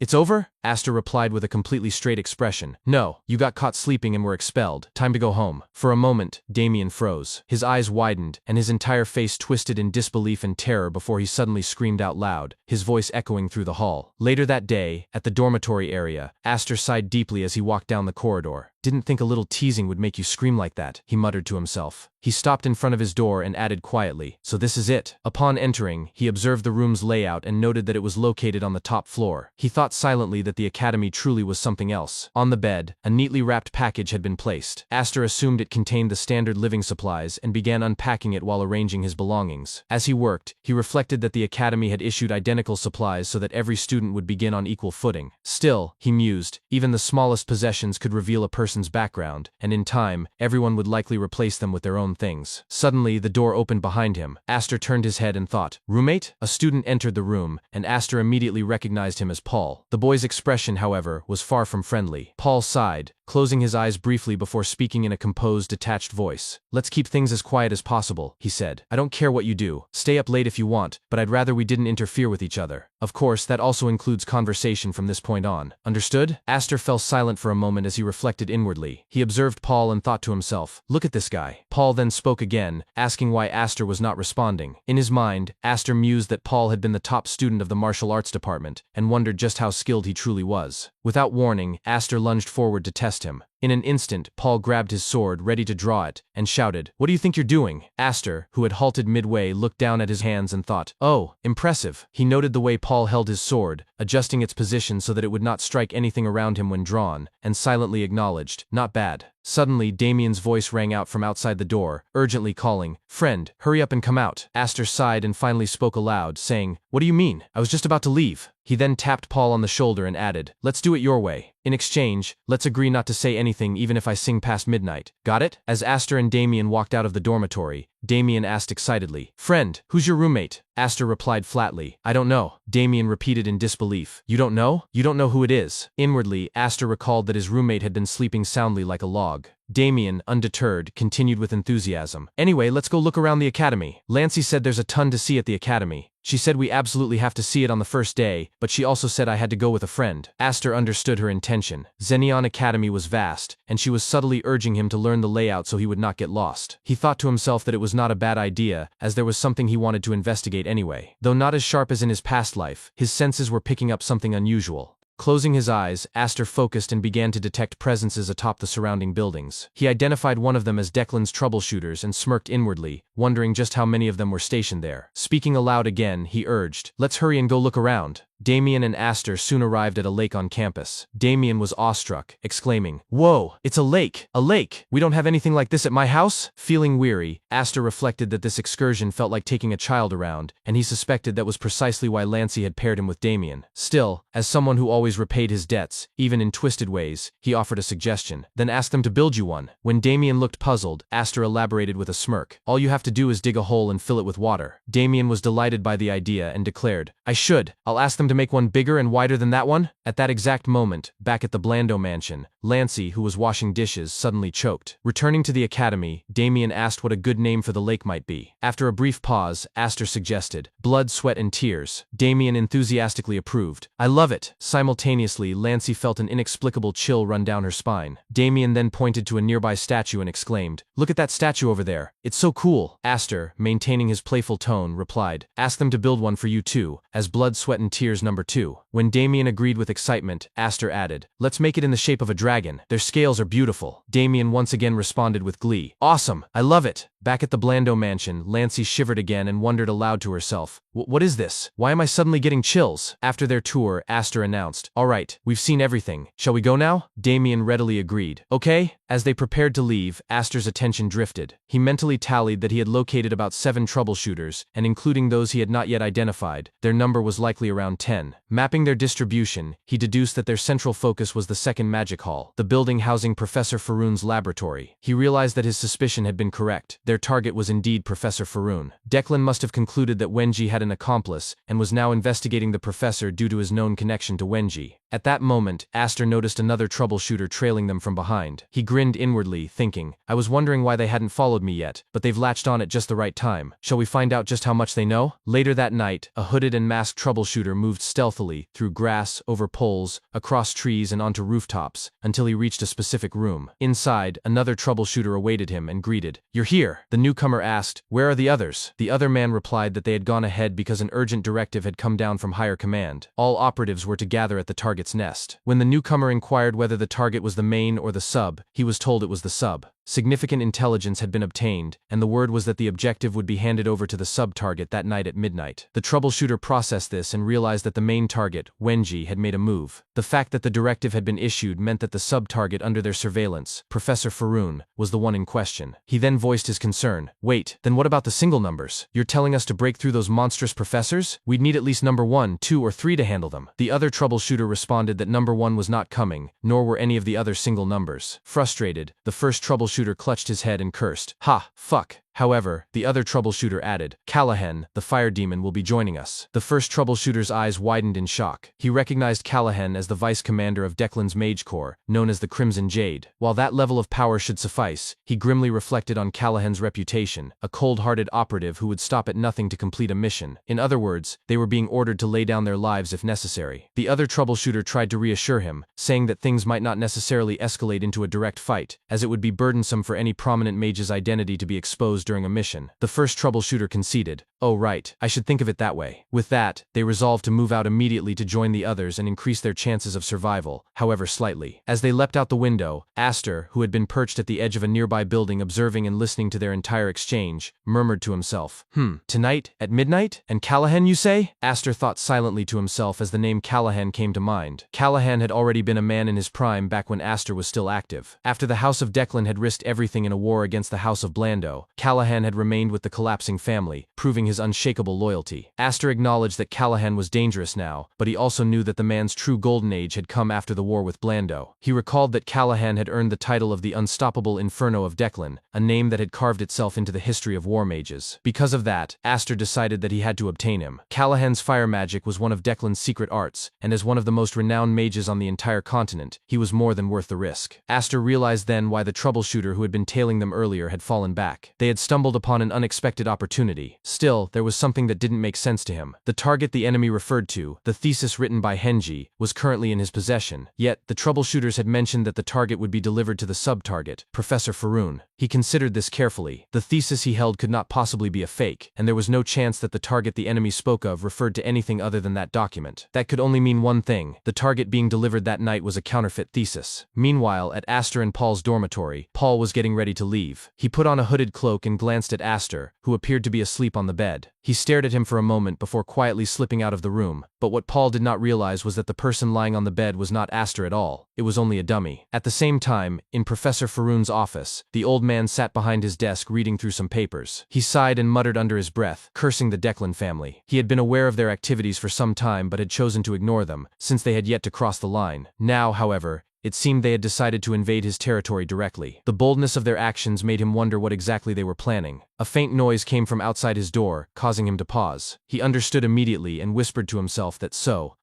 It's over?" Aster replied with a completely straight expression. "No, you got caught sleeping and were expelled. Time to go home." For a moment, Damien froze. His eyes widened, and his entire face twisted in disbelief and terror before he suddenly screamed out loud, his voice echoing through the hall. Later that day, at the dormitory area, Aster sighed deeply as he walked down the corridor. "Didn't think a little teasing would make you scream like that," he muttered to himself. He stopped in front of his door and added quietly, "So this is it." Upon entering, he observed the room's layout and noted that it was located on the top floor. He thought silently that the academy truly was something else. On the bed, a neatly wrapped package had been placed. Aster assumed it contained the standard living supplies and began unpacking it while arranging his belongings. As he worked, he reflected that the academy had issued identical supplies so that every student would begin on equal footing. Still, he mused, even the smallest possessions could reveal a person's background, and in time, everyone would likely replace them with their own things. Suddenly, the door opened behind him. Aster turned his head and thought, "Roommate?" A student entered the room, and Aster immediately recognized him as Paul. The boy's expression, however, was far from friendly. Paul sighed, closing his eyes briefly before speaking in a composed, detached voice. "Let's keep things as quiet as possible," he said. "I don't care what you do. Stay up late if you want, but I'd rather we didn't interfere with each other. Of course, that also includes conversation from this point on. Understood?" Aster fell silent for a moment as he reflected inwardly. He observed Paul and thought to himself, "Look at this guy." Paul then spoke again, asking why Aster was not responding. In his mind, Aster mused that Paul had been the top student of the martial arts department, and wondered just how skilled he truly was. Without warning, Aster lunged forward to test him. In an instant, Paul grabbed his sword, ready to draw it, and shouted, "What do you think you're doing?" Aster, who had halted midway, looked down at his hands and thought, "Oh, impressive." He noted the way Paul held his sword, adjusting its position so that it would not strike anything around him when drawn, and silently acknowledged, "Not bad." Suddenly, Damien's voice rang out from outside the door, urgently calling, "Friend, hurry up and come out." Aster sighed and finally spoke aloud, saying, "What do you mean? I was just about to leave." He then tapped Paul on the shoulder and added, "Let's do it your way. In exchange, let's agree not to say anything even if I sing past midnight. Got it?" As Aster and Damien walked out of the dormitory, Damien asked excitedly, "Friend, who's your roommate?" Aster replied flatly, "I don't know." Damien repeated in disbelief, "You don't know? You don't know who it is?" Inwardly, Aster recalled that his roommate had been sleeping soundly like a log. Damien, undeterred, continued with enthusiasm. Anyway, let's go look around the academy. Lancey said there's a ton to see at the academy. She said we absolutely have to see it on the first day, but she also said I had to go with a friend. Aster understood her intention. Xenion Academy was vast, and she was subtly urging him to learn the layout so he would not get lost. He thought to himself that it was not a bad idea, as there was something he wanted to investigate anyway. Though not as sharp as in his past life, his senses were picking up something unusual. Closing his eyes, Aster focused and began to detect presences atop the surrounding buildings. He identified one of them as Declan's troubleshooters and smirked inwardly, wondering just how many of them were stationed there. Speaking aloud again, he urged, "Let's hurry and go look around." Damien and Aster soon arrived at a lake on campus. Damien was awestruck, exclaiming, "Whoa, it's a lake! A lake! We don't have anything like this at my house?" Feeling weary, Aster reflected that this excursion felt like taking a child around, and he suspected that was precisely why Lancey had paired him with Damien. Still, as someone who always repaid his debts, even in twisted ways, he offered a suggestion. "Then ask them to build you one." When Damien looked puzzled, Aster elaborated with a smirk. "All you have to do is dig a hole and fill it with water." Damien was delighted by the idea and declared, I'll ask them to make one bigger and wider than that one?" At that exact moment, back at the Blando mansion, Lancey, who was washing dishes, suddenly choked. Returning to the academy, Damien asked what a good name for the lake might be. After a brief pause, Aster suggested, "Blood, Sweat, and Tears." Damien enthusiastically approved. "I love it." Simultaneously, Lancey felt an inexplicable chill run down her spine. Damien then pointed to a nearby statue and exclaimed, "Look at that statue over there. It's so cool." Aster, maintaining his playful tone, replied, "Ask them to build one for you too, as Blood, Sweat, and Tears number 2. When Damien agreed with excitement, Aster added, "Let's make it in the shape of a dragon. Their scales are beautiful." Damien once again responded with glee, "Awesome! I love it." Back at the Blando mansion, Lancey shivered again and wondered aloud to herself, What is this? Why am I suddenly getting chills?" After their tour, Aster announced, "All right, we've seen everything. Shall we go now?" Damien readily agreed. "Okay." As they prepared to leave, Aster's attention drifted. He mentally tallied that he had located about 7 troubleshooters, and including those he had not yet identified, their number was likely around 10. Mapping their distribution, he deduced that their central focus was the second magic hall, the building housing Professor Faroon's laboratory. He realized that his suspicion had been correct. Their target was indeed Professor Faroon. Declan must have concluded that Wenji had an accomplice, and was now investigating the professor due to his known connection to Wenji. At that moment, Aster noticed another troubleshooter trailing them from behind. He grinned inwardly, thinking, "I was wondering why they hadn't followed me yet, but they've latched on at just the right time. Shall we find out just how much they know?" Later that night, a hooded and masked troubleshooter moved stealthily, through grass, over poles, across trees and onto rooftops, until he reached a specific room. Inside, another troubleshooter awaited him and greeted, "You're here." The newcomer asked, "Where are the others?" The other man replied that they had gone ahead because an urgent directive had come down from higher command. All operatives were to gather at the target's nest. When the newcomer inquired whether the target was the main or the sub, he was told it was the sub. Significant intelligence had been obtained, and the word was that the objective would be handed over to the sub-target that night at midnight. The troubleshooter processed this and realized that the main target, Wenji, had made a move. The fact that the directive had been issued meant that the sub-target under their surveillance, Professor Faroon, was the one in question. He then voiced his concern. "Wait, then what about the single numbers? You're telling us to break through those monstrous professors? We'd need at least number 1, 2, or 3 to handle them." The other troubleshooter responded that number 1 was not coming, nor were any of the other single numbers. Frustrated, the first troubleshooter clutched his head and cursed, "Ha, fuck." However, the other troubleshooter added, "Callahan, the fire demon, will be joining us." The first troubleshooter's eyes widened in shock. He recognized Callahan as the vice commander of Declan's Mage Corps, known as the Crimson Jade. While that level of power should suffice, he grimly reflected on Callahan's reputation, a cold-hearted operative who would stop at nothing to complete a mission. In other words, they were being ordered to lay down their lives if necessary. The other troubleshooter tried to reassure him, saying that things might not necessarily escalate into a direct fight, as it would be burdensome for any prominent mage's identity to be exposed during a mission. The first troubleshooter conceded, "Oh right, I should think of it that way." With that, they resolved to move out immediately to join the others and increase their chances of survival, however slightly. As they leapt out the window, Aster, who had been perched at the edge of a nearby building observing and listening to their entire exchange, murmured to himself, "Tonight, at midnight? And Callahan, you say?" Aster thought silently to himself as the name Callahan came to mind. Callahan had already been a man in his prime back when Aster was still active. After the House of Declan had risked everything in a war against the House of Blando, Callahan Callahan had remained with the collapsing family, proving his unshakable loyalty. Aster acknowledged that Callahan was dangerous now, but he also knew that the man's true golden age had come after the war with Blando. He recalled that Callahan had earned the title of the Unstoppable Inferno of Declan, a name that had carved itself into the history of war mages. Because of that, Aster decided that he had to obtain him. Callahan's fire magic was one of Declan's secret arts, and as one of the most renowned mages on the entire continent, he was more than worth the risk. Aster realized then why the troubleshooter who had been tailing them earlier had fallen back. They had stumbled upon an unexpected opportunity. Still, there was something that didn't make sense to him. The target the enemy referred to, the thesis written by Henji, was currently in his possession, yet the troubleshooters had mentioned that the target would be delivered to the sub-target, Professor Faroon. He considered this carefully. The thesis he held could not possibly be a fake, and there was no chance that the target the enemy spoke of referred to anything other than that document. That could only mean one thing: the target being delivered that night was a counterfeit thesis. Meanwhile, at Aster and Paul's dormitory, Paul was getting ready to leave. He put on a hooded cloak and glanced at Aster, who appeared to be asleep on the bed. He stared at him for a moment before quietly slipping out of the room, but what Paul did not realize was that the person lying on the bed was not Aster at all. It was only a dummy. At the same time, in Professor Faroon's office, the old man sat behind his desk reading through some papers. He sighed and muttered under his breath, cursing the Declan family. He had been aware of their activities for some time but had chosen to ignore them, since they had yet to cross the line. Now, however, it seemed they had decided to invade his territory directly. The boldness of their actions made him wonder what exactly they were planning. A faint noise came from outside his door, causing him to pause. He understood immediately and whispered to himself that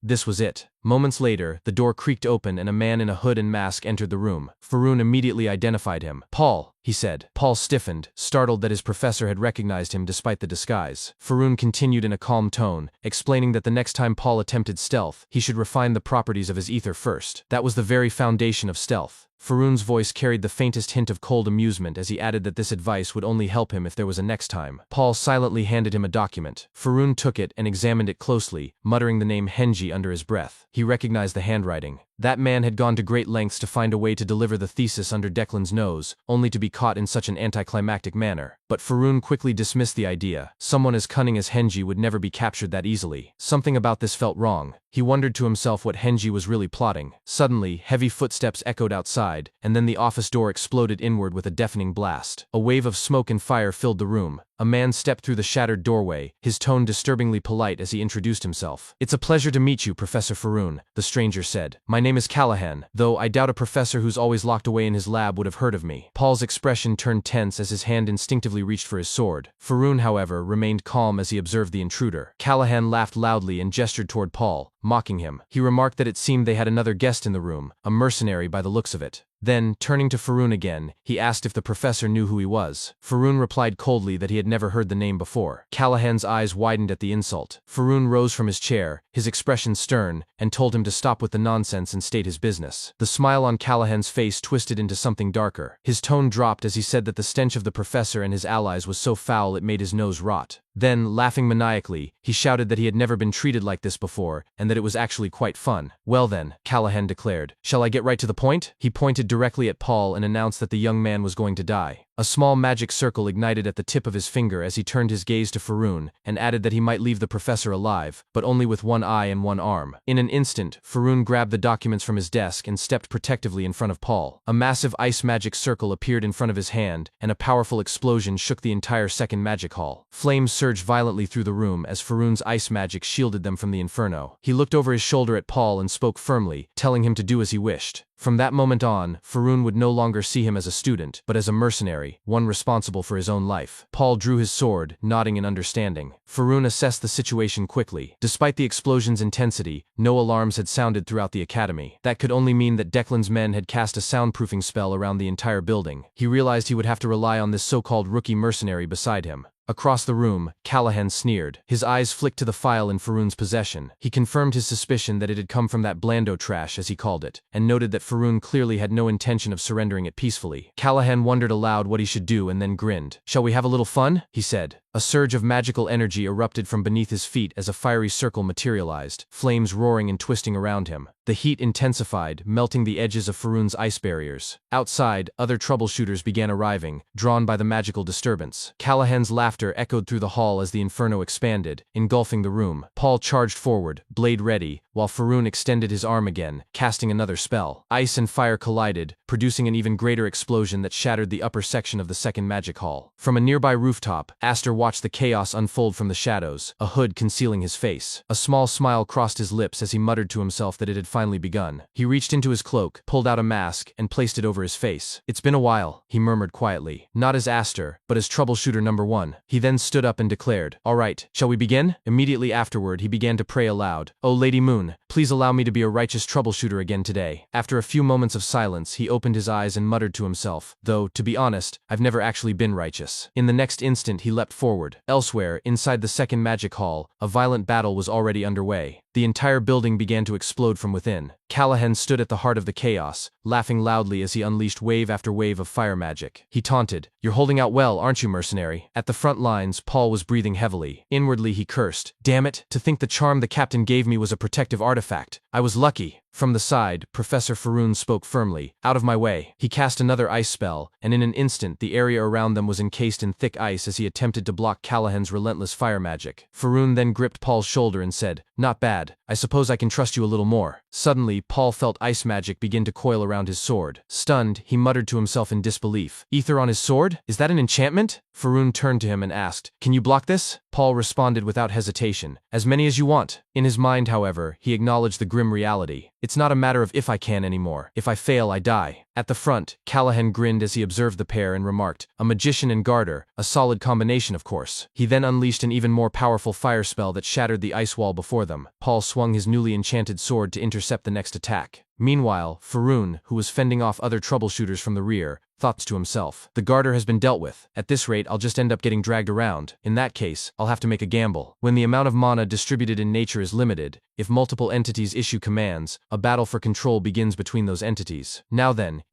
this was it. Moments later, the door creaked open and a man in a hood and mask entered the room. Faroon immediately identified him. "Paul," he said. Paul stiffened, startled that his professor had recognized him despite the disguise. Faroon continued in a calm tone, explaining that the next time Paul attempted stealth, he should refine the properties of his ether first. That was the very foundation of stealth. Faroon's voice carried the faintest hint of cold amusement as he added that this advice would only help him if there was a next time. Paul silently handed him a document. Faroon took it and examined it closely, muttering the name Henji under his breath. He recognized the handwriting. That man had gone to great lengths to find a way to deliver the thesis under Declan's nose, only to be caught in such an anticlimactic manner. But Faroon quickly dismissed the idea. Someone as cunning as Henji would never be captured that easily. Something about this felt wrong. He wondered to himself what Henji was really plotting. Suddenly, heavy footsteps echoed outside, and then the office door exploded inward with a deafening blast. A wave of smoke and fire filled the room. A man stepped through the shattered doorway, his tone disturbingly polite as he introduced himself. "It's a pleasure to meet you, Professor Faroon," the stranger said. "My name is Callahan, though I doubt a professor who's always locked away in his lab would have heard of me." Paul's expression turned tense as his hand instinctively reached for his sword. Faroon, however, remained calm as he observed the intruder. Callahan laughed loudly and gestured toward Paul, mocking him. He remarked that it seemed they had another guest in the room, a mercenary by the looks of it. Then, turning to Faroon again, he asked if the professor knew who he was. Faroon replied coldly that he had never heard the name before. Callahan's eyes widened at the insult. Faroon rose from his chair, his expression stern, and told him to stop with the nonsense and state his business. The smile on Callahan's face twisted into something darker. His tone dropped as he said that the stench of the professor and his allies was so foul it made his nose rot. Then, laughing maniacally, he shouted that he had never been treated like this before, and that it was actually quite fun. "Well then," Callahan declared, "shall I get right to the point?" He pointed directly at Paul and announced that the young man was going to die. A small magic circle ignited at the tip of his finger as he turned his gaze to Faroon, and added that he might leave the professor alive, but only with one eye and one arm. In an instant, Faroon grabbed the documents from his desk and stepped protectively in front of Paul. A massive ice magic circle appeared in front of his hand, and a powerful explosion shook the entire second magic hall. Flames surged violently through the room as Faroon's ice magic shielded them from the inferno. He looked over his shoulder at Paul and spoke firmly, telling him to do as he wished. From that moment on, Faroon would no longer see him as a student, but as a mercenary, one responsible for his own life. Paul drew his sword, nodding in understanding. Faroon assessed the situation quickly. Despite the explosion's intensity, no alarms had sounded throughout the academy. That could only mean that Declan's men had cast a soundproofing spell around the entire building. He realized he would have to rely on this so-called rookie mercenary beside him. Across the room, Callahan sneered. His eyes flicked to the file in Faroon's possession. He confirmed his suspicion that it had come from that Blando trash, as he called it, and noted that Faroon clearly had no intention of surrendering it peacefully. Callahan wondered aloud what he should do and then grinned. "Shall we have a little fun?" he said. A surge of magical energy erupted from beneath his feet as a fiery circle materialized, flames roaring and twisting around him. The heat intensified, melting the edges of Faroon's ice barriers. Outside, other troubleshooters began arriving, drawn by the magical disturbance. Callahan's laughter echoed through the hall as the inferno expanded, engulfing the room. Paul charged forward, blade ready, while Faroon extended his arm again, casting another spell. Ice and fire collided, producing an even greater explosion that shattered the upper section of the second magic hall. From a nearby rooftop, Aster watched the chaos unfold from the shadows, a hood concealing his face. A small smile crossed his lips as he muttered to himself that it had finally begun. He reached into his cloak, pulled out a mask, and placed it over his face. "It's been a while," he murmured quietly. Not as Aster, but as troubleshooter number 1. He then stood up and declared, "All right, shall we begin?" Immediately afterward, he began to pray aloud. "Oh Lady Moon, please allow me to be a righteous troubleshooter again today." After a few moments of silence, he opened his eyes and muttered to himself, "Though, to be honest, I've never actually been righteous." In the next instant, he leapt forward. Elsewhere, inside the second magic hall, a violent battle was already underway. The entire building began to explode from within. Callahan stood at the heart of the chaos, laughing loudly as he unleashed wave after wave of fire magic. He taunted, "You're holding out well, aren't you, mercenary?" At the front lines, Paul was breathing heavily. Inwardly, he cursed, "Damn it, to think the charm the captain gave me was a protective artifact. I was lucky." From the side, Professor Faroon spoke firmly, "Out of my way." He cast another ice spell, and in an instant the area around them was encased in thick ice as he attempted to block Callahan's relentless fire magic. Faroon then gripped Paul's shoulder and said, "Not bad. I suppose I can trust you a little more." Suddenly, Paul felt ice magic begin to coil around his sword. Stunned, he muttered to himself in disbelief, "Ether on his sword? Is that an enchantment?" Faroon turned to him and asked, "Can you block this?" Paul responded without hesitation, "As many as you want." In his mind, however, he acknowledged the grim reality. "It's not a matter of if I can anymore. If I fail, I die." At the front, Callahan grinned as he observed the pair and remarked, "A magician and garter, a solid combination of course." He then unleashed an even more powerful fire spell that shattered the ice wall before them. Paul swung his newly enchanted sword to intercept the next attack. Meanwhile, Faroon, who was fending off other troubleshooters from the rear, thought to himself, "The garter has been dealt with. At this rate, I'll just end up getting dragged around. In that case, I'll have to make a gamble. When the amount of mana distributed in nature is limited, if multiple entities issue commands, a battle for control begins between those entities. Now then,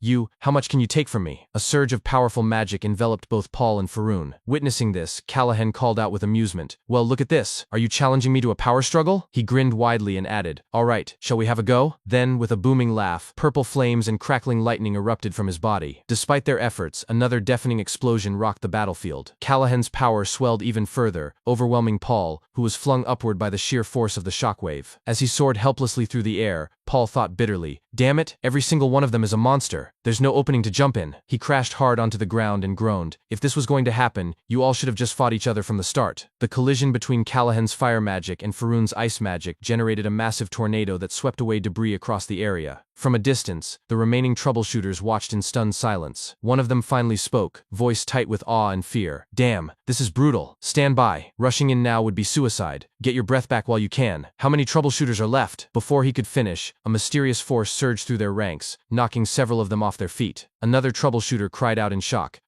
how much can you take from me?" A surge of powerful magic enveloped both Paul and Faroon. Witnessing this, Callahan called out with amusement, "Well, look at this. Are you challenging me to a power struggle?" He grinned widely and added, "All right, shall we have a go?" Then, with a booming laugh, purple flames and crackling lightning erupted from his body. Despite their efforts, another deafening explosion rocked the battlefield. Callahan's power swelled even further, overwhelming Paul, who was flung upward by the sheer force of the shockwave. As he soared helplessly through the air, Paul thought bitterly, "Damn it, every single one of them is a monster. There's no opening to jump in." He crashed hard onto the ground and groaned, "If this was going to happen, you all should have just fought each other from the start." The collision between Callahan's fire magic and Faroon's ice magic generated a massive tornado that swept away debris across the area. From a distance, the remaining troubleshooters watched in stunned silence. One of them finally spoke, voice tight with awe and fear, "Damn, this is brutal. Stand by. Rushing in now would be suicide. Get your breath back while you can. How many troubleshooters are left?" Before he could finish, a mysterious force surged through their ranks, knocking several of them off their feet. Another troubleshooter cried out in shock,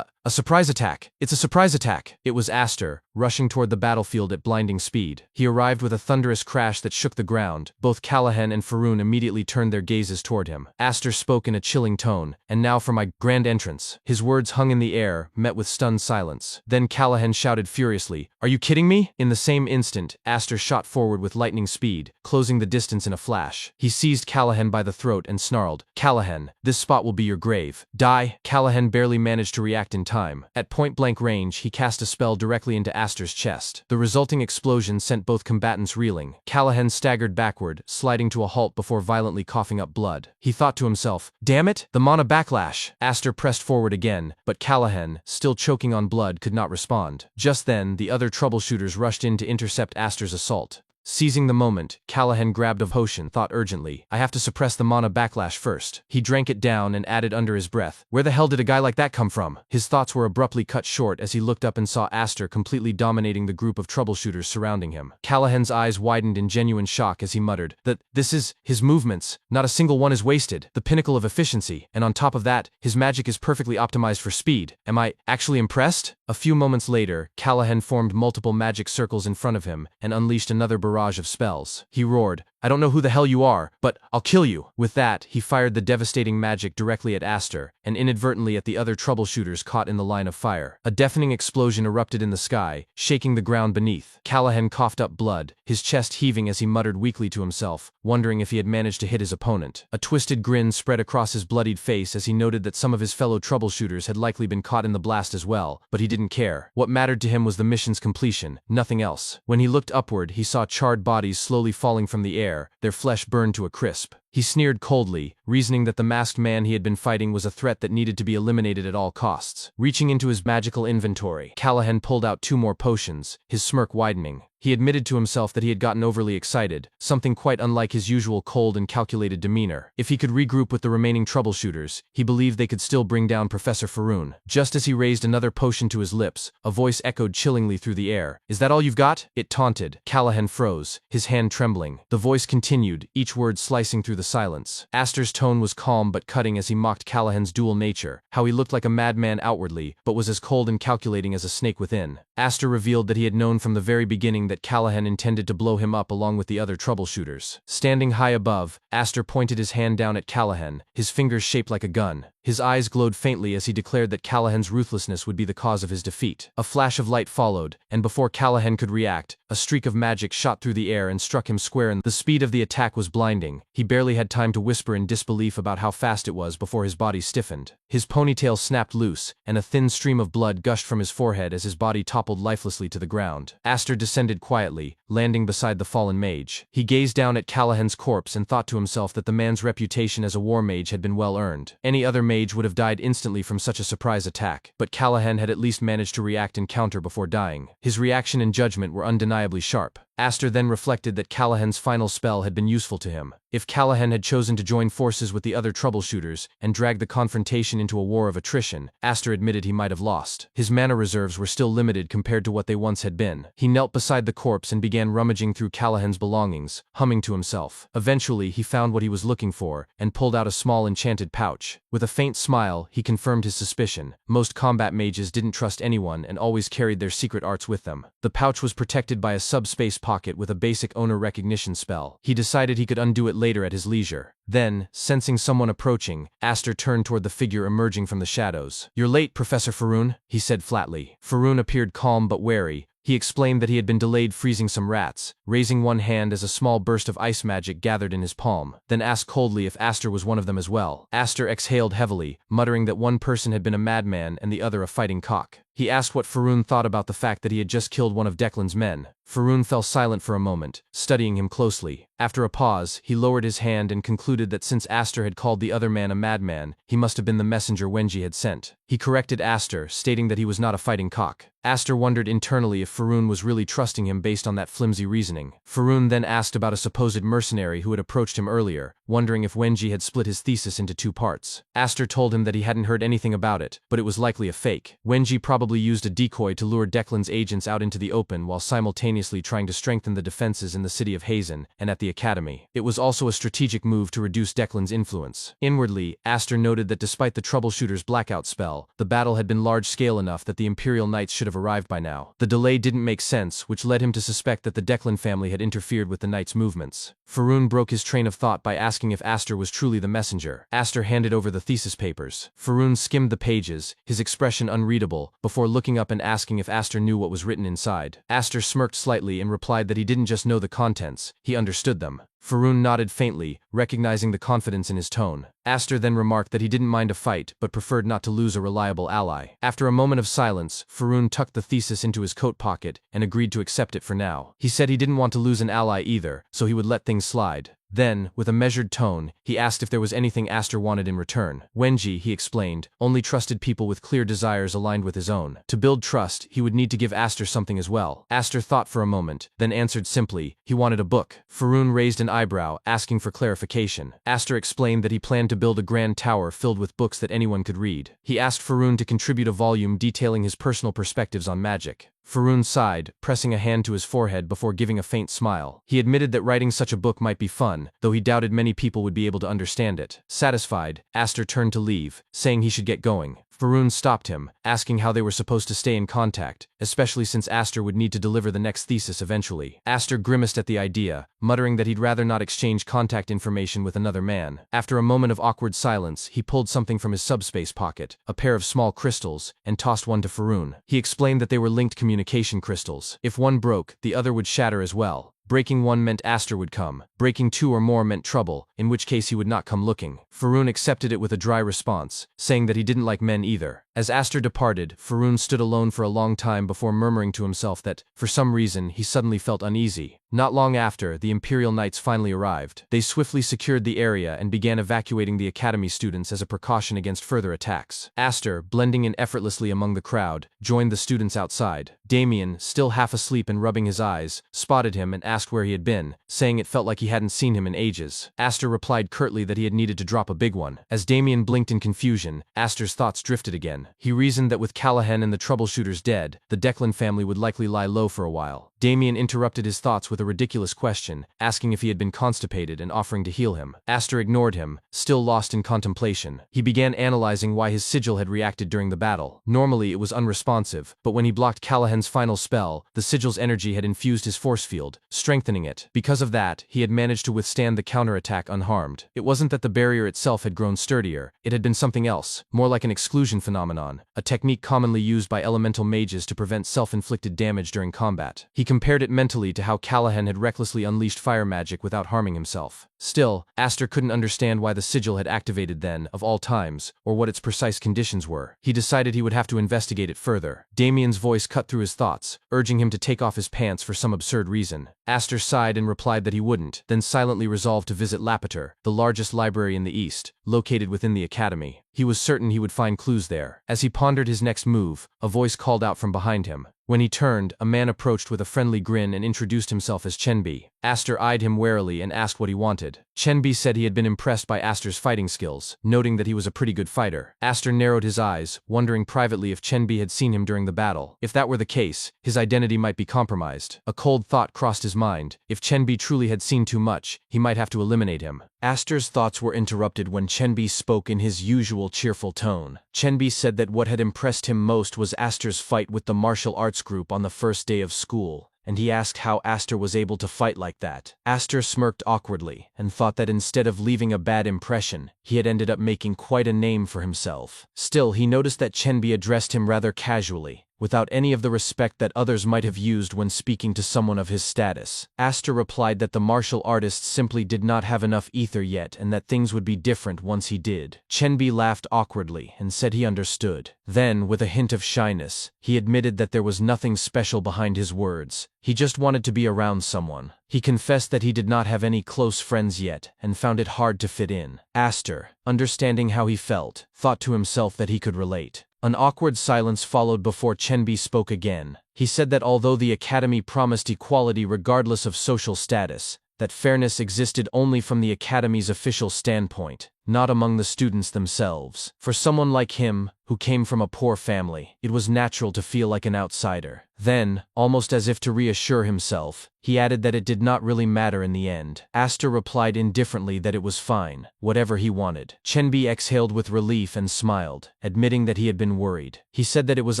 A surprise attack! It's a surprise attack!" It was Aster, rushing toward the battlefield at blinding speed. He arrived with a thunderous crash that shook the ground. Both Callahan and Faroon immediately turned their gazes toward him. Aster spoke in a chilling tone, "And now for my grand entrance." His words hung in the air, met with stunned silence. Then Callahan shouted furiously, "Are you kidding me?" In the same instant, Aster shot forward with lightning speed, closing the distance in a flash. He seized Callahan by the throat and snarled, "Callahan, this spot will be your grave. Die!" Callahan barely managed to react in time. At point-blank range, he cast a spell directly into Aster's chest. The resulting explosion sent both combatants reeling. Callahan staggered backward, sliding to a halt before violently coughing up blood. He thought to himself, "Damn it, the mana backlash!" Aster pressed forward again, but Callahan, still choking on blood, could not respond. Just then, the other troubleshooters rushed in to intercept Aster's assault. Seizing the moment, Callahan grabbed a potion, thought urgently, "I have to suppress the mana backlash first." He drank it down and added under his breath, "Where the hell did a guy like that come from?" His thoughts were abruptly cut short as he looked up and saw Aster completely dominating the group of troubleshooters surrounding him. Callahan's eyes widened in genuine shock as he muttered, This is, his movements, not a single one is wasted, the pinnacle of efficiency, and on top of that, his magic is perfectly optimized for speed. Am I actually impressed?" A few moments later, Callahan formed multiple magic circles in front of him and unleashed another barrage of spells. He roared, "I don't know who the hell you are, but I'll kill you." With that, he fired the devastating magic directly at Aster, and inadvertently at the other troubleshooters caught in the line of fire. A deafening explosion erupted in the sky, shaking the ground beneath. Callahan coughed up blood, his chest heaving as he muttered weakly to himself, wondering if he had managed to hit his opponent. A twisted grin spread across his bloodied face as he noted that some of his fellow troubleshooters had likely been caught in the blast as well, but he didn't care. What mattered to him was the mission's completion, nothing else. When he looked upward, he saw charred bodies slowly falling from the air, their flesh burned to a crisp. He sneered coldly, reasoning that the masked man he had been fighting was a threat that needed to be eliminated at all costs. Reaching into his magical inventory, Callahan pulled out 2 more potions, his smirk widening. He admitted to himself that he had gotten overly excited, something quite unlike his usual cold and calculated demeanor. If he could regroup with the remaining troubleshooters, he believed they could still bring down Professor Faroon. Just as he raised another potion to his lips, a voice echoed chillingly through the air. "Is that all you've got?" It taunted. Callahan froze, his hand trembling. The voice continued, each word slicing through the silence. Aster's tone was calm but cutting as he mocked Callahan's dual nature, how he looked like a madman outwardly, but was as cold and calculating as a snake within. Aster revealed that he had known from the very beginning that Callahan intended to blow him up along with the other troubleshooters. Standing high above, Aster pointed his hand down at Callahan, his fingers shaped like a gun. His eyes glowed faintly as he declared that Callahan's ruthlessness would be the cause of his defeat. A flash of light followed, and before Callahan could react, a streak of magic shot through the air and struck him square in the speed of the attack was blinding. He barely had time to whisper in disbelief about how fast it was before his body stiffened. His ponytail snapped loose, and a thin stream of blood gushed from his forehead as his body toppled lifelessly to the ground. Aster descended quietly, landing beside the fallen mage. He gazed down at Callahan's corpse and thought to himself that the man's reputation as a war mage had been well earned. Any other mage would have died instantly from such a surprise attack, but Callahan had at least managed to react and counter before dying. His reaction and judgment were undeniably sharp. Aster then reflected that Callahan's final spell had been useful to him. If Callahan had chosen to join forces with the other troubleshooters and drag the confrontation into a war of attrition, Aster admitted he might have lost. His mana reserves were still limited compared to what they once had been. He knelt beside the corpse and began rummaging through Callahan's belongings, humming to himself. Eventually, he found what he was looking for and pulled out a small enchanted pouch. With a faint smile, he confirmed his suspicion. Most combat mages didn't trust anyone and always carried their secret arts with them. The pouch was protected by a subspace pocket with a basic owner recognition spell. He decided he could undo it later at his leisure. Then, sensing someone approaching, Aster turned toward the figure emerging from the shadows. "You're late, Professor Faroon," he said flatly. Faroon appeared calm but wary. He explained that he had been delayed freezing some rats, raising one hand as a small burst of ice magic gathered in his palm, then asked coldly if Aster was one of them as well. Aster exhaled heavily, muttering that one person had been a madman and the other a fighting cock. He asked what Faroon thought about the fact that he had just killed one of Declan's men. Faroon fell silent for a moment, studying him closely. After a pause, he lowered his hand and concluded that since Aster had called the other man a madman, he must have been the messenger Wenji had sent. He corrected Aster, stating that he was not a fighting cock. Aster wondered internally if Faroon was really trusting him based on that flimsy reasoning. Faroon then asked about a supposed mercenary who had approached him earlier, wondering if Wenji had split his thesis into 2 parts. Aster told him that he hadn't heard anything about it, but it was likely a fake. Wenji probably used a decoy to lure Declan's agents out into the open while simultaneously trying to strengthen the defenses in the city of Hazen and at the academy. It was also a strategic move to reduce Declan's influence. Inwardly, Aster noted that despite the troubleshooter's blackout spell, the battle had been large-scale enough that the Imperial Knights should have arrived by now. The delay didn't make sense, which led him to suspect that the Declan family had interfered with the Knights' movements. Faroon broke his train of thought by asking if Aster was truly the messenger. Aster handed over the thesis papers. Faroon skimmed the pages, his expression unreadable, before looking up and asking if Aster knew what was written inside. Aster smirked slightly and replied that he didn't just know the contents, he understood them. Faroon nodded faintly, recognizing the confidence in his tone. Aster then remarked that he didn't mind a fight, but preferred not to lose a reliable ally. After a moment of silence, Faroon tucked the thesis into his coat pocket and agreed to accept it for now. He said he didn't want to lose an ally either, so he would let things slide. Then, with a measured tone, he asked if there was anything Aster wanted in return. Wenji, he explained, only trusted people with clear desires aligned with his own. To build trust, he would need to give Aster something as well. Aster thought for a moment, then answered simply, he wanted a book. Faroon raised an eyebrow, asking for clarification. Aster explained that he planned to build a grand tower filled with books that anyone could read. He asked Faroon to contribute a volume detailing his personal perspectives on magic. Faroon sighed, pressing a hand to his forehead before giving a faint smile. He admitted that writing such a book might be fun, though he doubted many people would be able to understand it. Satisfied, Aster turned to leave, saying he should get going. Faroon stopped him, asking how they were supposed to stay in contact, especially since Aster would need to deliver the next thesis eventually. Aster grimaced at the idea, muttering that he'd rather not exchange contact information with another man. After a moment of awkward silence, he pulled something from his subspace pocket, a pair of small crystals, and tossed one to Faroon. He explained that they were linked communication crystals. If one broke, the other would shatter as well. Breaking one meant Aster would come. Breaking 2 or more meant trouble, in which case he would not come looking. Faroon accepted it with a dry response, saying that he didn't like men either. As Aster departed, Faroon stood alone for a long time before murmuring to himself that, for some reason, he suddenly felt uneasy. Not long after, the Imperial Knights finally arrived. They swiftly secured the area and began evacuating the Academy students as a precaution against further attacks. Aster, blending in effortlessly among the crowd, joined the students outside. Damien, still half asleep and rubbing his eyes, spotted him and asked where he had been, saying it felt like he hadn't seen him in ages. Aster replied curtly that he had needed to drop a big one. As Damien blinked in confusion, Aster's thoughts drifted again. He reasoned that with Callahan and the troubleshooters dead, the Declan family would likely lie low for a while. Damien interrupted his thoughts with a ridiculous question, asking if he had been constipated and offering to heal him. Aster ignored him, still lost in contemplation. He began analyzing why his sigil had reacted during the battle. Normally it was unresponsive, but when he blocked Callahan's final spell, the sigil's energy had infused his force field, strengthening it. Because of that, he had managed to withstand the counterattack unharmed. It wasn't that the barrier itself had grown sturdier, it had been something else, more like an exclusion phenomenon, a technique commonly used by elemental mages to prevent self-inflicted damage during combat. He compared it mentally to how Callahan had recklessly unleashed fire magic without harming himself. Still, Aster couldn't understand why the sigil had activated then, of all times, or what its precise conditions were. He decided he would have to investigate it further. Damien's voice cut through his thoughts, urging him to take off his pants for some absurd reason. Aster sighed and replied that he wouldn't, then silently resolved to visit Lapdog, the largest library in the East, located within the Academy. He was certain he would find clues there. As he pondered his next move, a voice called out from behind him. When he turned, a man approached with a friendly grin and introduced himself as Chenbi. Aster eyed him warily and asked what he wanted. Chenbi said he had been impressed by Aster's fighting skills, noting that he was a pretty good fighter. Aster narrowed his eyes, wondering privately if Chenbi had seen him during the battle. If that were the case, his identity might be compromised. A cold thought crossed his mind. If Chenbi truly had seen too much, he might have to eliminate him. Aster's thoughts were interrupted when Chenbi spoke in his usual cheerful tone. Chenbi said that what had impressed him most was Aster's fight with the martial arts group on the first day of school, and he asked how Aster was able to fight like that. Aster smirked awkwardly, and thought that instead of leaving a bad impression, he had ended up making quite a name for himself. Still, he noticed that Chenbi addressed him rather casually, without any of the respect that others might have used when speaking to someone of his status. Aster replied that the martial artist simply did not have enough ether yet and that things would be different once he did. Chenbi laughed awkwardly and said he understood. Then, with a hint of shyness, he admitted that there was nothing special behind his words. He just wanted to be around someone. He confessed that he did not have any close friends yet and found it hard to fit in. Aster, understanding how he felt, thought to himself that he could relate. An awkward silence followed before Chenbi spoke again. He said that although the Academy promised equality regardless of social status, that fairness existed only from the Academy's official standpoint, not among the students themselves. For someone like him, who came from a poor family, it was natural to feel like an outsider. Then, almost as if to reassure himself, he added that it did not really matter in the end. Aster replied indifferently that it was fine, whatever he wanted. Chenbi exhaled with relief and smiled, admitting that he had been worried. He said that it was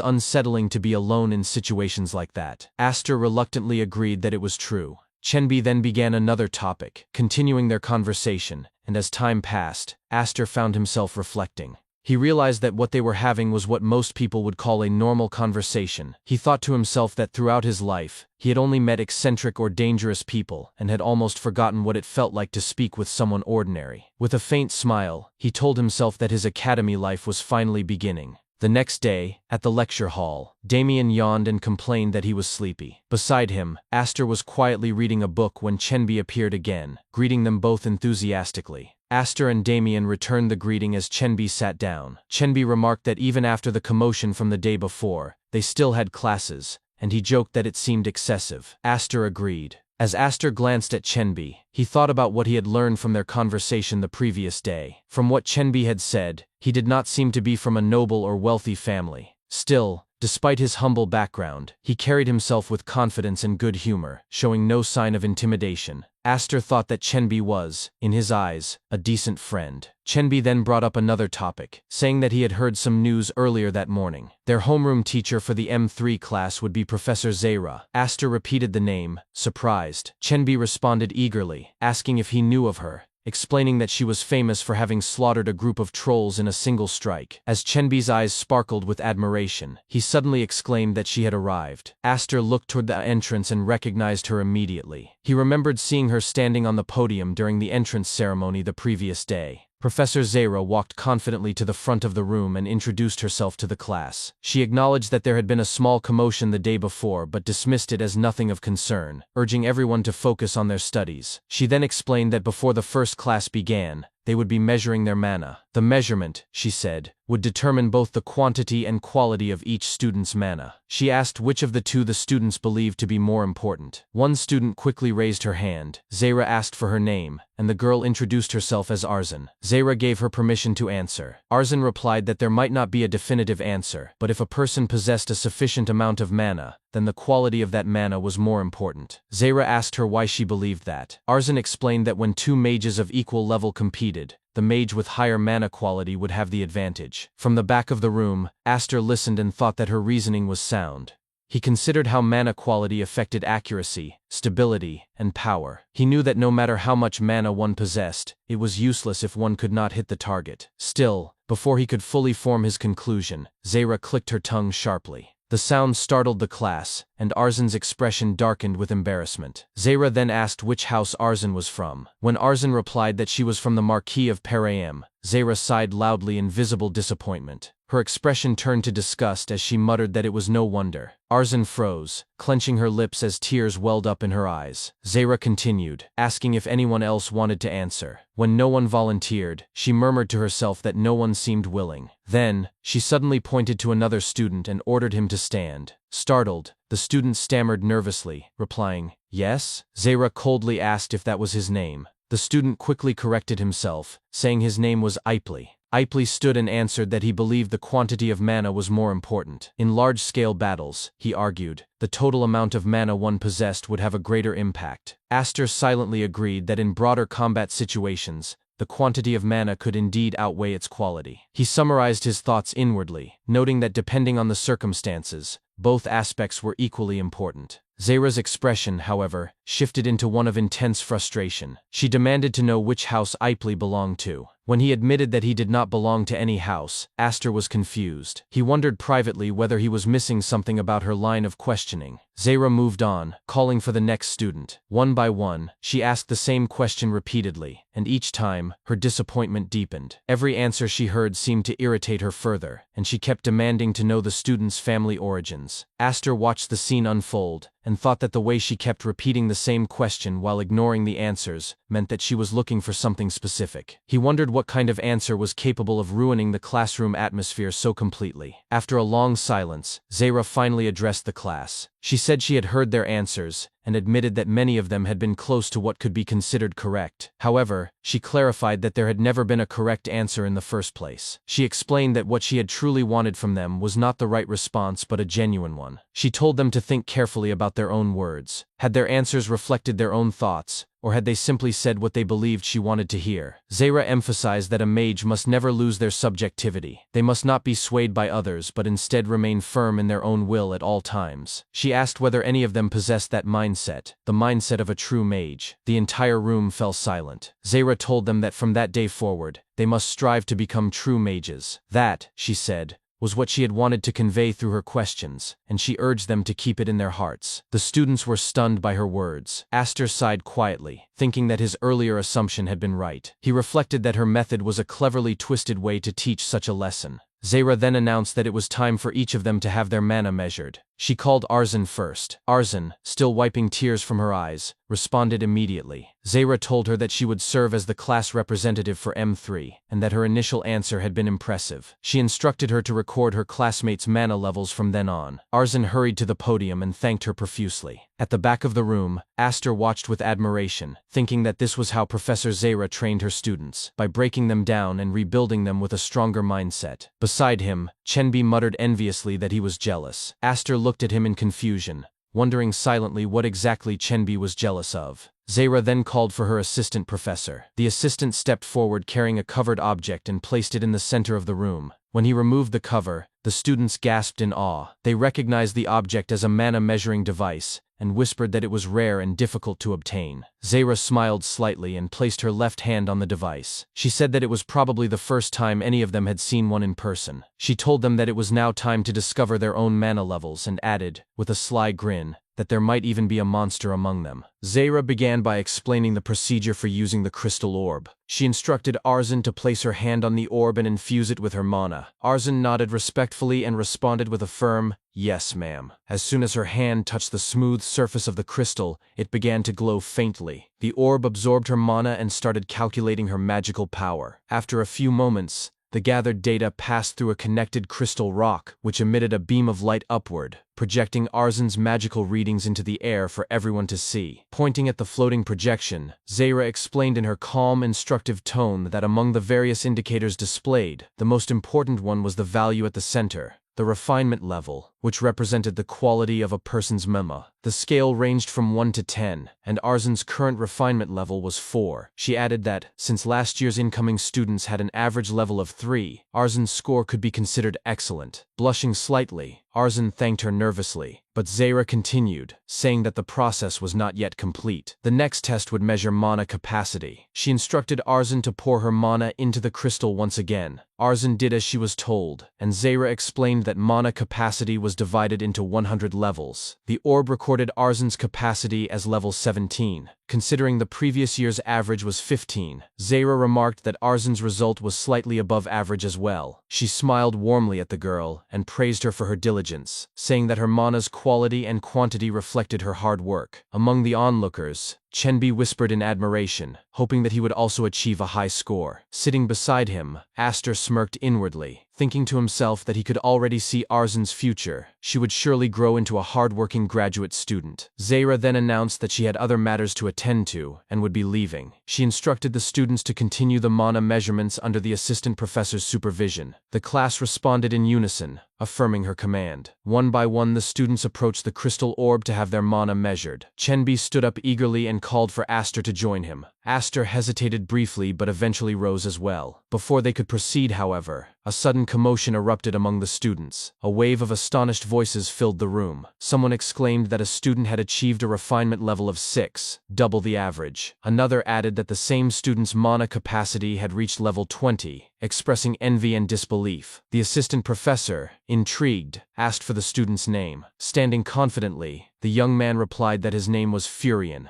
unsettling to be alone in situations like that. Aster reluctantly agreed that it was true. Chenbi then began another topic, continuing their conversation, and as time passed, Aster found himself reflecting. He realized that what they were having was what most people would call a normal conversation. He thought to himself that throughout his life, he had only met eccentric or dangerous people and had almost forgotten what it felt like to speak with someone ordinary. With a faint smile, he told himself that his academy life was finally beginning. The next day, at the lecture hall, Damien yawned and complained that he was sleepy. Beside him, Aster was quietly reading a book when Chenbi appeared again, greeting them both enthusiastically. Aster and Damien returned the greeting as Chenbi sat down. Chenbi remarked that even after the commotion from the day before, they still had classes, and he joked that it seemed excessive. Aster agreed. As Aster glanced at Chenbi, he thought about what he had learned from their conversation the previous day. From what Chenbi had said, he did not seem to be from a noble or wealthy family. Still, despite his humble background, he carried himself with confidence and good humor, showing no sign of intimidation. Aster thought that Chenbi was, in his eyes, a decent friend. Chenbi then brought up another topic, saying that he had heard some news earlier that morning. Their homeroom teacher for the M3 class would be Professor Zayra. Aster repeated the name, surprised. Chenbi responded eagerly, asking if he knew of her, explaining that she was famous for having slaughtered a group of trolls in a single strike. As Chenbi's eyes sparkled with admiration, he suddenly exclaimed that she had arrived. Aster looked toward the entrance and recognized her immediately. He remembered seeing her standing on the podium during the entrance ceremony the previous day. Professor Zara walked confidently to the front of the room and introduced herself to the class. She acknowledged that there had been a small commotion the day before but dismissed it as nothing of concern, urging everyone to focus on their studies. She then explained that before the first class began, they would be measuring their mana. The measurement, she said, would determine both the quantity and quality of each student's mana. She asked which of the two the students believed to be more important. One student quickly raised her hand. Zara asked for her name, and the girl introduced herself as Arzan. Zara gave her permission to answer. Arzan replied that there might not be a definitive answer, but if a person possessed a sufficient amount of mana, then the quality of that mana was more important. Zara asked her why she believed that. Arzan explained that when two mages of equal level competed, the mage with higher mana quality would have the advantage. From the back of the room, Aster listened and thought that her reasoning was sound. He considered how mana quality affected accuracy, stability, and power. He knew that no matter how much mana one possessed, it was useless if one could not hit the target. Still, before he could fully form his conclusion, Zara clicked her tongue sharply. The sound startled the class, and Arzan's expression darkened with embarrassment. Zara then asked which house Arzan was from. When Arzan replied that she was from the Marquis of Perayem, Zara sighed loudly in visible disappointment. Her expression turned to disgust as she muttered that it was no wonder. Arzan froze, clenching her lips as tears welled up in her eyes. Zara continued, asking if anyone else wanted to answer. When no one volunteered, she murmured to herself that no one seemed willing. Then, she suddenly pointed to another student and ordered him to stand. Startled, the student stammered nervously, replying, "Yes?" Zara coldly asked if that was his name. The student quickly corrected himself, saying his name was Ipley. Ipley stood and answered that he believed the quantity of mana was more important. In large-scale battles, he argued, the total amount of mana one possessed would have a greater impact. Aster silently agreed that in broader combat situations, the quantity of mana could indeed outweigh its quality. He summarized his thoughts inwardly, noting that depending on the circumstances, both aspects were equally important. Zara's expression, however, shifted into one of intense frustration. She demanded to know which house Ipley belonged to. When he admitted that he did not belong to any house, Aster was confused. He wondered privately whether he was missing something about her line of questioning. Zara moved on, calling for the next student. One by one, she asked the same question repeatedly, and each time, her disappointment deepened. Every answer she heard seemed to irritate her further, and she kept demanding to know the student's family origins. Aster watched the scene unfold, and thought that the way she kept repeating the same question while ignoring the answers meant that she was looking for something specific. He wondered what kind of answer was capable of ruining the classroom atmosphere so completely. After a long silence, Zara finally addressed the class. She said she had heard their answers, and admitted that many of them had been close to what could be considered correct. However, she clarified that there had never been a correct answer in the first place. She explained that what she had truly wanted from them was not the right response but a genuine one. She told them to think carefully about their own words. Had their answers reflected their own thoughts, or had they simply said what they believed she wanted to hear? Zara emphasized that a mage must never lose their subjectivity. They must not be swayed by others but instead remain firm in their own will at all times. She asked whether any of them possessed that mindset, the mindset of a true mage. The entire room fell silent. Zara told them that from that day forward, they must strive to become true mages. That, she said, was what she had wanted to convey through her questions, and she urged them to keep it in their hearts. The students were stunned by her words. Aster sighed quietly, thinking that his earlier assumption had been right. He reflected that her method was a cleverly twisted way to teach such a lesson. Zara then announced that it was time for each of them to have their mana measured. She called Arzan first. Arzan, still wiping tears from her eyes, responded immediately. Zara told her that she would serve as the class representative for M3, and that her initial answer had been impressive. She instructed her to record her classmates' mana levels from then on. Arzan hurried to the podium and thanked her profusely. At the back of the room, Aster watched with admiration, thinking that this was how Professor Zara trained her students, by breaking them down and rebuilding them with a stronger mindset. Beside him, Chenbi muttered enviously that he was jealous. Aster looked at him in confusion, wondering silently what exactly Chenbi was jealous of. Zara then called for her assistant professor. The assistant stepped forward carrying a covered object and placed it in the center of the room. When he removed the cover, the students gasped in awe. They recognized the object as a mana measuring device, and whispered that it was rare and difficult to obtain. Zara smiled slightly and placed her left hand on the device. She said that it was probably the first time any of them had seen one in person. She told them that it was now time to discover their own mana levels and added, with a sly grin, that there might even be a monster among them. Zahra began by explaining the procedure for using the crystal orb. She instructed Arzin to place her hand on the orb and infuse it with her mana. Arzin nodded respectfully and responded with a firm, "Yes, ma'am." As soon as her hand touched the smooth surface of the crystal, it began to glow faintly. The orb absorbed her mana and started calculating her magical power. After a few moments, the gathered data passed through a connected crystal rock, which emitted a beam of light upward, projecting Arzin's magical readings into the air for everyone to see. Pointing at the floating projection, Zahra explained in her calm, instructive tone that among the various indicators displayed, the most important one was the value at the center, the refinement level, which represented the quality of a person's mema. The scale ranged from 1 to 10, and Arzin's current refinement level was 4. She added that, since last year's incoming students had an average level of 3, Arzin's score could be considered excellent. Blushing slightly, Arzin thanked her nervously, but Zahra continued, saying that the process was not yet complete. The next test would measure mana capacity. She instructed Arzin to pour her mana into the crystal once again. Arzin did as she was told, and Zahra explained that mana capacity was divided into 100 levels. The orb recorded Arzin's capacity as level 17. Considering the previous year's average was 15, Zahra remarked that Arzin's result was slightly above average as well. She smiled warmly at the girl and praised her for her diligence, saying that her mana's quality and quantity reflected her hard work. Among the onlookers, Chenbi whispered in admiration, hoping that he would also achieve a high score. Sitting beside him, Aster smirked inwardly, thinking to himself that he could already see Arzin's future. She would surely grow into a hard-working graduate student. Zahra then announced that she had other matters to attend to and would be leaving. She instructed the students to continue the mana measurements under the assistant professor's supervision. The class responded in unison, affirming her command. One by one the students approached the crystal orb to have their mana measured. Chenbi stood up eagerly and called for Aster to join him. Aster hesitated briefly but eventually rose as well. Before they could proceed, however, a sudden commotion erupted among the students. A wave of astonished voices filled the room. Someone exclaimed that a student had achieved a refinement level of 6, double the average. Another added that the same student's mana capacity had reached level 20, expressing envy and disbelief. The assistant professor, intrigued, asked for the student's name. Standing confidently, the young man replied that his name was Furion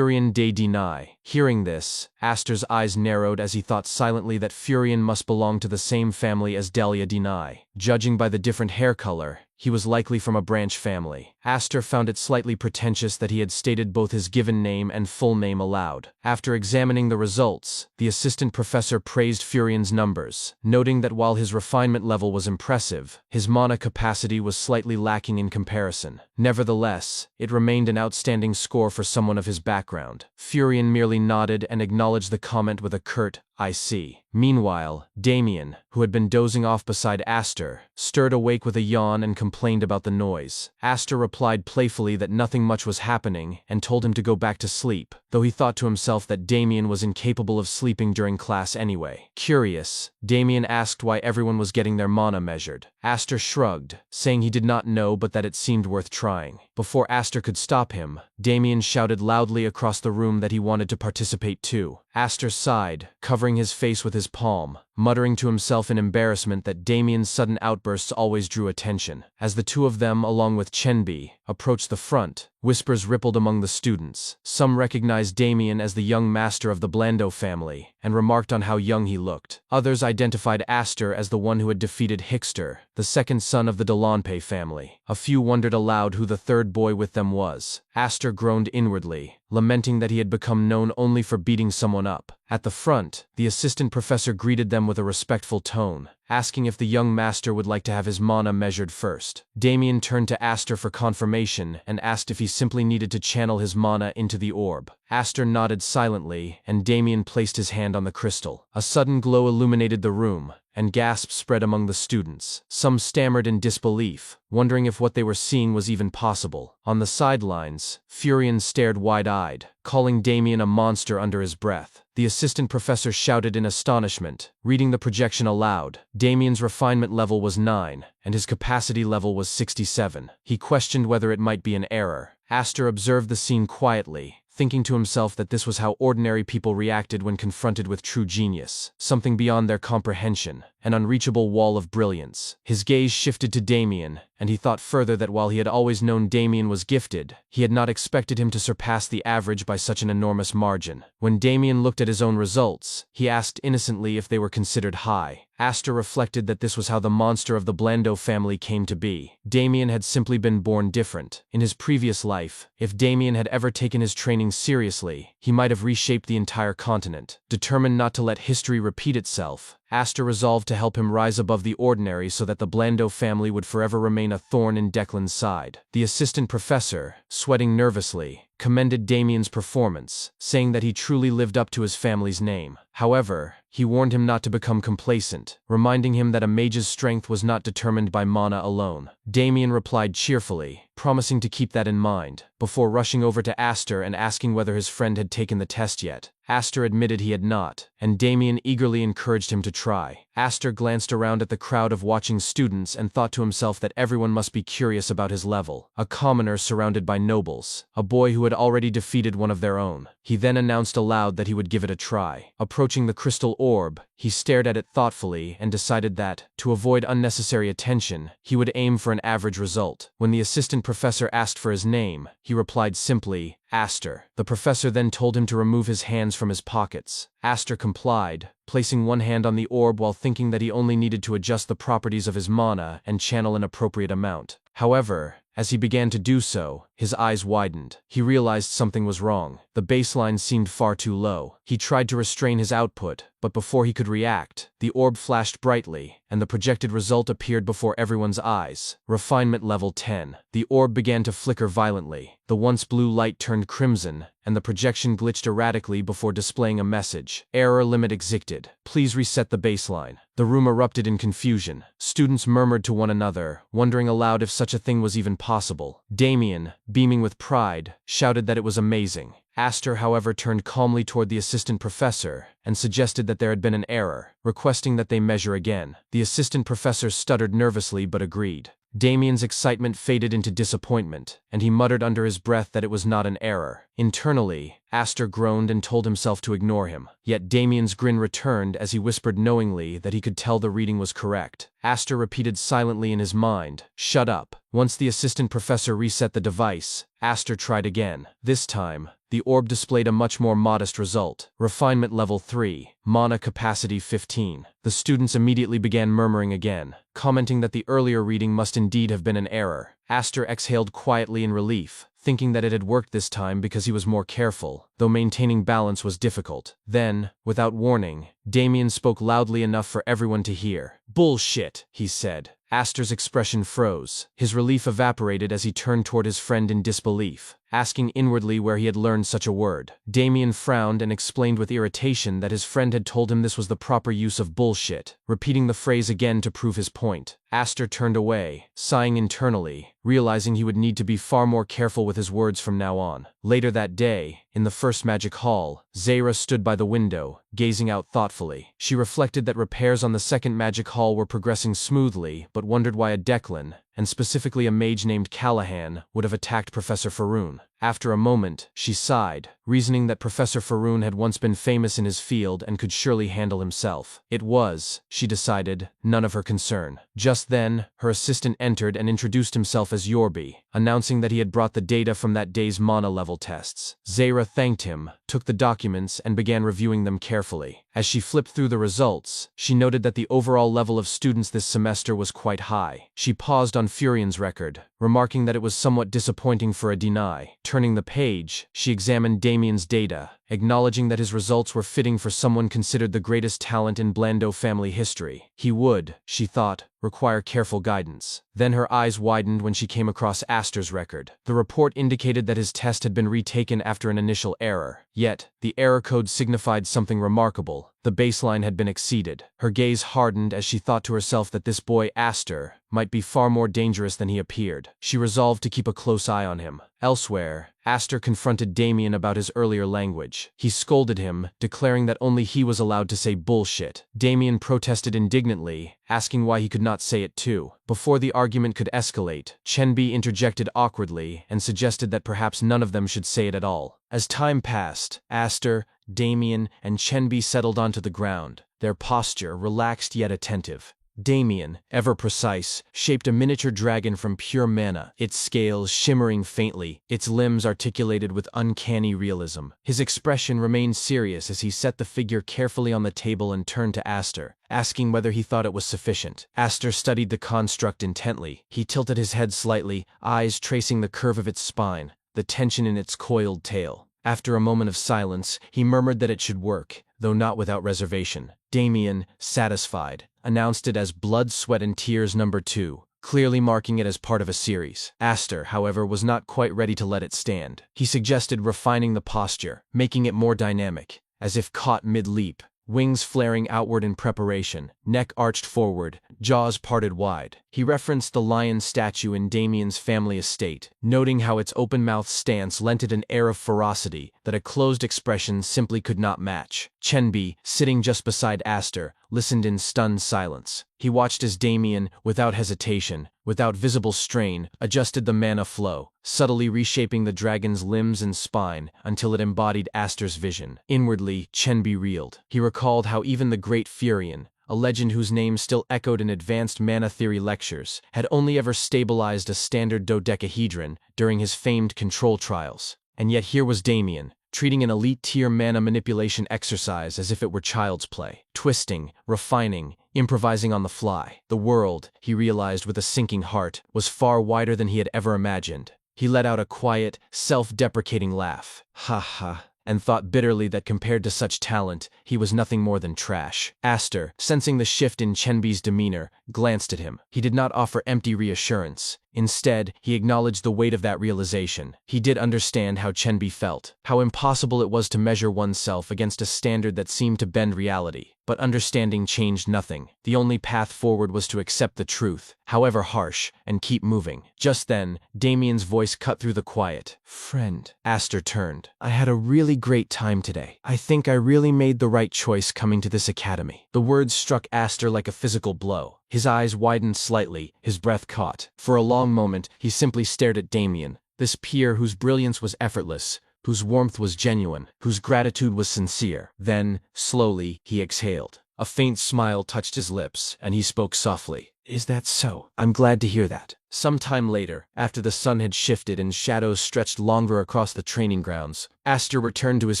de Denai. Hearing this, Aster's eyes narrowed as he thought silently that Furion must belong to the same family as Delia Denai. Judging by the different hair color, he was likely from a branch family. Aster found it slightly pretentious that he had stated both his given name and full name aloud. After examining the results, the assistant professor praised Furion's numbers, noting that while his refinement level was impressive, his mana capacity was slightly lacking in comparison. Nevertheless, it remained an outstanding score for someone of his background. Furion merely nodded and acknowledged the comment with a curt, "I see." Meanwhile, Damien, who had been dozing off beside Aster, stirred awake with a yawn and complained about the noise. Aster replied playfully that nothing much was happening and told him to go back to sleep, though he thought to himself that Damien was incapable of sleeping during class anyway. Curious, Damien asked why everyone was getting their mana measured. Aster shrugged, saying he did not know but that it seemed worth trying. Before Aster could stop him, Damien shouted loudly across the room that he wanted to participate too. Aster sighed, covering his face with his palm, muttering to himself in embarrassment that Damien's sudden outbursts always drew attention. As the two of them, along with Chenbi, approached the front, whispers rippled among the students. Some recognized Damien as the young master of the Blando family, and remarked on how young he looked. Others identified Aster as the one who had defeated Hickster, the second son of the Delanpe family. A few wondered aloud who the third boy with them was. Aster groaned inwardly, lamenting that he had become known only for beating someone up. At the front, the assistant professor greeted them with a respectful tone, asking if the young master would like to have his mana measured first. Damien turned to Aster for confirmation and asked if he simply needed to channel his mana into the orb. Aster nodded silently, and Damien placed his hand on the crystal. A sudden glow illuminated the room, and gasps spread among the students. Some stammered in disbelief, wondering if what they were seeing was even possible. On the sidelines, Furion stared wide-eyed, calling Damien a monster under his breath. The assistant professor shouted in astonishment, reading the projection aloud. Damien's refinement level was 9, and his capacity level was 67. He questioned whether it might be an error. Aster observed the scene quietly, thinking to himself that this was how ordinary people reacted when confronted with true genius, something beyond their comprehension, an unreachable wall of brilliance. His gaze shifted to Damien, and he thought further that while he had always known Damien was gifted, he had not expected him to surpass the average by such an enormous margin. When Damien looked at his own results, he asked innocently if they were considered high. Aster reflected that this was how the monster of the Blando family came to be. Damien had simply been born different. In his previous life, if Damien had ever taken his training seriously, he might have reshaped the entire continent. Determined not to let history repeat itself, Aster resolved to help him rise above the ordinary so that the Blando family would forever remain a thorn in Declan's side. The assistant professor, sweating nervously, commended Damien's performance, saying that he truly lived up to his family's name. However, he warned him not to become complacent, reminding him that a mage's strength was not determined by mana alone. Damien replied cheerfully, promising to keep that in mind, before rushing over to Aster and asking whether his friend had taken the test yet. Aster admitted he had not, and Damien eagerly encouraged him to try. Aster glanced around at the crowd of watching students and thought to himself that everyone must be curious about his level. A commoner surrounded by nobles, a boy who had already defeated one of their own. He then announced aloud that he would give it a try. Approaching the crystal orb, he stared at it thoughtfully and decided that, to avoid unnecessary attention, he would aim for an average result. When the assistant professor asked for his name, he replied simply, Aster. The professor then told him to remove his hands from his pockets. Aster complied, placing one hand on the orb while thinking that he only needed to adjust the properties of his mana and channel an appropriate amount. However, as he began to do so, his eyes widened. He realized something was wrong. The baseline seemed far too low. He tried to restrain his output, but before he could react, the orb flashed brightly, and the projected result appeared before everyone's eyes. Refinement level 10. The orb began to flicker violently. The once blue light turned crimson, and the projection glitched erratically before displaying a message. Error limit exceeded. Please reset the baseline. The room erupted in confusion. Students murmured to one another, wondering aloud if such a thing was even possible. Damien, beaming with pride, shouted that it was amazing. Aster, however, turned calmly toward the assistant professor and suggested that there had been an error, requesting that they measure again. The assistant professor stuttered nervously but agreed. Damien's excitement faded into disappointment, and he muttered under his breath that it was not an error. Internally, Aster groaned and told himself to ignore him. Yet Damien's grin returned as he whispered knowingly that he could tell the reading was correct. Aster repeated silently in his mind, "Shut up." Once the assistant professor reset the device, Aster tried again. This time, the orb displayed a much more modest result. Refinement level 3, mana capacity 15. The students immediately began murmuring again, commenting that the earlier reading must indeed have been an error. Aster exhaled quietly in relief, thinking that it had worked this time because he was more careful, though maintaining balance was difficult. Then, without warning, Damien spoke loudly enough for everyone to hear. "Bullshit," he said. Aster's expression froze. His relief evaporated as he turned toward his friend in disbelief, asking inwardly where he had learned such a word. Damien frowned and explained with irritation that his friend had told him this was the proper use of bullshit, repeating the phrase again to prove his point. Aster turned away, sighing internally, realizing he would need to be far more careful with his words from now on. Later that day, in the first magic hall, Zaira stood by the window, gazing out thoughtfully. She reflected that repairs on the second magic hall were progressing smoothly, but wondered why a Declan, and specifically a mage named Callahan, would have attacked Professor Faroon. After a moment, she sighed, reasoning that Professor Faroon had once been famous in his field and could surely handle himself. It was, she decided, none of her concern. Just then, her assistant entered and introduced himself as Yorbi, announcing that he had brought the data from that day's mana level tests. Zaira thanked him, took the documents and began reviewing them carefully. As she flipped through the results, she noted that the overall level of students this semester was quite high. She paused on Furion's record, remarking that it was somewhat disappointing for a deny. Turning the page, she examined Damien's data, acknowledging that his results were fitting for someone considered the greatest talent in Blando family history. He would, she thought, require careful guidance. Then her eyes widened when she came across Aster's record. The report indicated that his test had been retaken after an initial error. Yet, the error code signified something remarkable. The baseline had been exceeded. Her gaze hardened as she thought to herself that this boy, Aster, might be far more dangerous than he appeared. She resolved to keep a close eye on him. Elsewhere, Aster confronted Damien about his earlier language. He scolded him, declaring that only he was allowed to say bullshit. Damien protested indignantly, asking why he could not say it too. Before the argument could escalate, Chenbi interjected awkwardly and suggested that perhaps none of them should say it at all. As time passed, Aster, Damien, and Chenbi settled onto the ground, their posture relaxed yet attentive. Damien, ever precise, shaped a miniature dragon from pure mana, its scales shimmering faintly, its limbs articulated with uncanny realism. His expression remained serious as he set the figure carefully on the table and turned to Aster, asking whether he thought it was sufficient. Aster studied the construct intently. He tilted his head slightly, eyes tracing the curve of its spine, the tension in its coiled tail. After a moment of silence, he murmured that it should work, though not without reservation. Damien, satisfied, announced it as Blood, Sweat, and Tears No. 2, clearly marking it as part of a series. Aster, however, was not quite ready to let it stand. He suggested refining the posture, making it more dynamic, as if caught mid-leap, wings flaring outward in preparation, neck arched forward, jaws parted wide. He referenced the lion statue in Damien's family estate, noting how its open-mouthed stance lent it an air of ferocity that a closed expression simply could not match. Chenbi, sitting just beside Aster, listened in stunned silence. He watched as Damien, without hesitation, without visible strain, adjusted the mana flow, subtly reshaping the dragon's limbs and spine until it embodied Aster's vision. Inwardly, Chenbi reeled. He recalled how even the Great Furion, a legend whose name still echoed in advanced mana theory lectures, had only ever stabilized a standard dodecahedron during his famed control trials. And yet here was Damien, treating an elite-tier mana manipulation exercise as if it were child's play, twisting, refining, improvising on the fly. The world, he realized with a sinking heart, was far wider than he had ever imagined. He let out a quiet, self-deprecating laugh. Ha ha. And thought bitterly that compared to such talent, he was nothing more than trash. Aster, sensing the shift in Chenbi's demeanor, glanced at him. He did not offer empty reassurance. Instead, he acknowledged the weight of that realization. He did understand how Chenbi felt, how impossible it was to measure oneself against a standard that seemed to bend reality. But understanding changed nothing. The only path forward was to accept the truth, however harsh, and keep moving. Just then, Damien's voice cut through the quiet. "Friend." Aster turned. "I had a really great time today. I think I really made the right choice coming to this academy." The words struck Aster like a physical blow. His eyes widened slightly, his breath caught. For a long moment, he simply stared at Damien, this peer whose brilliance was effortless, whose warmth was genuine, whose gratitude was sincere. Then, slowly, he exhaled. A faint smile touched his lips, and he spoke softly. "Is that so? I'm glad to hear that." Some time later, after the sun had shifted and shadows stretched longer across the training grounds, Aster returned to his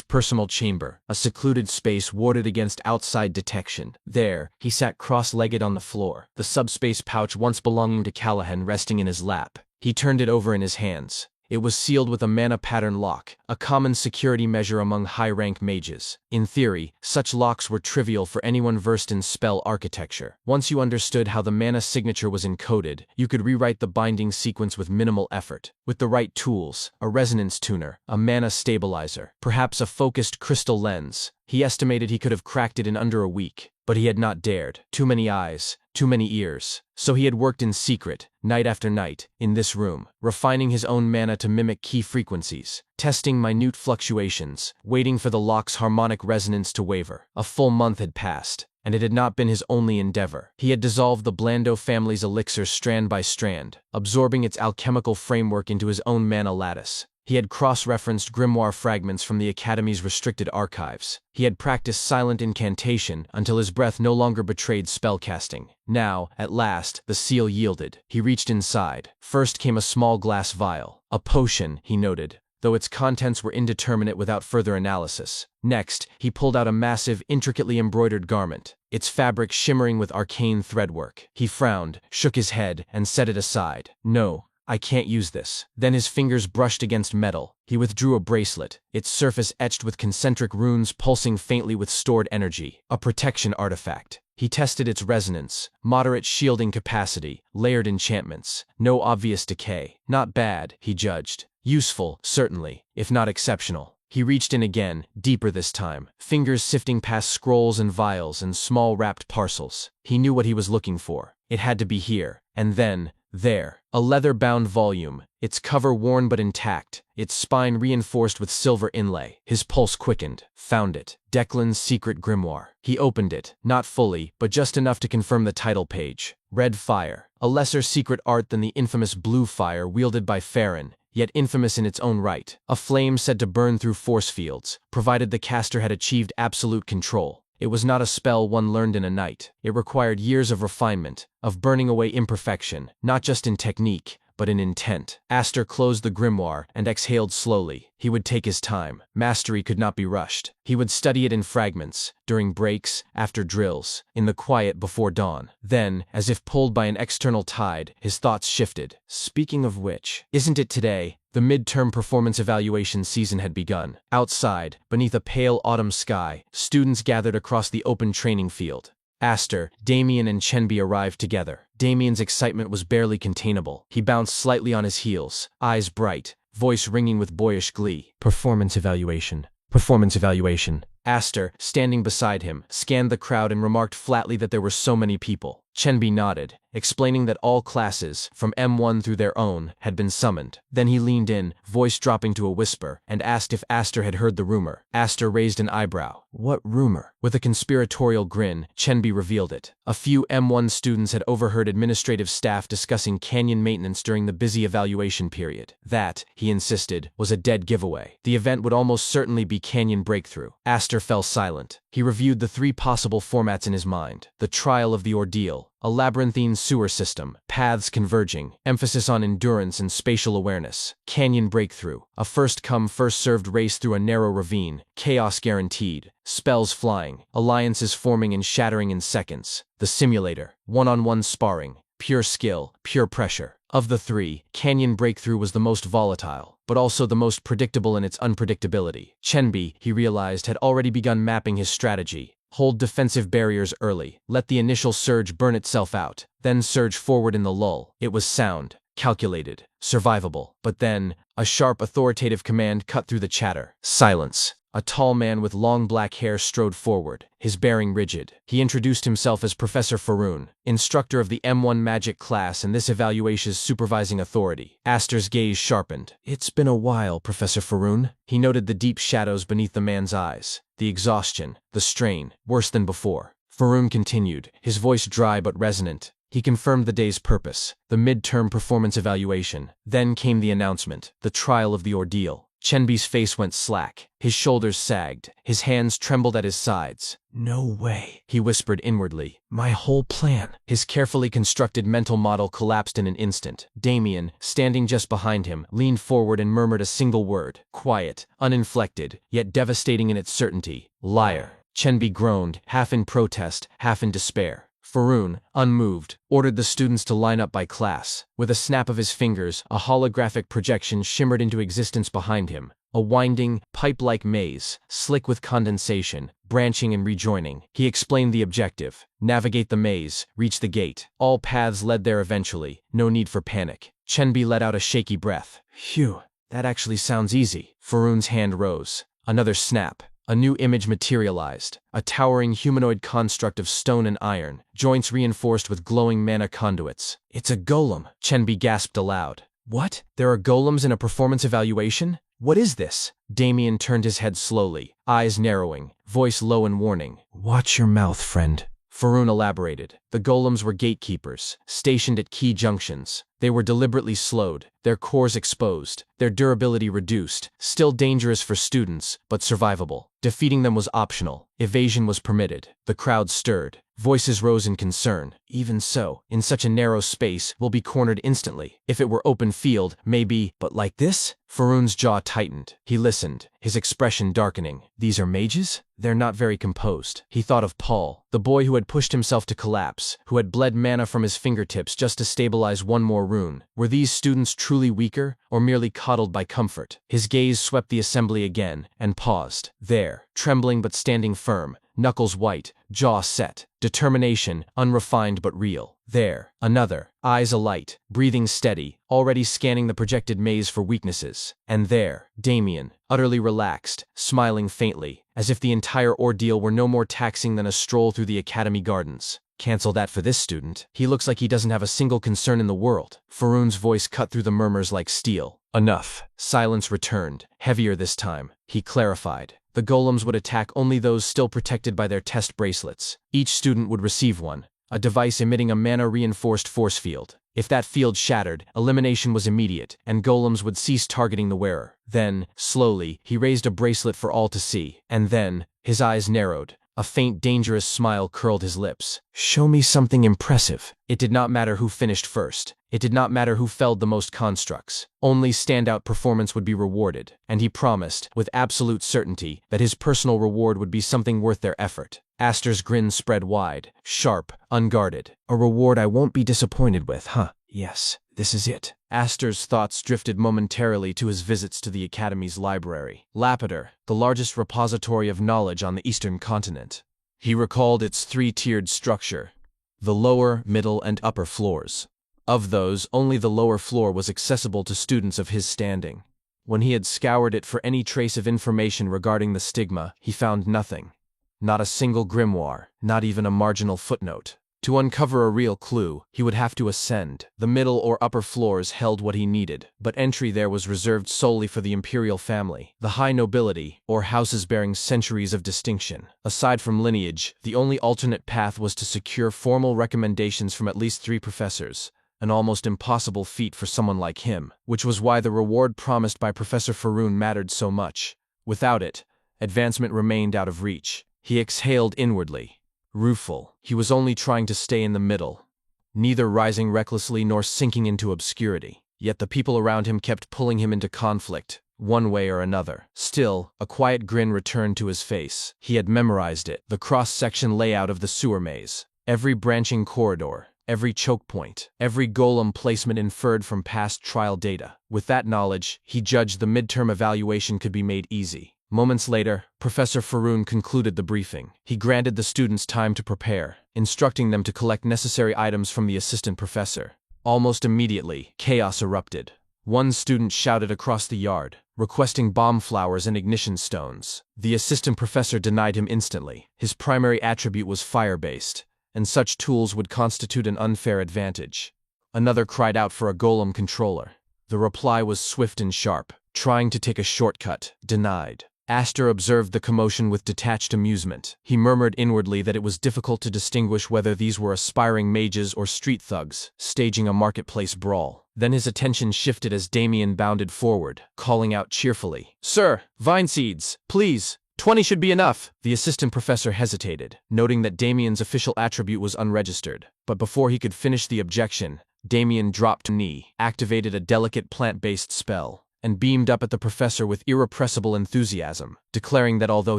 personal chamber, a secluded space warded against outside detection. There, he sat cross-legged on the floor, the subspace pouch once belonging to Callahan resting in his lap. He turned it over in his hands. It was sealed with a mana pattern lock, a common security measure among high-rank mages. In theory, such locks were trivial for anyone versed in spell architecture. Once you understood how the mana signature was encoded, you could rewrite the binding sequence with minimal effort. With the right tools, a resonance tuner, a mana stabilizer, perhaps a focused crystal lens, he estimated he could have cracked it in under a week. But he had not dared. Too many eyes, too many ears. So he had worked in secret, night after night, in this room, refining his own mana to mimic key frequencies, testing minute fluctuations, waiting for the lock's harmonic resonance to waver. A full month had passed, and it had not been his only endeavor. He had dissolved the Blando family's elixir strand by strand, absorbing its alchemical framework into his own mana lattice. He had cross-referenced grimoire fragments from the Academy's restricted archives. He had practiced silent incantation until his breath no longer betrayed spellcasting. Now, at last, the seal yielded. He reached inside. First came a small glass vial. A potion, he noted, though its contents were indeterminate without further analysis. Next, he pulled out a massive, intricately embroidered garment, its fabric shimmering with arcane threadwork. He frowned, shook his head, and set it aside. "No, I can't use this." Then his fingers brushed against metal. He withdrew a bracelet, its surface etched with concentric runes pulsing faintly with stored energy. A protection artifact. He tested its resonance, moderate shielding capacity, layered enchantments, no obvious decay. Not bad, he judged. Useful, certainly, if not exceptional. He reached in again, deeper this time, fingers sifting past scrolls and vials and small wrapped parcels. He knew what he was looking for. It had to be here, and then, there. A leather-bound volume, its cover worn but intact, its spine reinforced with silver inlay. His pulse quickened. Found it. Declan's secret grimoire. He opened it, not fully, but just enough to confirm the title page. Red Fire. A lesser secret art than the infamous Blue Fire wielded by Farron, yet infamous in its own right. A flame said to burn through force fields, provided the caster had achieved absolute control. It was not a spell one learned in a night. It required years of refinement, of burning away imperfection, not just in technique, but in intent. Aster closed the grimoire and exhaled slowly. He would take his time. Mastery could not be rushed. He would study it in fragments, during breaks, after drills, in the quiet before dawn. Then, as if pulled by an external tide, his thoughts shifted. Speaking of which, isn't it today? The midterm performance evaluation season had begun. Outside, beneath a pale autumn sky, students gathered across the open training field. Aster, Damien and Chenby arrived together. Damien's excitement was barely containable. He bounced slightly on his heels, eyes bright, voice ringing with boyish glee. Performance evaluation. Performance evaluation. Aster, standing beside him, scanned the crowd and remarked flatly that there were so many people. Chenby nodded, explaining that all classes, from M1 through their own, had been summoned. Then he leaned in, voice dropping to a whisper, and asked if Aster had heard the rumor. Aster raised an eyebrow. What rumor? With a conspiratorial grin, Chenby revealed it. A few M1 students had overheard administrative staff discussing canyon maintenance during the busy evaluation period. That, he insisted, was a dead giveaway. The event would almost certainly be canyon breakthrough. Aster fell silent. He reviewed the three possible formats in his mind. The trial of the ordeal, a labyrinthine sewer system, paths converging, emphasis on endurance and spatial awareness. Canyon breakthrough, a first-come, first-served race through a narrow ravine, chaos guaranteed, spells flying, alliances forming and shattering in seconds. The simulator, one-on-one sparring, pure skill, pure pressure. Of the three, Canyon Breakthrough was the most volatile, but also the most predictable in its unpredictability. Chenby, he realized, had already begun mapping his strategy. Hold defensive barriers early, let the initial surge burn itself out, then surge forward in the lull. It was sound, calculated, survivable. But then, a sharp authoritative command cut through the chatter. Silence. A tall man with long black hair strode forward, his bearing rigid. He introduced himself as Professor Faroon, instructor of the M1 magic class and this evaluation's supervising authority. Aster's gaze sharpened. It's been a while, Professor Faroon. He noted the deep shadows beneath the man's eyes, the exhaustion, the strain, worse than before. Faroon continued, his voice dry but resonant. He confirmed the day's purpose, the midterm performance evaluation. Then came the announcement, the trial of the ordeal. Chenby's face went slack, his shoulders sagged, his hands trembled at his sides. No way, he whispered inwardly. My whole plan. His carefully constructed mental model collapsed in an instant. Damien, standing just behind him, leaned forward and murmured a single word. Quiet, uninflected, yet devastating in its certainty. Liar. Chenby groaned, half in protest, half in despair. Faroon, unmoved, ordered the students to line up by class. With a snap of his fingers, a holographic projection shimmered into existence behind him. A winding, pipe-like maze, slick with condensation, branching and rejoining. He explained the objective. Navigate the maze, reach the gate. All paths led there eventually, no need for panic. Chenby let out a shaky breath. Phew, that actually sounds easy. Faroon's hand rose. Another snap. A new image materialized, a towering humanoid construct of stone and iron, joints reinforced with glowing mana conduits. It's a golem, Chenby gasped aloud. What? There are golems in a performance evaluation? What is this? Damien turned his head slowly, eyes narrowing, voice low and warning. Watch your mouth, friend. Faroon elaborated. The golems were gatekeepers, stationed at key junctions. They were deliberately slowed, their cores exposed, their durability reduced, still dangerous for students, but survivable. Defeating them was optional. Evasion was permitted. The crowd stirred. Voices rose in concern. Even so, in such a narrow space, we'll be cornered instantly. If it were open field, maybe, but like this? Faroon's jaw tightened. He listened, his expression darkening. These are mages? They're not very composed. He thought of Paul, the boy who had pushed himself to collapse, who had bled mana from his fingertips just to stabilize one more rune. Were these students truly weaker, or merely coddled by comfort? His gaze swept the assembly again, and paused. There, trembling but standing firm, knuckles white, jaw set, determination, unrefined but real. There, another, eyes alight, breathing steady, already scanning the projected maze for weaknesses. And there, Damien, utterly relaxed, smiling faintly, as if the entire ordeal were no more taxing than a stroll through the academy gardens. Cancel that for this student. He looks like he doesn't have a single concern in the world. Faroon's voice cut through the murmurs like steel. Enough. Silence returned, heavier this time. He clarified. The golems would attack only those still protected by their test bracelets. Each student would receive one, a device emitting a mana-reinforced force field. If that field shattered, elimination was immediate, and golems would cease targeting the wearer. Then, slowly, he raised a bracelet for all to see. And then, his eyes narrowed, A faint, dangerous smile curled his lips. Show me something impressive. It did not matter who finished first. It did not matter who felled the most constructs. Only standout performance would be rewarded, and he promised, with absolute certainty, that his personal reward would be something worth their effort. Aster's grin spread wide, sharp, unguarded. A reward I won't be disappointed with, huh? Yes, this is it. Aster's thoughts drifted momentarily to his visits to the Academy's library. Lapdog, the largest repository of knowledge on the eastern continent. He recalled its three-tiered structure, the lower, middle, and upper floors. Of those, only the lower floor was accessible to students of his standing. When he had scoured it for any trace of information regarding the stigma, he found nothing. Not a single grimoire, not even a marginal footnote. To uncover a real clue, he would have to ascend. The middle or upper floors held what he needed, but entry there was reserved solely for the imperial family, the high nobility, or houses bearing centuries of distinction. Aside from lineage, the only alternate path was to secure formal recommendations from at least 3 professors, an almost impossible feat for someone like him, which was why the reward promised by Professor Faroon mattered so much. Without it, advancement remained out of reach. He exhaled inwardly. Rueful, he was only trying to stay in the middle, neither rising recklessly nor sinking into obscurity. Yet the people around him kept pulling him into conflict, one way or another. Still, a quiet grin returned to his face. He had memorized it, the cross-section layout of the sewer maze. Every branching corridor, every choke point, every golem placement inferred from past trial data. With that knowledge, he judged the midterm evaluation could be made easy. Moments later, Professor Faroon concluded the briefing. He granted the students time to prepare, instructing them to collect necessary items from the assistant professor. Almost immediately, chaos erupted. One student shouted across the yard, requesting bomb flowers and ignition stones. The assistant professor denied him instantly. His primary attribute was fire-based, and such tools would constitute an unfair advantage. Another cried out for a golem controller. The reply was swift and sharp. Trying to take a shortcut, denied. Aster observed the commotion with detached amusement. He murmured inwardly that it was difficult to distinguish whether these were aspiring mages or street thugs, staging a marketplace brawl. Then his attention shifted as Damien bounded forward, calling out cheerfully, "Sir, vine seeds, please! 20 should be enough." The assistant professor hesitated, noting that Damien's official attribute was unregistered. But before he could finish the objection, Damien dropped to knee, activated a delicate plant-based spell, and beamed up at the professor with irrepressible enthusiasm, declaring that although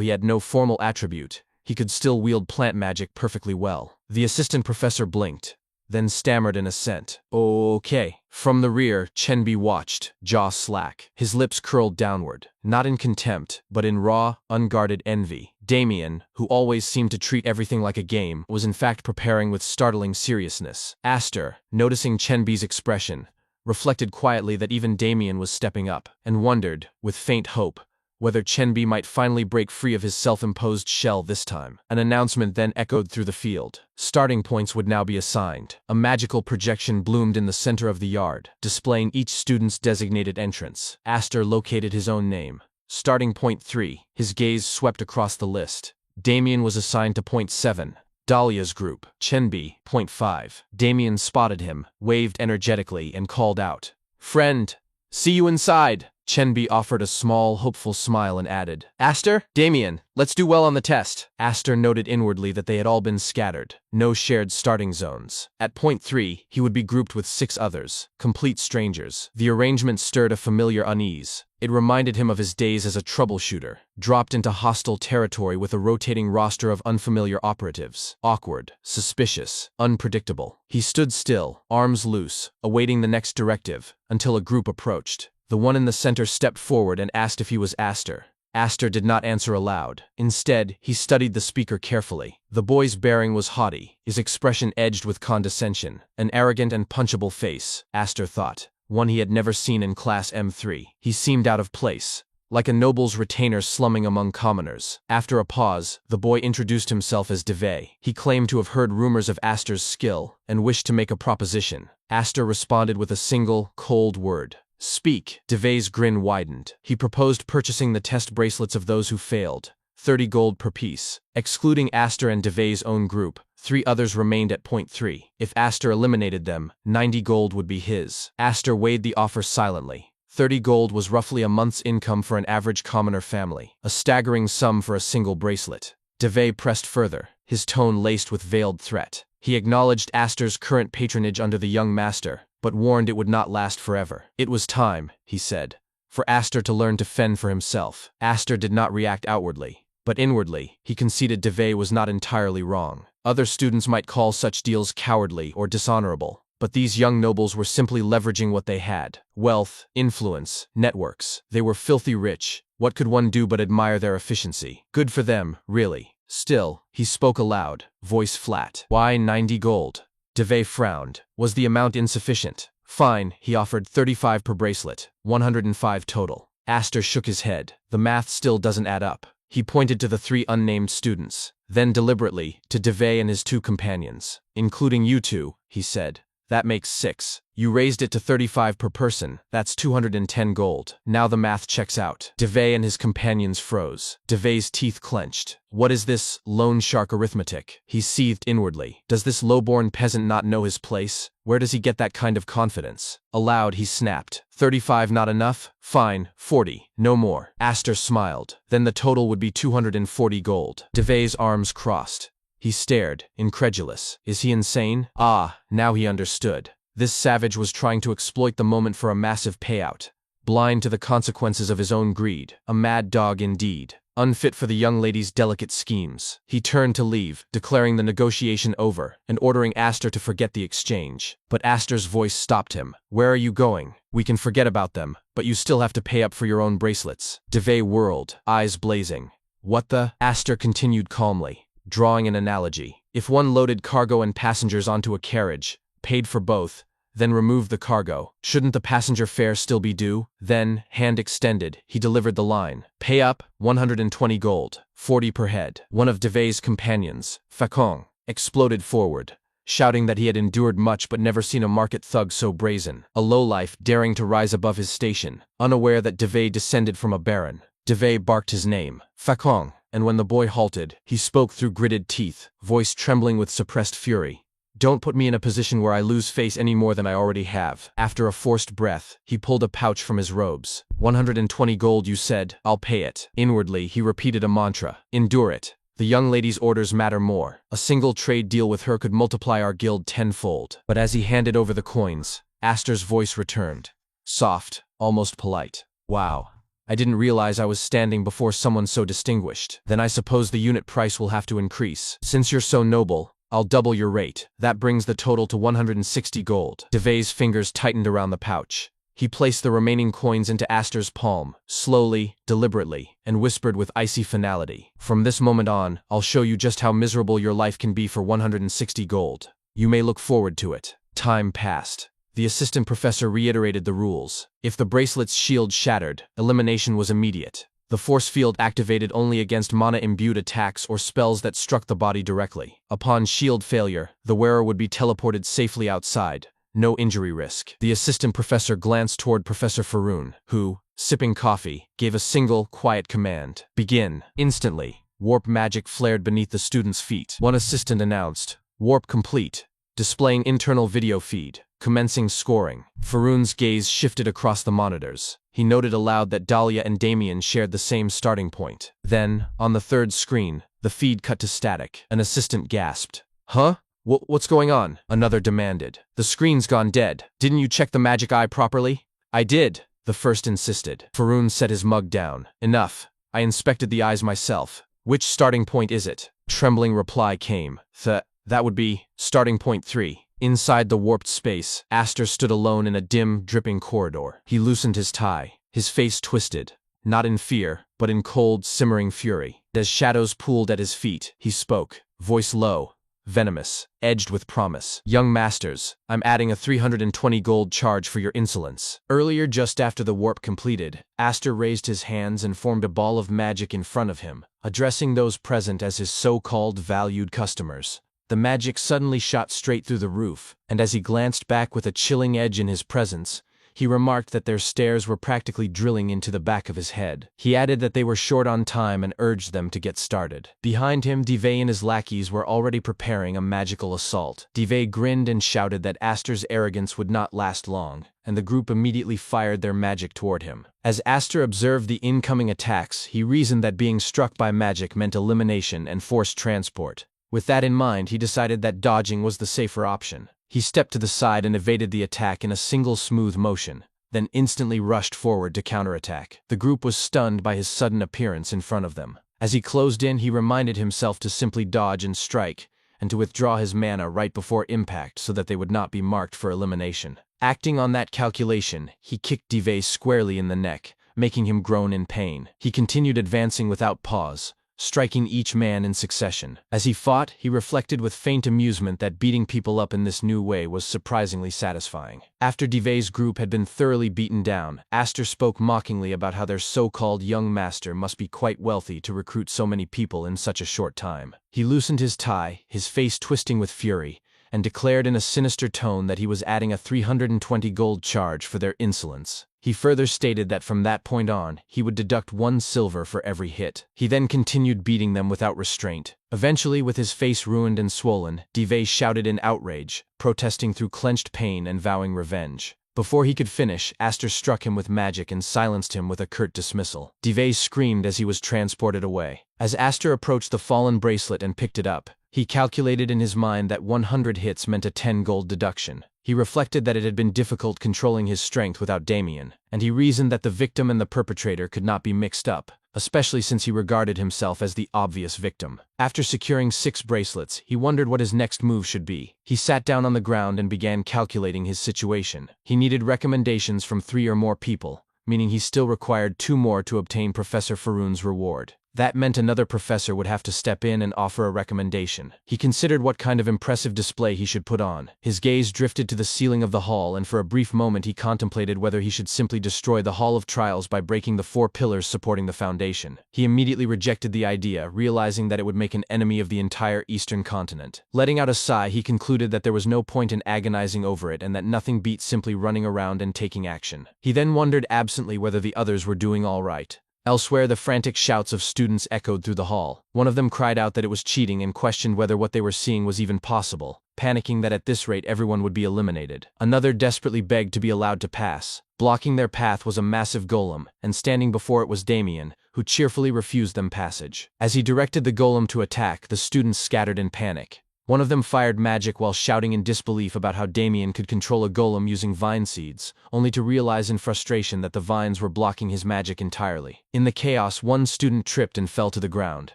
he had no formal attribute, he could still wield plant magic perfectly well. The assistant professor blinked, then stammered in assent. "Okay." From the rear, Chenbi watched, jaw slack. His lips curled downward, not in contempt, but in raw, unguarded envy. Damien, who always seemed to treat everything like a game, was in fact preparing with startling seriousness. Aster, noticing Chenbi's expression, reflected quietly that even Damien was stepping up, and wondered, with faint hope, whether Chenbi might finally break free of his self-imposed shell this time. An announcement then echoed through the field. Starting points would now be assigned. A magical projection bloomed in the center of the yard, displaying each student's designated entrance. Aster located his own name. Starting point 3, his gaze swept across the list. Damien was assigned to point 7. Dahlia's group, Chenbi, point 5. Damien spotted him, waved energetically, and called out, "Friend, see you inside." Chenbi offered a small, hopeful smile and added, "Aster, Damien, let's do well on the test." Aster noted inwardly that they had all been scattered, no shared starting zones. At point 3, he would be grouped with 6 others, complete strangers. The arrangement stirred a familiar unease. It reminded him of his days as a troubleshooter, dropped into hostile territory with a rotating roster of unfamiliar operatives. Awkward, suspicious, unpredictable. He stood still, arms loose, awaiting the next directive, until a group approached. The one in the center stepped forward and asked if he was Aster. Aster did not answer aloud. Instead, he studied the speaker carefully. The boy's bearing was haughty, his expression edged with condescension. An arrogant and punchable face, Aster thought, one he had never seen in Class M3. He seemed out of place, like a noble's retainer slumming among commoners. After a pause, the boy introduced himself as Devay. He claimed to have heard rumors of Aster's skill and wished to make a proposition. Aster responded with a single, cold word. "Speak." Devay's grin widened. He proposed purchasing the test bracelets of those who failed, 30 gold per piece. Excluding Aster and Devay's own group, 3 others remained at point 3. If Aster eliminated them, 90 gold would be his. Aster weighed the offer silently. 30 gold was roughly a month's income for an average commoner family, a staggering sum for a single bracelet. DeVay pressed further, his tone laced with veiled threat. He acknowledged Aster's current patronage under the young master, but warned it would not last forever. It was time, he said, for Aster to learn to fend for himself. Aster did not react outwardly, but inwardly, he conceded DeVay was not entirely wrong. Other students might call such deals cowardly or dishonorable, but these young nobles were simply leveraging what they had: wealth, influence, networks. They were filthy rich. What could one do but admire their efficiency? Good for them, really. Still, he spoke aloud, voice flat. Why 90 gold? DeVay frowned. Was the amount insufficient? Fine, he offered 35 per bracelet, 105 total. Aster shook his head. The math still doesn't add up. He pointed to the 3 unnamed students, then deliberately, to DeVay and his 2 companions. Including you 2, he said. That makes 6. You raised it to 35 per person, that's 210 gold. Now the math checks out. DeVay and his companions froze. DeVay's teeth clenched. What is this loan shark arithmetic? He seethed inwardly. Does this low-born peasant not know his place? Where does he get that kind of confidence? Aloud he snapped. 35 not enough? Fine, 40, no more. Aster smiled. Then the total would be 240 gold. DeVay's arms crossed. He stared, incredulous. Is he insane? Ah, now he understood. This savage was trying to exploit the moment for a massive payout, blind to the consequences of his own greed. A mad dog indeed, unfit for the young lady's delicate schemes. He turned to leave, declaring the negotiation over, and ordering Aster to forget the exchange. But Aster's voice stopped him. Where are you going? We can forget about them, but you still have to pay up for your own bracelets. DeVay whirled, eyes blazing. What the? Aster continued calmly, drawing an analogy. If one loaded cargo and passengers onto a carriage, paid for both, then removed the cargo, shouldn't the passenger fare still be due? Then, hand extended, he delivered the line. Pay up, 120 gold, 40 per head. One of DeVay's companions, Facon, exploded forward, shouting that he had endured much but never seen a market thug so brazen. A lowlife daring to rise above his station, unaware that DeVay descended from a baron. DeVay barked his name, Facon, and when the boy halted, he spoke through gritted teeth, voice trembling with suppressed fury. Don't put me in a position where I lose face any more than I already have. After a forced breath, he pulled a pouch from his robes. 120 gold, you said. I'll pay it. Inwardly, he repeated a mantra. Endure it. The young lady's orders matter more. A single trade deal with her could multiply our guild tenfold. But as he handed over the coins, Aster's voice returned. Soft, almost polite. Wow. I didn't realize I was standing before someone so distinguished. Then I suppose the unit price will have to increase. Since you're so noble, I'll double your rate. That brings the total to 160 gold. DeVay's fingers tightened around the pouch. He placed the remaining coins into Aster's palm, slowly, deliberately, and whispered with icy finality. From this moment on, I'll show you just how miserable your life can be for 160 gold. You may look forward to it. Time passed. The assistant professor reiterated the rules. If the bracelet's shield shattered, elimination was immediate. The force field activated only against mana-imbued attacks or spells that struck the body directly. Upon shield failure, the wearer would be teleported safely outside. No injury risk. The assistant professor glanced toward Professor Faroon, who, sipping coffee, gave a single, quiet command. Begin. Instantly, warp magic flared beneath the student's feet. One assistant announced, warp complete, displaying internal video feed. Commencing scoring. Faroon's gaze shifted across the monitors. He noted aloud that Dahlia and Damien shared the same starting point. Then, on the third screen, the feed cut to static. An assistant gasped. Huh? What's going on? Another demanded. The screen's gone dead. Didn't you check the magic eye properly? I did, the first insisted. Faroon set his mug down. Enough. I inspected the eyes myself. Which starting point is it? Trembling reply came. That would be starting point 3. Inside the warped space, Aster stood alone in a dim, dripping corridor. He loosened his tie, his face twisted, not in fear, but in cold, simmering fury. As shadows pooled at his feet, he spoke, voice low, venomous, edged with promise. Young masters, I'm adding a 320 gold charge for your insolence. Earlier, just after the warp completed, Aster raised his hands and formed a ball of magic in front of him, addressing those present as his so-called valued customers. The magic suddenly shot straight through the roof, and as he glanced back with a chilling edge in his presence, He remarked that their stares were practically drilling into the back of his head. He added that they were short on time and urged them to get started. Behind him, Divey and his lackeys were already preparing a magical assault. Divey grinned and shouted that Aster's arrogance would not last long, and the group immediately fired their magic toward him. As Aster observed the incoming attacks, he reasoned that being struck by magic meant elimination and forced transport. With that in mind, he decided that dodging was the safer option. He stepped to the side and evaded the attack in a single smooth motion, then instantly rushed forward to counterattack. The group was stunned by his sudden appearance in front of them. As he closed in, he reminded himself to simply dodge and strike, and to withdraw his mana right before impact so that they would not be marked for elimination. Acting on that calculation, he kicked Divey squarely in the neck, making him groan in pain. He continued advancing without pause, striking each man in succession. As he fought, he reflected with faint amusement that beating people up in this new way was surprisingly satisfying. After Divey's group had been thoroughly beaten down, Aster spoke mockingly about how their so-called young master must be quite wealthy to recruit so many people in such a short time. He loosened his tie, his face twisting with fury, and declared in a sinister tone that he was adding a 320 gold charge for their insolence. He further stated that from that point on, he would deduct 1 silver for every hit. He then continued beating them without restraint. Eventually, with his face ruined and swollen, Divey shouted in outrage, protesting through clenched pain and vowing revenge. Before he could finish, Aster struck him with magic and silenced him with a curt dismissal. Divey screamed as he was transported away. As Aster approached the fallen bracelet and picked it up, he calculated in his mind that 100 hits meant a 10 gold deduction. He reflected that it had been difficult controlling his strength without Damien, and he reasoned that the victim and the perpetrator could not be mixed up, especially since he regarded himself as the obvious victim. After securing 6 bracelets, he wondered what his next move should be. He sat down on the ground and began calculating his situation. He needed recommendations from 3 or more people, meaning he still required 2 more to obtain Professor Faroon's reward. That meant another professor would have to step in and offer a recommendation. He considered what kind of impressive display he should put on. His gaze drifted to the ceiling of the hall, and for a brief moment he contemplated whether he should simply destroy the Hall of Trials by breaking the 4 pillars supporting the foundation. He immediately rejected the idea, realizing that it would make an enemy of the entire eastern continent. Letting out a sigh, he concluded that there was no point in agonizing over it and that nothing beat simply running around and taking action. He then wondered absently whether the others were doing all right. Elsewhere, the frantic shouts of students echoed through the hall. One of them cried out that it was cheating and questioned whether what they were seeing was even possible, panicking that at this rate everyone would be eliminated. Another desperately begged to be allowed to pass. Blocking their path was a massive golem, and standing before it was Damien, who cheerfully refused them passage. As he directed the golem to attack, the students scattered in panic. One of them fired magic while shouting in disbelief about how Damien could control a golem using vine seeds, only to realize in frustration that the vines were blocking his magic entirely. In the chaos, one student tripped and fell to the ground.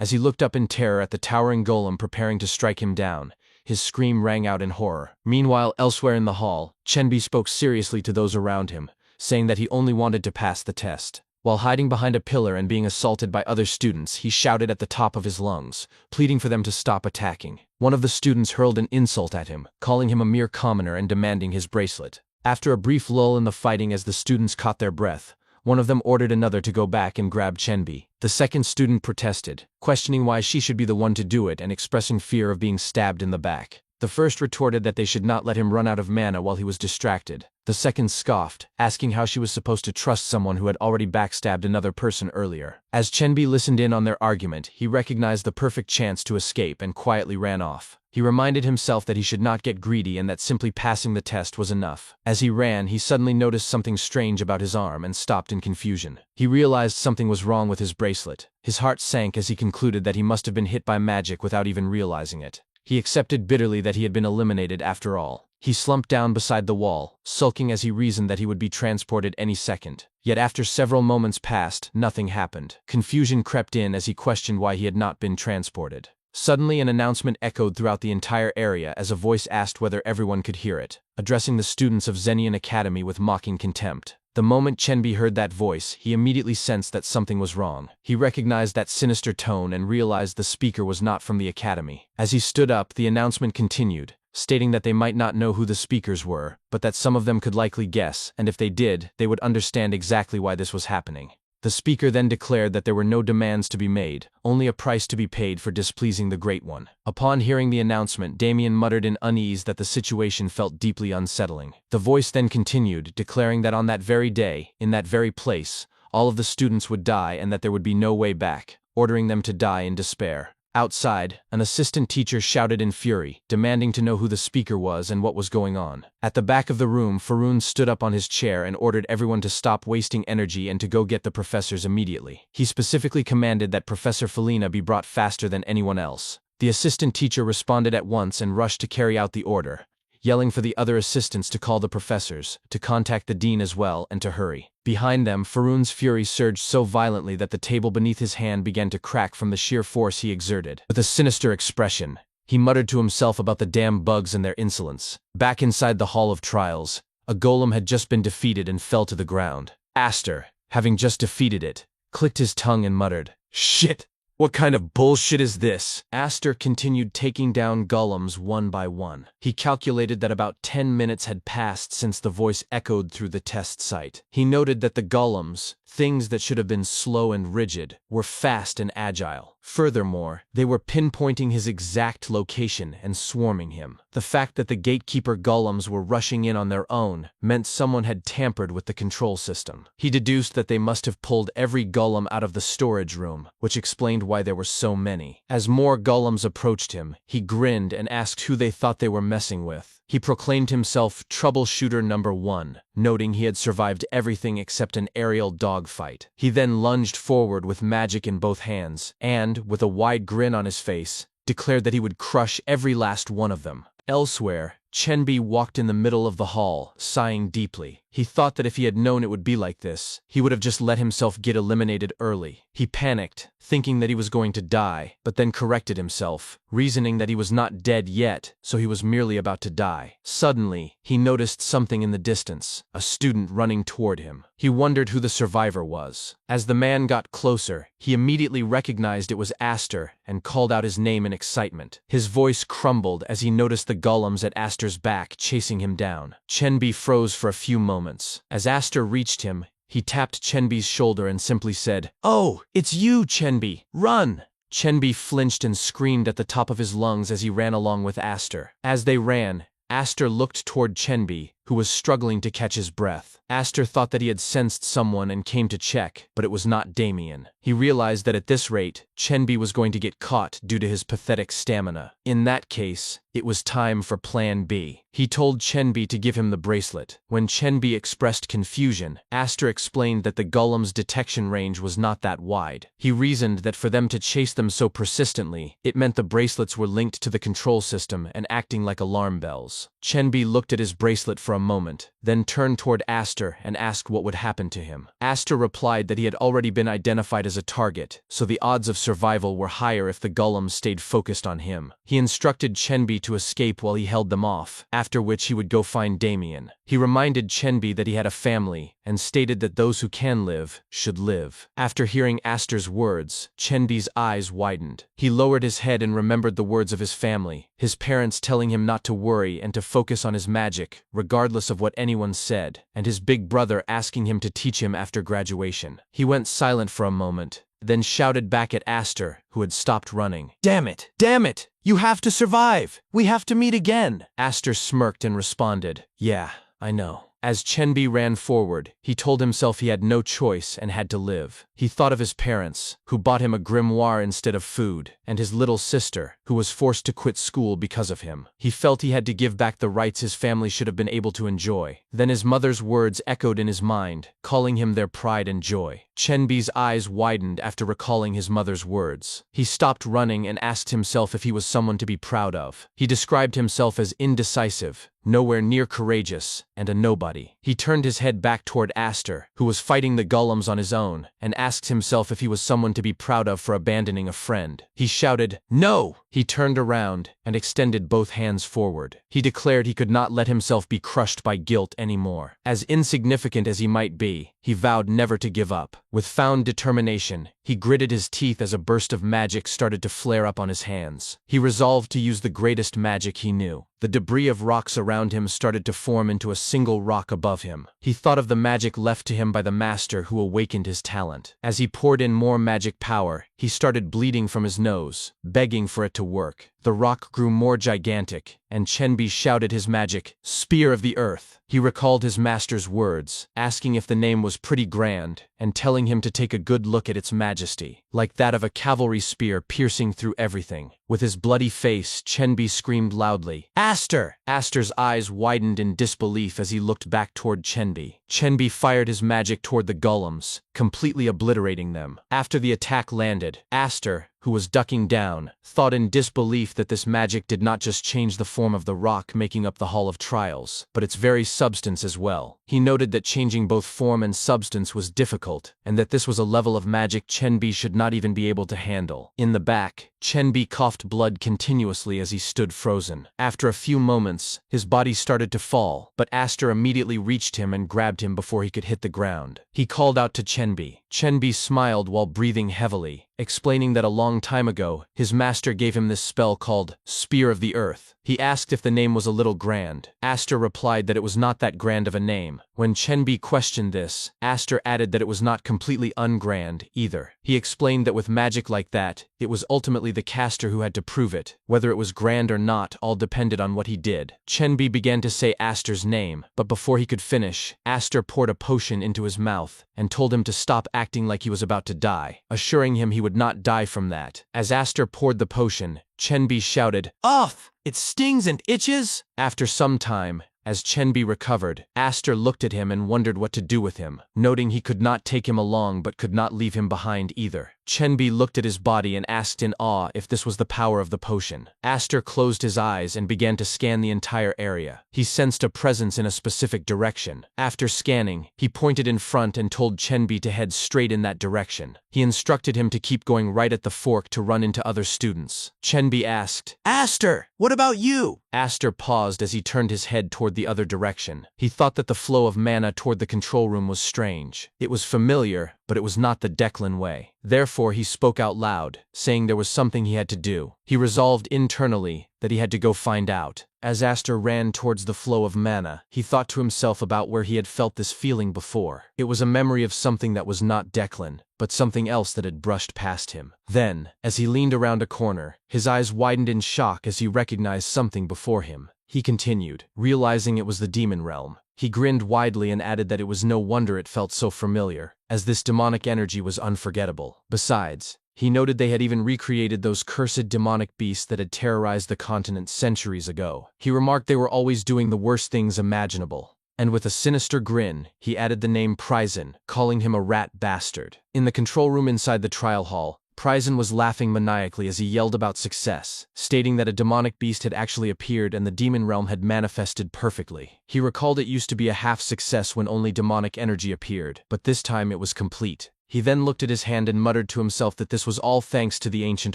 As he looked up in terror at the towering golem preparing to strike him down, his scream rang out in horror. Meanwhile, elsewhere in the hall, Chenbi spoke seriously to those around him, saying that he only wanted to pass the test. While hiding behind a pillar and being assaulted by other students, he shouted at the top of his lungs, pleading for them to stop attacking. One of the students hurled an insult at him, calling him a mere commoner and demanding his bracelet. After a brief lull in the fighting as the students caught their breath, one of them ordered another to go back and grab Chenbi. The second student protested, questioning why she should be the one to do it and expressing fear of being stabbed in the back. The first retorted that they should not let him run out of mana while he was distracted. The second scoffed, asking how she was supposed to trust someone who had already backstabbed another person earlier. As Chenbi listened in on their argument, he recognized the perfect chance to escape and quietly ran off. He reminded himself that he should not get greedy and that simply passing the test was enough. As he ran, he suddenly noticed something strange about his arm and stopped in confusion. He realized something was wrong with his bracelet. His heart sank as he concluded that he must have been hit by magic without even realizing it. He accepted bitterly that he had been eliminated after all. He slumped down beside the wall, sulking as he reasoned that he would be transported any second. Yet after several moments passed, nothing happened. Confusion crept in as he questioned why he had not been transported. Suddenly, an announcement echoed throughout the entire area as a voice asked whether everyone could hear it, addressing the students of Zenian Academy with mocking contempt. The moment Chenbi heard that voice, he immediately sensed that something was wrong. He recognized that sinister tone and realized the speaker was not from the academy. As he stood up, the announcement continued, stating that they might not know who the speakers were, but that some of them could likely guess, and if they did, they would understand exactly why this was happening. The speaker then declared that there were no demands to be made, only a price to be paid for displeasing the Great One. Upon hearing the announcement, Damien muttered in unease that the situation felt deeply unsettling. The voice then continued, declaring that on that very day, in that very place, all of the students would die and that there would be no way back, ordering them to die in despair. Outside, an assistant teacher shouted in fury, demanding to know who the speaker was and what was going on. At the back of the room, Faroon stood up on his chair and ordered everyone to stop wasting energy and to go get the professors immediately. He specifically commanded that Professor Felina be brought faster than anyone else. The assistant teacher responded at once and rushed to carry out the order, yelling for the other assistants to call the professors, to contact the dean as well, and to hurry. Behind them, Faroon's fury surged so violently that the table beneath his hand began to crack from the sheer force he exerted. With a sinister expression, he muttered to himself about the damn bugs and their insolence. Back inside the Hall of Trials, a golem had just been defeated and fell to the ground. Aster, having just defeated it, clicked his tongue and muttered, "Shit! What kind of bullshit is this?" Aster continued taking down golems one by one. He calculated that about 10 minutes had passed since the voice echoed through the test site. He noted that the golems, things that should have been slow and rigid, were fast and agile. Furthermore, they were pinpointing his exact location and swarming him. The fact that the gatekeeper golems were rushing in on their own meant someone had tampered with the control system. He deduced that they must have pulled every golem out of the storage room, which explained why there were so many. As more golems approached him, he grinned and asked who they thought they were messing with. He proclaimed himself Troubleshooter No.1, noting he had survived everything except an aerial dogfight. He then lunged forward with magic in both hands, and, with a wide grin on his face, declared that he would crush every last one of them. Elsewhere, Chenbi walked in the middle of the hall, sighing deeply. He thought that if he had known it would be like this, he would have just let himself get eliminated early. He panicked, thinking that he was going to die, but then corrected himself, reasoning that he was not dead yet, so he was merely about to die. Suddenly, he noticed something in the distance, a student running toward him. He wondered who the survivor was. As the man got closer, he immediately recognized it was Aster and called out his name in excitement. His voice crumbled as he noticed the golems at Aster's back chasing him down. Chenbi froze for a few moments. As Aster reached him, he tapped Chenbi's shoulder and simply said, "Oh, it's you, Chenbi! Run!" Chenbi flinched and screamed at the top of his lungs as he ran along with Aster. As they ran, Aster looked toward Chenbi, who was struggling to catch his breath. Aster thought that he had sensed someone and came to check, but it was not Damien. He realized that at this rate, Chenbi was going to get caught due to his pathetic stamina. In that case, it was time for Plan B. He told Chenbi to give him the bracelet. When Chenbi expressed confusion, Aster explained that the golem's detection range was not that wide. He reasoned that for them to chase them so persistently, it meant the bracelets were linked to the control system and acting like alarm bells. Chenbi looked at his bracelet for a moment, then turned toward Aster and asked what would happen to him. Aster replied that he had already been identified as a target, so the odds of survival were higher if the golems stayed focused on him. He instructed Chenbi to escape while he held them off, after which he would go find Damien. He reminded Chenbi that he had a family, and stated that those who can live should live. After hearing Aster's words, Chenbi's eyes widened. He lowered his head and remembered the words of his family, his parents telling him not to worry and to focus on his magic, regardless of what anyone said, and his big brother asking him to teach him after graduation. He went silent for a moment, then shouted back at Aster, who had stopped running. "Damn it! Damn it! You have to survive! We have to meet again!" Aster smirked and responded, "Yeah, I know." As Chenbi ran forward, he told himself he had no choice and had to live. He thought of his parents, who bought him a grimoire instead of food, and his little sister, who was forced to quit school because of him. He felt he had to give back the rights his family should have been able to enjoy. Then his mother's words echoed in his mind, calling him their pride and joy. Chenbi's eyes widened after recalling his mother's words. He stopped running and asked himself if he was someone to be proud of. He described himself as indecisive, nowhere near courageous, and a nobody. He turned his head back toward Aster, who was fighting the golems on his own, and asked himself if he was someone to be proud of for abandoning a friend. He shouted, "No!" He turned around and extended both hands forward. He declared he could not let himself be crushed by guilt anymore. As insignificant as he might be, he vowed never to give up. With found determination, He gritted his teeth as a burst of magic started to flare up on his hands. He resolved to use the greatest magic he knew. The debris of rocks around him started to form into a single rock above him. He thought of the magic left to him by the master who awakened his talent. As he poured in more magic power, he started bleeding from his nose, begging for it to work. The rock grew more gigantic, and Chenbi shouted his magic, "Spear of the Earth." He recalled his master's words, asking if the name was pretty grand, and telling him to take a good look at its majesty, like that of a cavalry spear piercing through everything. With his bloody face, Chenbi screamed loudly, "Aster!" Aster's eyes widened in disbelief as he looked back toward Chenbi. Chenbi fired his magic toward the golems, completely obliterating them. After the attack landed, Aster, who was ducking down, thought in disbelief that this magic did not just change the form of the rock making up the Hall of Trials, but its very substance as well. He noted that changing both form and substance was difficult, and that this was a level of magic Chenbi should not even be able to handle. In the back, Chenbi coughed blood continuously as he stood frozen. After a few moments, his body started to fall, but Aster immediately reached him and grabbed him before he could hit the ground. He called out to Chenbi. Chenbi smiled while breathing heavily, explaining that a long time ago, his master gave him this spell called Spear of the Earth. He asked if the name was a little grand. Aster replied that it was not that grand of a name. When Chenbi questioned this, Aster added that it was not completely ungrand either. He explained that with magic like that, it was ultimately the caster who had to prove it. Whether it was grand or not all depended on what he did. Chenbi began to say Aster's name, but before he could finish, Aster poured a potion into his mouth and told him to stop acting like he was about to die, assuring him he would not die from that. As Aster poured the potion, Chenbi shouted, "Off! It stings and itches!" After some time, as Chenbi recovered, Aster looked at him and wondered what to do with him, noting he could not take him along but could not leave him behind either. Chenbi looked at his body and asked in awe if this was the power of the potion. Aster closed his eyes and began to scan the entire area. He sensed a presence in a specific direction. After scanning, he pointed in front and told Chenbi to head straight in that direction. He instructed him to keep going right at the fork to run into other students. Chenbi asked, "Aster, what about you?" Aster paused as he turned his head toward the other direction. He thought that the flow of mana toward the control room was strange. It was familiar, but it was not the Declan way. Therefore, he spoke out loud, saying there was something he had to do. He resolved internally that he had to go find out. As Aster ran towards the flow of mana, he thought to himself about where he had felt this feeling before. It was a memory of something that was not Declan, but something else that had brushed past him. Then, as he leaned around a corner, his eyes widened in shock as he recognized something before him. He continued, realizing it was the demon realm. He grinned widely and added that it was no wonder it felt so familiar, as this demonic energy was unforgettable. Besides, he noted they had even recreated those cursed demonic beasts that had terrorized the continent centuries ago. He remarked they were always doing the worst things imaginable. And with a sinister grin, he added the name Pryzen, calling him a rat bastard. In the control room inside the trial hall, Pryzen was laughing maniacally as he yelled about success, stating that a demonic beast had actually appeared and the demon realm had manifested perfectly. He recalled it used to be a half success when only demonic energy appeared, but this time it was complete. He then looked at his hand and muttered to himself that this was all thanks to the ancient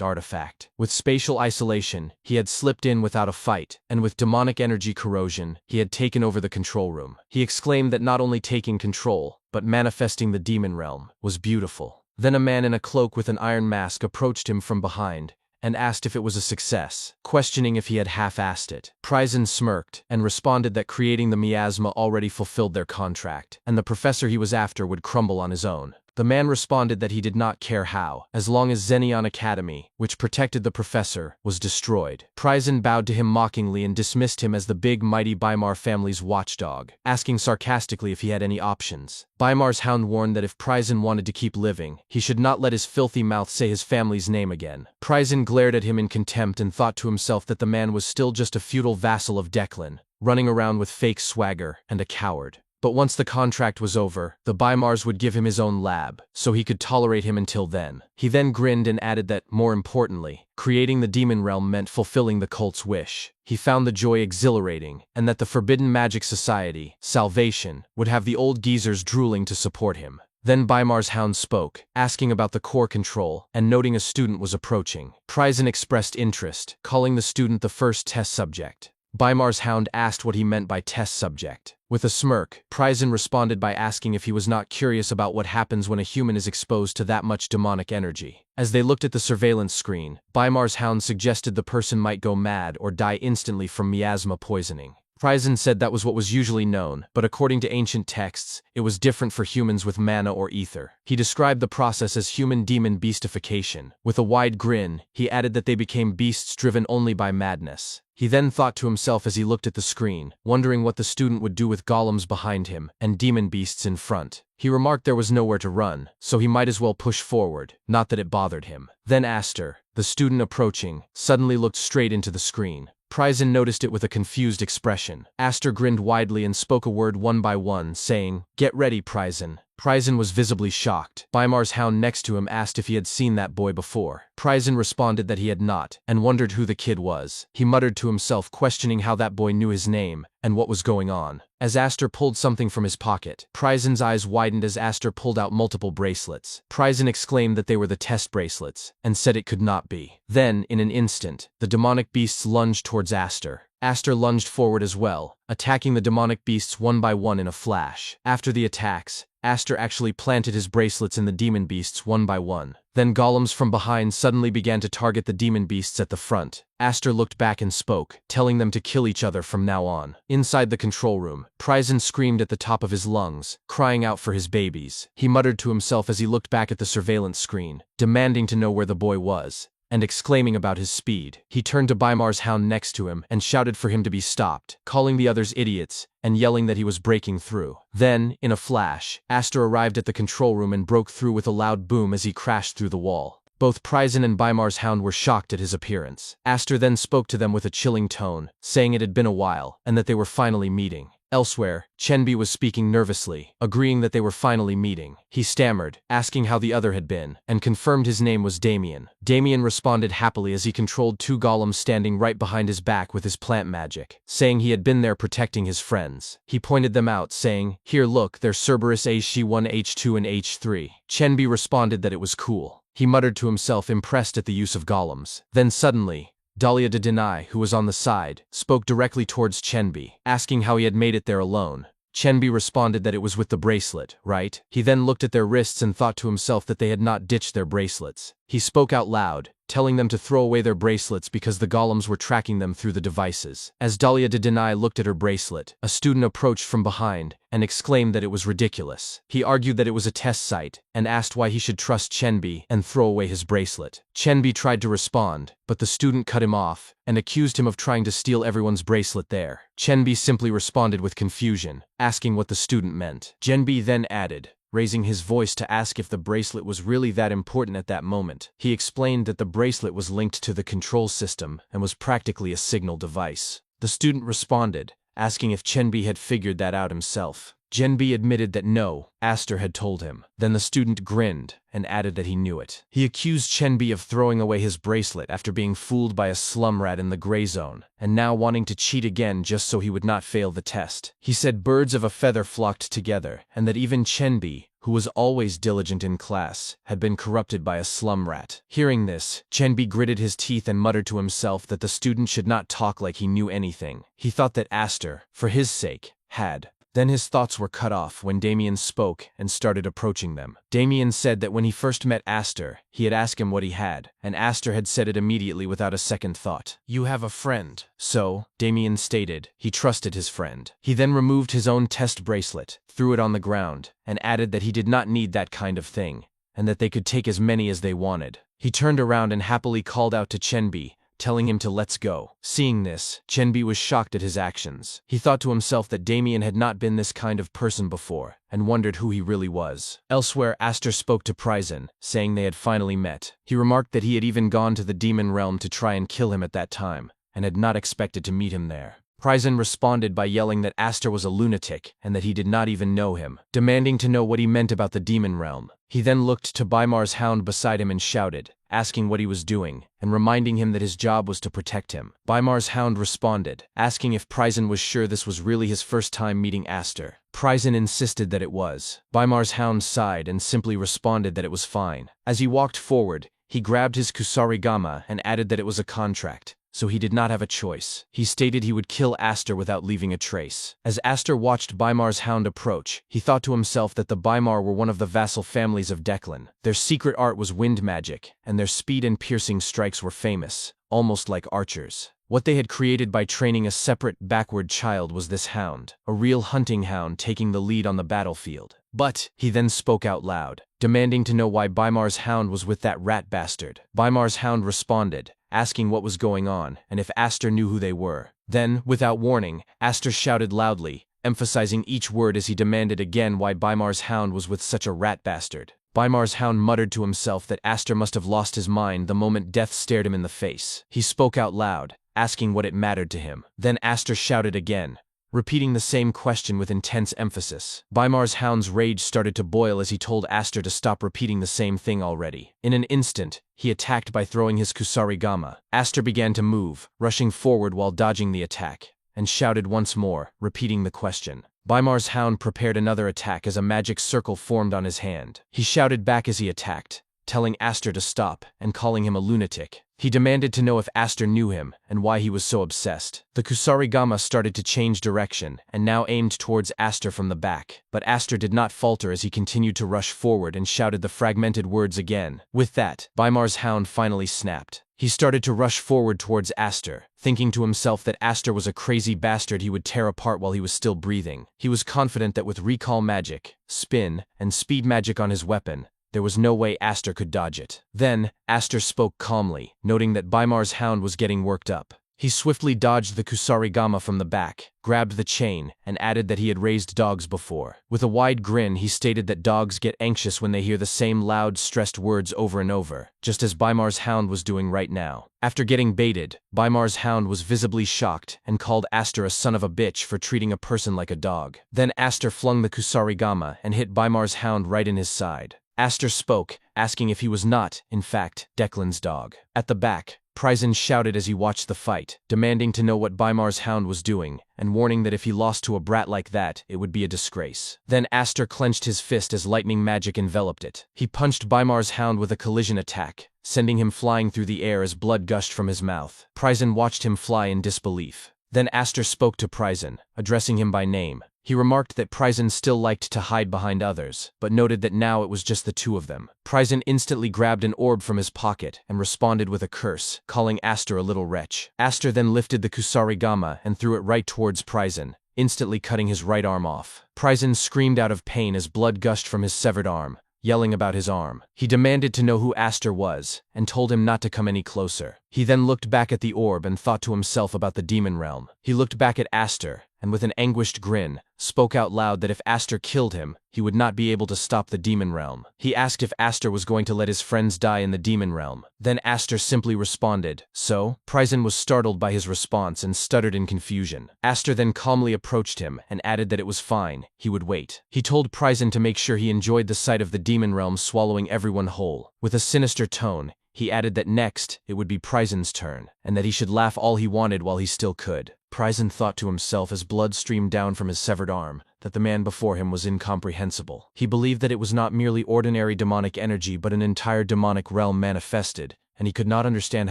artifact. With spatial isolation, he had slipped in without a fight, and with demonic energy corrosion, he had taken over the control room. He exclaimed that not only taking control, but manifesting the demon realm, was beautiful. Then a man in a cloak with an iron mask approached him from behind and asked if it was a success, questioning if he had half-assed it. Pryzen smirked and responded that creating the miasma already fulfilled their contract, and the professor he was after would crumble on his own. The man responded that he did not care how, as long as Xenion Academy, which protected the professor, was destroyed. Pryzen bowed to him mockingly and dismissed him as the big mighty Bymar family's watchdog, asking sarcastically if he had any options. Bymar's hound warned that if Pryzen wanted to keep living, he should not let his filthy mouth say his family's name again. Pryzen glared at him in contempt and thought to himself that the man was still just a feudal vassal of Declan, running around with fake swagger, and a coward. But once the contract was over, the Bymars would give him his own lab, so he could tolerate him until then. He then grinned and added that, more importantly, creating the demon realm meant fulfilling the cult's wish. He found the joy exhilarating, and that the Forbidden Magic Society, Salvation, would have the old geezers drooling to support him. Then Bymar's hound spoke, asking about the core control, and noting a student was approaching. Pryzen expressed interest, calling the student the first test subject. Bymar's hound asked what he meant by test subject. With a smirk, Pryzen responded by asking if he was not curious about what happens when a human is exposed to that much demonic energy. As they looked at the surveillance screen, Bymar's hound suggested the person might go mad or die instantly from miasma poisoning. Pryzen said that was what was usually known, but according to ancient texts, it was different for humans with mana or ether. He described the process as human-demon beastification. With a wide grin, he added that they became beasts driven only by madness. He then thought to himself as he looked at the screen, wondering what the student would do with golems behind him and demon beasts in front. He remarked there was nowhere to run, so he might as well push forward, not that it bothered him. Then Aster, the student approaching, suddenly looked straight into the screen. Pryzen noticed it with a confused expression. Aster grinned widely and spoke a word one by one, saying, "Get ready, Pryzen." Pryzen was visibly shocked. Bymar's hound next to him asked if he had seen that boy before. Pryzen responded that he had not, and wondered who the kid was. He muttered to himself, questioning how that boy knew his name and what was going on. As Aster pulled something from his pocket, Pryzen's eyes widened as Aster pulled out multiple bracelets. Pryzen exclaimed that they were the test bracelets, and said it could not be. Then, in an instant, the demonic beasts lunged towards Aster. Aster lunged forward as well, attacking the demonic beasts one by one in a flash. After the attacks, Aster actually planted his bracelets in the demon beasts one by one. Then golems from behind suddenly began to target the demon beasts at the front. Aster looked back and spoke, telling them to kill each other from now on. Inside the control room, Pryzen screamed at the top of his lungs, crying out for his babies. He muttered to himself as he looked back at the surveillance screen, demanding to know where the boy was, and exclaiming about his speed. He turned to Bymar's hound next to him and shouted for him to be stopped, calling the others idiots and yelling that he was breaking through. Then, in a flash, Aster arrived at the control room and broke through with a loud boom as he crashed through the wall. Both Pryzen and Bymar's hound were shocked at his appearance. Aster then spoke to them with a chilling tone, saying it had been a while and that they were finally meeting. Elsewhere, Chenbi was speaking nervously, agreeing that they were finally meeting. He stammered, asking how the other had been, and confirmed his name was Damien. Damien responded happily as he controlled two golems standing right behind his back with his plant magic, saying he had been there protecting his friends. He pointed them out, saying, "Here look, they're Cerberus H1, H2 and H3. Chenbi responded that it was cool. He muttered to himself, impressed at the use of golems. Then suddenly, Dahlia de Denai, who was on the side, spoke directly towards Chenbi, asking how he had made it there alone. Chenbi responded that it was with the bracelet, right? He then looked at their wrists and thought to himself that they had not ditched their bracelets. He spoke out loud, telling them to throw away their bracelets because the golems were tracking them through the devices. As Dahlia de Denai looked at her bracelet, a student approached from behind and exclaimed that it was ridiculous. He argued that it was a test site and asked why he should trust Chenbi and throw away his bracelet. Chenbi tried to respond, but the student cut him off and accused him of trying to steal everyone's bracelet there. Chenbi simply responded with confusion, asking what the student meant. Chenbi then added, raising his voice to ask if the bracelet was really that important at that moment. He explained that the bracelet was linked to the control system and was practically a signal device. The student responded, asking if Chenbi had figured that out himself. Chenbi admitted that no, Aster had told him. Then the student grinned and added that he knew it. He accused Chenbi of throwing away his bracelet after being fooled by a slum rat in the gray zone, and now wanting to cheat again just so he would not fail the test. He said birds of a feather flocked together, and that even Chenbi, who was always diligent in class, had been corrupted by a slum rat. Hearing this, Chenbi gritted his teeth and muttered to himself that the student should not talk like he knew anything. He thought that Aster, for his sake, had. Then his thoughts were cut off when Damien spoke and started approaching them. Damien said that when he first met Aster, he had asked him what he had, and Aster had said it immediately without a second thought. "You have a friend." So, Damien stated, he trusted his friend. He then removed his own test bracelet, threw it on the ground, and added that he did not need that kind of thing, and that they could take as many as they wanted. He turned around and happily called out to Chenbi, telling him to let's go. Seeing this, Chenbi was shocked at his actions. He thought to himself that Damien had not been this kind of person before, and wondered who he really was. Elsewhere, Aster spoke to Pryzen, saying they had finally met. He remarked that he had even gone to the demon realm to try and kill him at that time, and had not expected to meet him there. Pryzen responded by yelling that Aster was a lunatic and that he did not even know him, demanding to know what he meant about the demon realm. He then looked to Bymar's hound beside him and shouted, asking what he was doing, and reminding him that his job was to protect him. Bymar's hound responded, asking if Pryzen was sure this was really his first time meeting Aster. Pryzen insisted that it was. Bymar's hound sighed and simply responded that it was fine. As he walked forward, he grabbed his kusarigama and added that it was a contract, so he did not have a choice. He stated he would kill Aster without leaving a trace. As Aster watched Bymar's hound approach, he thought to himself that the Bymar were one of the vassal families of Declan. Their secret art was wind magic, and their speed and piercing strikes were famous, almost like archers. What they had created by training a separate, backward child was this hound, a real hunting hound taking the lead on the battlefield. But, he then spoke out loud, demanding to know why Bymar's hound was with that rat bastard. Bymar's hound responded, asking what was going on, and if Aster knew who they were. Then, without warning, Aster shouted loudly, emphasizing each word as he demanded again why Bymar's hound was with such a rat bastard. Bymar's hound muttered to himself that Aster must have lost his mind the moment death stared him in the face. He spoke out loud, asking what it mattered to him. Then Aster shouted again, repeating the same question with intense emphasis. Bymar's hound's rage started to boil as he told Aster to stop repeating the same thing already. In an instant, he attacked by throwing his kusarigama. Aster began to move, rushing forward while dodging the attack, and shouted once more, repeating the question. Bymar's hound prepared another attack as a magic circle formed on his hand. He shouted back as he attacked, telling Aster to stop and calling him a lunatic. He demanded to know if Aster knew him and why he was so obsessed. The kusarigama started to change direction and now aimed towards Aster from the back, but Aster did not falter as he continued to rush forward and shouted the fragmented words again. With that, Bymar's hound finally snapped. He started to rush forward towards Aster, thinking to himself that Aster was a crazy bastard he would tear apart while he was still breathing. He was confident that with recall magic, spin, and speed magic on his weapon, there was no way Aster could dodge it. Then, Aster spoke calmly, noting that Bymar's hound was getting worked up. He swiftly dodged the kusarigama from the back, grabbed the chain, and added that he had raised dogs before. With a wide grin, he stated that dogs get anxious when they hear the same loud, stressed words over and over, just as Bymar's hound was doing right now. After getting baited, Bymar's hound was visibly shocked and called Aster a son of a bitch for treating a person like a dog. Then Aster flung the kusarigama and hit Bymar's hound right in his side. Aster spoke, asking if he was not, in fact, Declan's dog. At the back, Pryzen shouted as he watched the fight, demanding to know what Bymar's hound was doing, and warning that if he lost to a brat like that, it would be a disgrace. Then Aster clenched his fist as lightning magic enveloped it. He punched Bymar's hound with a collision attack, sending him flying through the air as blood gushed from his mouth. Pryzen watched him fly in disbelief. Then Aster spoke to Pryzen, addressing him by name. He remarked that Pryzen still liked to hide behind others, but noted that now it was just the two of them. Pryzen instantly grabbed an orb from his pocket and responded with a curse, calling Aster a little wretch. Aster then lifted the kusarigama and threw it right towards Pryzen, instantly cutting his right arm off. Pryzen screamed out of pain as blood gushed from his severed arm, yelling about his arm. He demanded to know who Aster was, and told him not to come any closer. He then looked back at the orb and thought to himself about the demon realm. He looked back at Aster, and with an anguished grin, spoke out loud that if Aster killed him, he would not be able to stop the demon realm. He asked if Aster was going to let his friends die in the demon realm. Then Aster simply responded, "So?" Pryzen was startled by his response and stuttered in confusion. Aster then calmly approached him and added that it was fine, he would wait. He told Pryzen to make sure he enjoyed the sight of the demon realm swallowing everyone whole. With a sinister tone, he added that next, it would be Pryzen's turn, and that he should laugh all he wanted while he still could. Pryzen thought to himself as blood streamed down from his severed arm, that the man before him was incomprehensible. He believed that it was not merely ordinary demonic energy but an entire demonic realm manifested, and he could not understand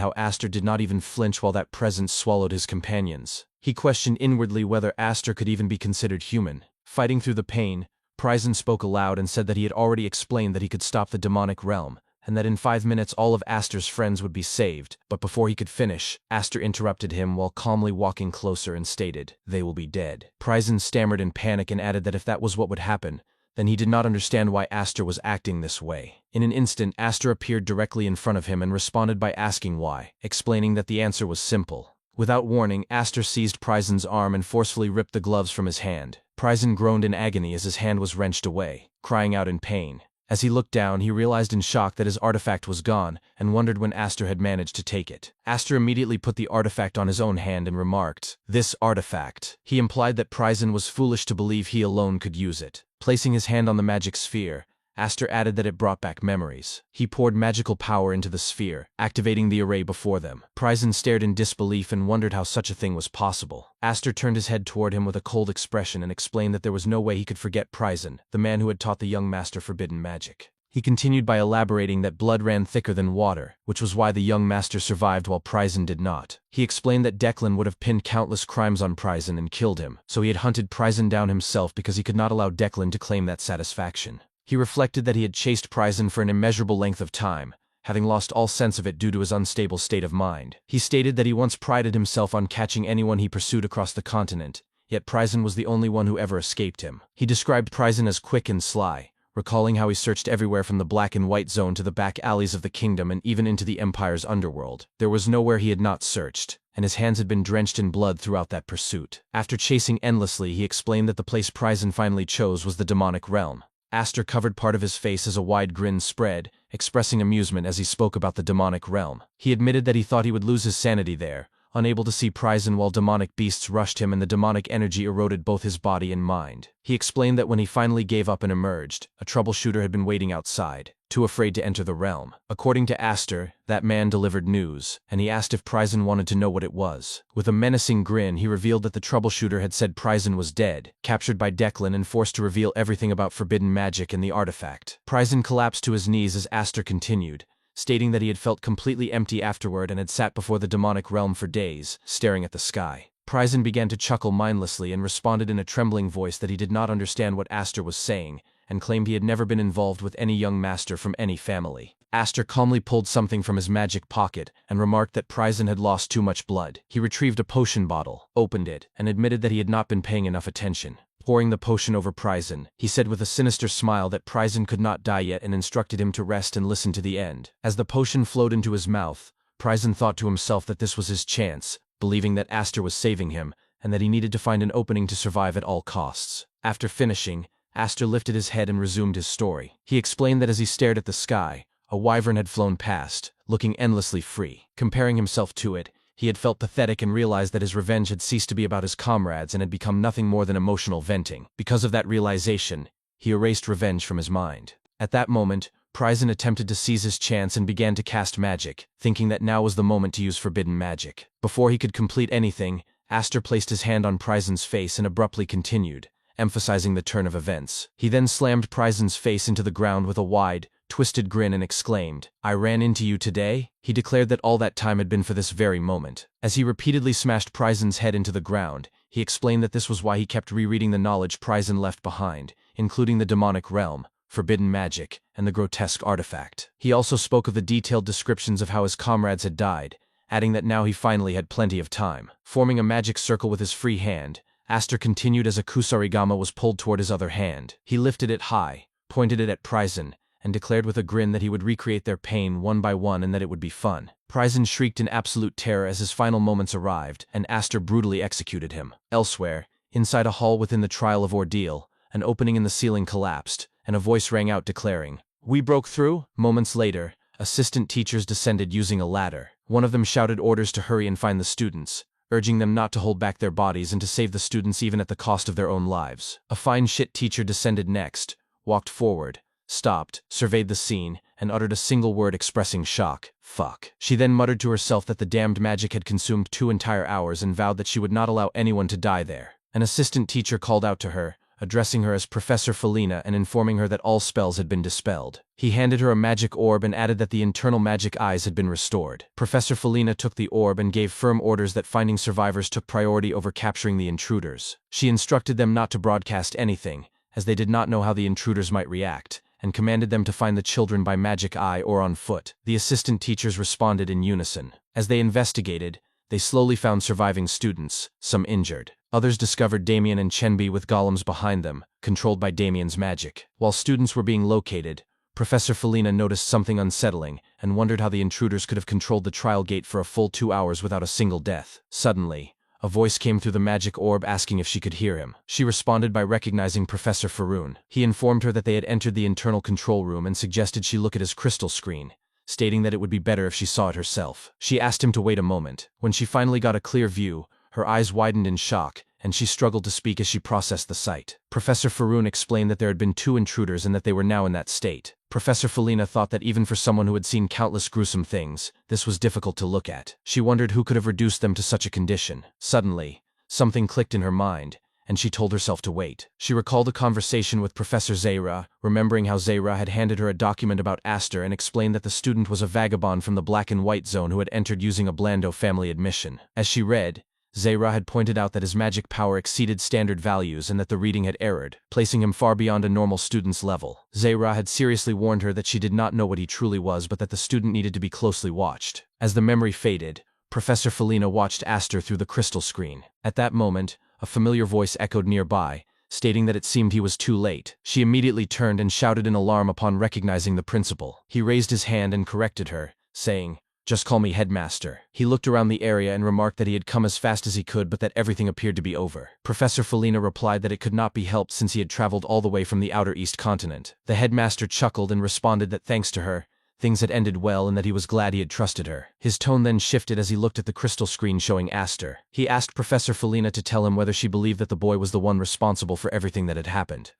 how Aster did not even flinch while that presence swallowed his companions. He questioned inwardly whether Aster could even be considered human. Fighting through the pain, Pryzen spoke aloud and said that he had already explained that he could stop the demonic realm, and that in 5 minutes all of Aster's friends would be saved, but before he could finish, Aster interrupted him while calmly walking closer and stated, "They will be dead." Pryzen stammered in panic and added that if that was what would happen, then he did not understand why Aster was acting this way. In an instant, Aster appeared directly in front of him and responded by asking why, explaining that the answer was simple. Without warning, Aster seized Pryzen's arm and forcefully ripped the gloves from his hand. Pryzen groaned in agony as his hand was wrenched away, crying out in pain. As he looked down, he realized in shock that his artifact was gone and wondered when Aster had managed to take it. Aster immediately put the artifact on his own hand and remarked, "This artifact." He implied that Pryzen was foolish to believe he alone could use it. Placing his hand on the magic sphere, Aster added that it brought back memories. He poured magical power into the sphere, activating the array before them. Pryzen stared in disbelief and wondered how such a thing was possible. Aster turned his head toward him with a cold expression and explained that there was no way he could forget Pryzen, the man who had taught the young master forbidden magic. He continued by elaborating that blood ran thicker than water, which was why the young master survived while Pryzen did not. He explained that Declan would have pinned countless crimes on Pryzen and killed him, so he had hunted Pryzen down himself because he could not allow Declan to claim that satisfaction. He reflected that he had chased Pryzen for an immeasurable length of time, having lost all sense of it due to his unstable state of mind. He stated that he once prided himself on catching anyone he pursued across the continent, yet Pryzen was the only one who ever escaped him. He described Pryzen as quick and sly, recalling how he searched everywhere from the black and white zone to the back alleys of the kingdom and even into the Empire's underworld. There was nowhere he had not searched, and his hands had been drenched in blood throughout that pursuit. After chasing endlessly, he explained that the place Pryzen finally chose was the demonic realm. Aster covered part of his face as a wide grin spread, expressing amusement as he spoke about the demonic realm. He admitted that he thought he would lose his sanity there, unable to see Pryzen while demonic beasts rushed him and the demonic energy eroded both his body and mind. He explained that when he finally gave up and emerged, a troubleshooter had been waiting outside, too afraid to enter the realm. According to Aster, that man delivered news, and he asked if Pryzen wanted to know what it was. With a menacing grin, he revealed that the troubleshooter had said Pryzen was dead, captured by Declan and forced to reveal everything about forbidden magic and the artifact. Pryzen collapsed to his knees as Aster continued, stating that he had felt completely empty afterward and had sat before the demonic realm for days, staring at the sky. Pryzen began to chuckle mindlessly and responded in a trembling voice that he did not understand what Aster was saying, and claimed he had never been involved with any young master from any family. Aster calmly pulled something from his magic pocket and remarked that Pryzen had lost too much blood. He retrieved a potion bottle, opened it, and admitted that he had not been paying enough attention. Pouring the potion over Pryzen, he said with a sinister smile that Pryzen could not die yet and instructed him to rest and listen to the end. As the potion flowed into his mouth, Pryzen thought to himself that this was his chance, believing that Aster was saving him, and that he needed to find an opening to survive at all costs. After finishing, Aster lifted his head and resumed his story. He explained that as he stared at the sky, a wyvern had flown past, looking endlessly free. Comparing himself to it, he had felt pathetic and realized that his revenge had ceased to be about his comrades and had become nothing more than emotional venting. Because of that realization, he erased revenge from his mind. At that moment, Pryzen attempted to seize his chance and began to cast magic, thinking that now was the moment to use forbidden magic. Before he could complete anything, Aster placed his hand on Pryzen's face and abruptly continued, emphasizing the turn of events. He then slammed Pryzen's face into the ground with a wide, twisted grin and exclaimed, "I ran into you today?" He declared that all that time had been for this very moment. As he repeatedly smashed Pryzen's head into the ground, he explained that this was why he kept rereading the knowledge Pryzen left behind, including the demonic realm, forbidden magic, and the grotesque artifact. He also spoke of the detailed descriptions of how his comrades had died, adding that now he finally had plenty of time. Forming a magic circle with his free hand, Aster continued as a kusarigama was pulled toward his other hand. He lifted it high, pointed it at Pryzen, and declared with a grin that he would recreate their pain one by one and that it would be fun. Pryzen shrieked in absolute terror as his final moments arrived, and Aster brutally executed him. Elsewhere, inside a hall within the Trial of Ordeal, an opening in the ceiling collapsed, and a voice rang out declaring, "We broke through?" Moments later, assistant teachers descended using a ladder. One of them shouted orders to hurry and find the students, urging them not to hold back their bodies and to save the students even at the cost of their own lives. A fine shit teacher descended next, walked forward, stopped, surveyed the scene, and uttered a single word expressing shock. "Fuck." She then muttered to herself that the damned magic had consumed 2 entire hours and vowed that she would not allow anyone to die there. An assistant teacher called out to her, addressing her as Professor Felina and informing her that all spells had been dispelled. He handed her a magic orb and added that the internal magic eyes had been restored. Professor Felina took the orb and gave firm orders that finding survivors took priority over capturing the intruders. She instructed them not to broadcast anything, as they did not know how the intruders might react, and commanded them to find the children by magic eye or on foot. The assistant teachers responded in unison. As they investigated, they slowly found surviving students, some injured. Others discovered Damien and Chenbi with golems behind them, controlled by Damien's magic. While students were being located, Professor Felina noticed something unsettling and wondered how the intruders could have controlled the trial gate for a full 2 hours without a single death. Suddenly, a voice came through the magic orb asking if she could hear him. She responded by recognizing Professor Faroon. He informed her that they had entered the internal control room and suggested she look at his crystal screen, stating that it would be better if she saw it herself. She asked him to wait a moment. When she finally got a clear view, her eyes widened in shock, and she struggled to speak as she processed the sight. Professor Faroon explained that there had been 2 intruders and that they were now in that state. Professor Felina thought that even for someone who had seen countless gruesome things, this was difficult to look at. She wondered who could have reduced them to such a condition. Suddenly, something clicked in her mind, and she told herself to wait. She recalled a conversation with Professor Zahra, remembering how Zahra had handed her a document about Aster and explained that the student was a vagabond from the black and white zone who had entered using a Blando family admission. As she read, Zahra had pointed out that his magic power exceeded standard values and that the reading had errored, placing him far beyond a normal student's level. Zahra had seriously warned her that she did not know what he truly was, but that the student needed to be closely watched. As the memory faded, Professor Felina watched Aster through the crystal screen. At that moment, a familiar voice echoed nearby, stating that it seemed he was too late. She immediately turned and shouted in alarm upon recognizing the principal. He raised his hand and corrected her, saying, "Just call me headmaster." He looked around the area and remarked that he had come as fast as he could but that everything appeared to be over. Professor Felina replied that it could not be helped since he had traveled all the way from the outer east continent. The headmaster chuckled and responded that thanks to her, things had ended well and that he was glad he had trusted her. His tone then shifted as he looked at the crystal screen showing Aster. He asked Professor Felina to tell him whether she believed that the boy was the one responsible for everything that had happened.